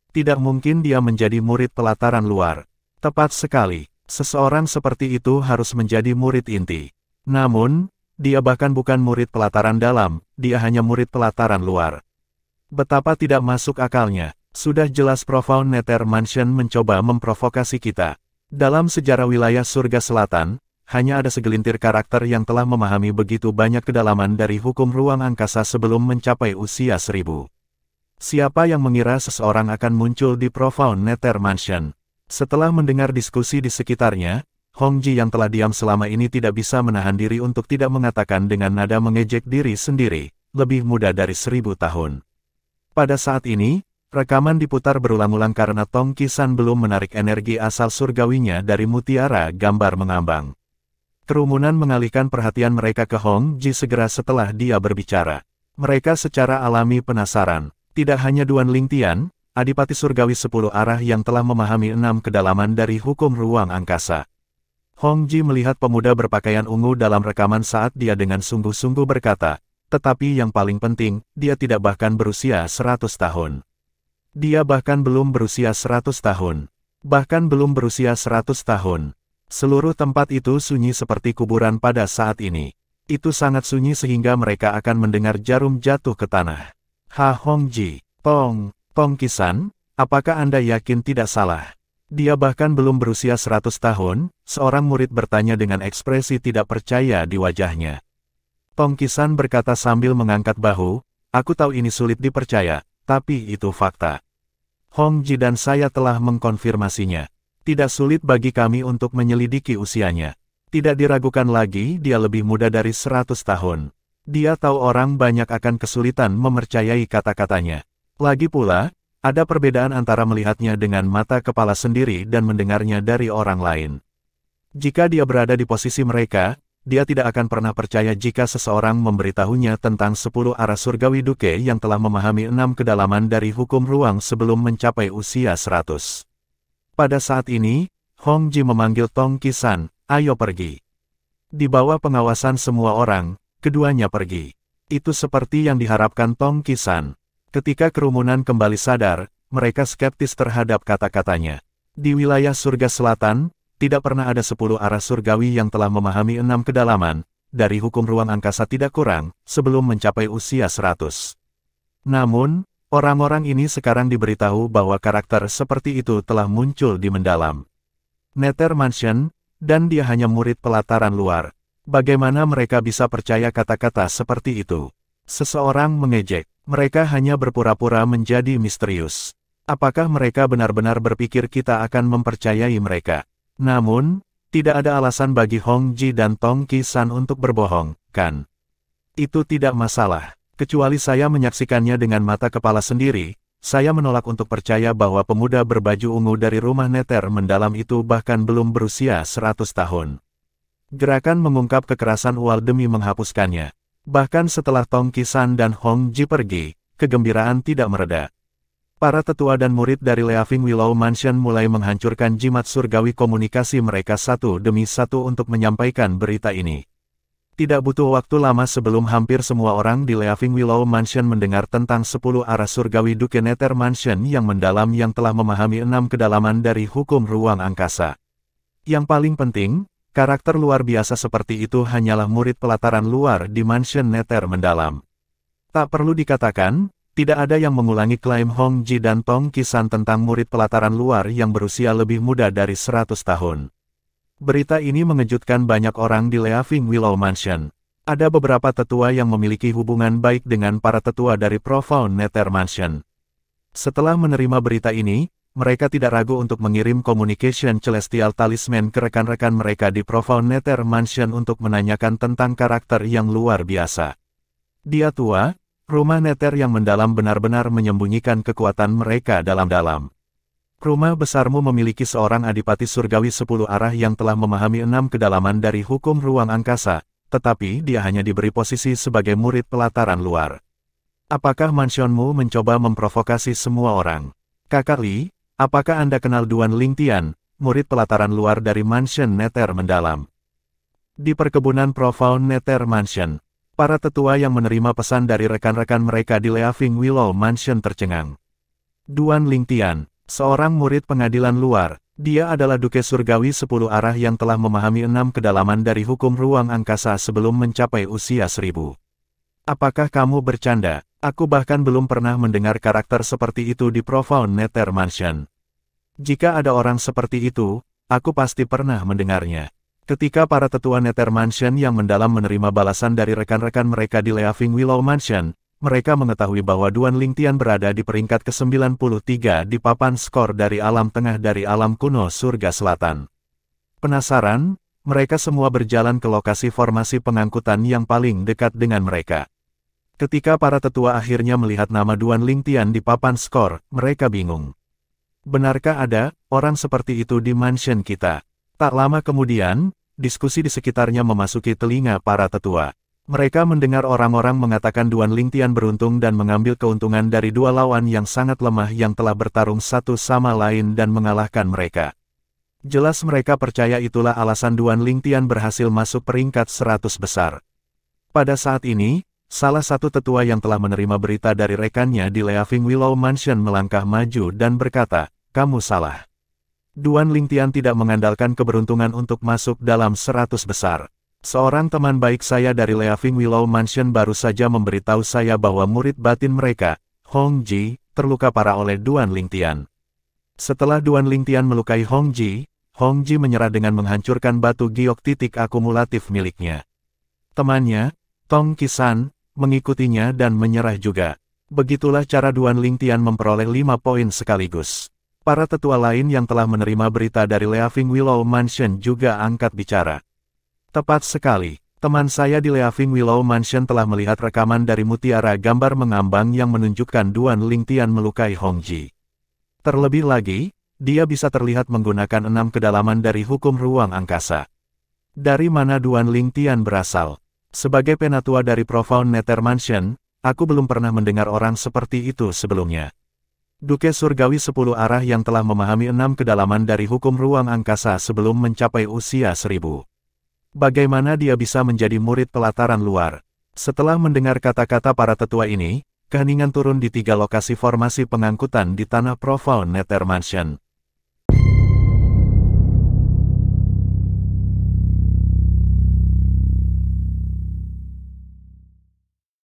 Tidak mungkin dia menjadi murid pelataran luar. Tepat sekali, seseorang seperti itu harus menjadi murid inti. Namun, dia bahkan bukan murid pelataran dalam, dia hanya murid pelataran luar. Betapa tidak masuk akalnya, sudah jelas Profound Nether Mansion mencoba memprovokasi kita. Dalam sejarah wilayah surga selatan, hanya ada segelintir karakter yang telah memahami begitu banyak kedalaman dari hukum ruang angkasa sebelum mencapai usia 1000. Siapa yang mengira seseorang akan muncul di Profound Nether Mansion? Setelah mendengar diskusi di sekitarnya, Hong Ji yang telah diam selama ini tidak bisa menahan diri untuk tidak mengatakan dengan nada mengejek diri sendiri, lebih muda dari 1000 tahun. Pada saat ini, rekaman diputar berulang-ulang karena Tong Qisan belum menarik energi asal surgawinya dari mutiara gambar mengambang. Kerumunan mengalihkan perhatian mereka ke Hong Ji segera setelah dia berbicara. Mereka secara alami penasaran, tidak hanya Duan Lingtian, Adipati Surgawi 10 arah yang telah memahami 6 kedalaman dari hukum ruang angkasa. Hong Ji melihat pemuda berpakaian ungu dalam rekaman saat dia dengan sungguh-sungguh berkata, tetapi yang paling penting, dia tidak bahkan berusia 100 tahun. Dia bahkan belum berusia 100 tahun. Bahkan belum berusia 100 tahun. Seluruh tempat itu sunyi seperti kuburan pada saat ini. Itu sangat sunyi sehingga mereka akan mendengar jarum jatuh ke tanah. Hong Ji, Tong Qisan, apakah Anda yakin tidak salah? Dia bahkan belum berusia 100 tahun, seorang murid bertanya dengan ekspresi tidak percaya di wajahnya. Tong Qisan berkata sambil mengangkat bahu, aku tahu ini sulit dipercaya, tapi itu fakta. Hong Ji dan saya telah mengkonfirmasinya. Tidak sulit bagi kami untuk menyelidiki usianya. Tidak diragukan lagi dia lebih muda dari 100 tahun. Dia tahu orang banyak akan kesulitan mempercayai kata-katanya. Lagi pula, ada perbedaan antara melihatnya dengan mata kepala sendiri dan mendengarnya dari orang lain. Jika dia berada di posisi mereka, dia tidak akan pernah percaya jika seseorang memberitahunya tentang 10 arah surgawi duke yang telah memahami 6 kedalaman dari hukum ruang sebelum mencapai usia 100. Pada saat ini, Hong Ji memanggil Tong Qisan, ayo pergi. Di bawah pengawasan semua orang, keduanya pergi. Itu seperti yang diharapkan Tong Qisan. Ketika kerumunan kembali sadar, mereka skeptis terhadap kata-katanya. Di wilayah surga selatan, tidak pernah ada 10 arah surgawi yang telah memahami 6 kedalaman, dari hukum ruang angkasa tidak kurang, sebelum mencapai usia 100. Namun, orang-orang ini sekarang diberitahu bahwa karakter seperti itu telah muncul di mendalam Nether Mansion, dan dia hanya murid pelataran luar. Bagaimana mereka bisa percaya kata-kata seperti itu? Seseorang mengejek. Mereka hanya berpura-pura menjadi misterius. Apakah mereka benar-benar berpikir kita akan mempercayai mereka? Namun, tidak ada alasan bagi Hong Ji dan Tong Qisan untuk berbohong, kan? Itu tidak masalah. Kecuali saya menyaksikannya dengan mata kepala sendiri, saya menolak untuk percaya bahwa pemuda berbaju ungu dari rumah Nether mendalam itu bahkan belum berusia 100 tahun. Gerakan mengungkap kekerasan Ual demi menghapuskannya. Bahkan setelah Tong Qisan dan Hong Ji pergi, kegembiraan tidak mereda. Para tetua dan murid dari Leafing Willow Mansion mulai menghancurkan jimat surgawi komunikasi mereka satu demi satu untuk menyampaikan berita ini. Tidak butuh waktu lama sebelum hampir semua orang di Leaving Willow Mansion mendengar tentang 10 arah surgawi Duke Nether Mansion yang mendalam yang telah memahami 6 kedalaman dari hukum ruang angkasa. Yang paling penting, karakter luar biasa seperti itu hanyalah murid pelataran luar di Mansion Nether mendalam. Tak perlu dikatakan, tidak ada yang mengulangi klaim Hong Ji dan Tong Qisan tentang murid pelataran luar yang berusia lebih muda dari 100 tahun. Berita ini mengejutkan banyak orang di Leaving Willow Mansion. Ada beberapa tetua yang memiliki hubungan baik dengan para tetua dari Profound Nether Mansion. Setelah menerima berita ini, mereka tidak ragu untuk mengirim Communication Celestial Talisman ke rekan-rekan mereka di Profound Nether Mansion untuk menanyakan tentang karakter yang luar biasa. Dia tua, rumah Nether yang mendalam benar-benar menyembunyikan kekuatan mereka dalam-dalam. Rumah besarmu memiliki seorang adipati surgawi 10 arah yang telah memahami 6 kedalaman dari hukum ruang angkasa, tetapi dia hanya diberi posisi sebagai murid pelataran luar. Apakah mansionmu mencoba memprovokasi semua orang? Kakak Li, apakah Anda kenal Duan Lingtian, murid pelataran luar dari Mansion Nether mendalam? Di perkebunan Profound Nether Mansion, para tetua yang menerima pesan dari rekan-rekan mereka di Leaving Willow Mansion tercengang. Duan Lingtian, seorang murid pengadilan luar, dia adalah Duke Surgawi 10 arah yang telah memahami 6 kedalaman dari hukum ruang angkasa sebelum mencapai usia 1000. Apakah kamu bercanda? Aku bahkan belum pernah mendengar karakter seperti itu di Profound Nether Mansion. Jika ada orang seperti itu, aku pasti pernah mendengarnya. Ketika para tetua Nether Mansion yang mendalam menerima balasan dari rekan-rekan mereka di Leaving Willow Mansion, mereka mengetahui bahwa Duan Lingtian berada di peringkat ke-93 di papan skor dari alam tengah dari alam kuno surga selatan. Penasaran, mereka semua berjalan ke lokasi formasi pengangkutan yang paling dekat dengan mereka. Ketika para tetua akhirnya melihat nama Duan Lingtian di papan skor, mereka bingung. Benarkah ada orang seperti itu di mansion kita? Tak lama kemudian, diskusi di sekitarnya memasuki telinga para tetua. Mereka mendengar orang-orang mengatakan Duan Lingtian beruntung dan mengambil keuntungan dari dua lawan yang sangat lemah yang telah bertarung satu sama lain dan mengalahkan mereka. Jelas mereka percaya itulah alasan Duan Lingtian berhasil masuk peringkat 100 besar. Pada saat ini, salah satu tetua yang telah menerima berita dari rekannya di Leaving Willow Mansion melangkah maju dan berkata, "Kamu salah. Duan Lingtian tidak mengandalkan keberuntungan untuk masuk dalam 100 besar. Seorang teman baik saya dari Leaving Willow Mansion baru saja memberitahu saya bahwa murid batin mereka, Hong Ji, terluka parah oleh Duan Lingtian. Setelah Duan Lingtian melukai Hong Ji menyerah dengan menghancurkan batu giok titik akumulatif miliknya. Temannya, Tong Qisan, mengikutinya dan menyerah juga. Begitulah cara Duan Lingtian memperoleh 5 poin sekaligus." Para tetua lain yang telah menerima berita dari Leaving Willow Mansion juga angkat bicara. Tepat sekali, teman saya di Leaving Willow Mansion telah melihat rekaman dari mutiara gambar mengambang yang menunjukkan Duan Lingtian melukai Hong Ji. Terlebih lagi, dia bisa terlihat menggunakan 6 kedalaman dari hukum ruang angkasa. Dari mana Duan Lingtian berasal? Sebagai penatua dari Profound Nether Mansion, aku belum pernah mendengar orang seperti itu sebelumnya. Duke Surgawi 10 arah yang telah memahami 6 kedalaman dari hukum ruang angkasa sebelum mencapai usia 1000. Bagaimana dia bisa menjadi murid pelataran luar? Setelah mendengar kata-kata para tetua ini, keheningan turun di 3 lokasi formasi pengangkutan di tanah Profound Nether Mansion.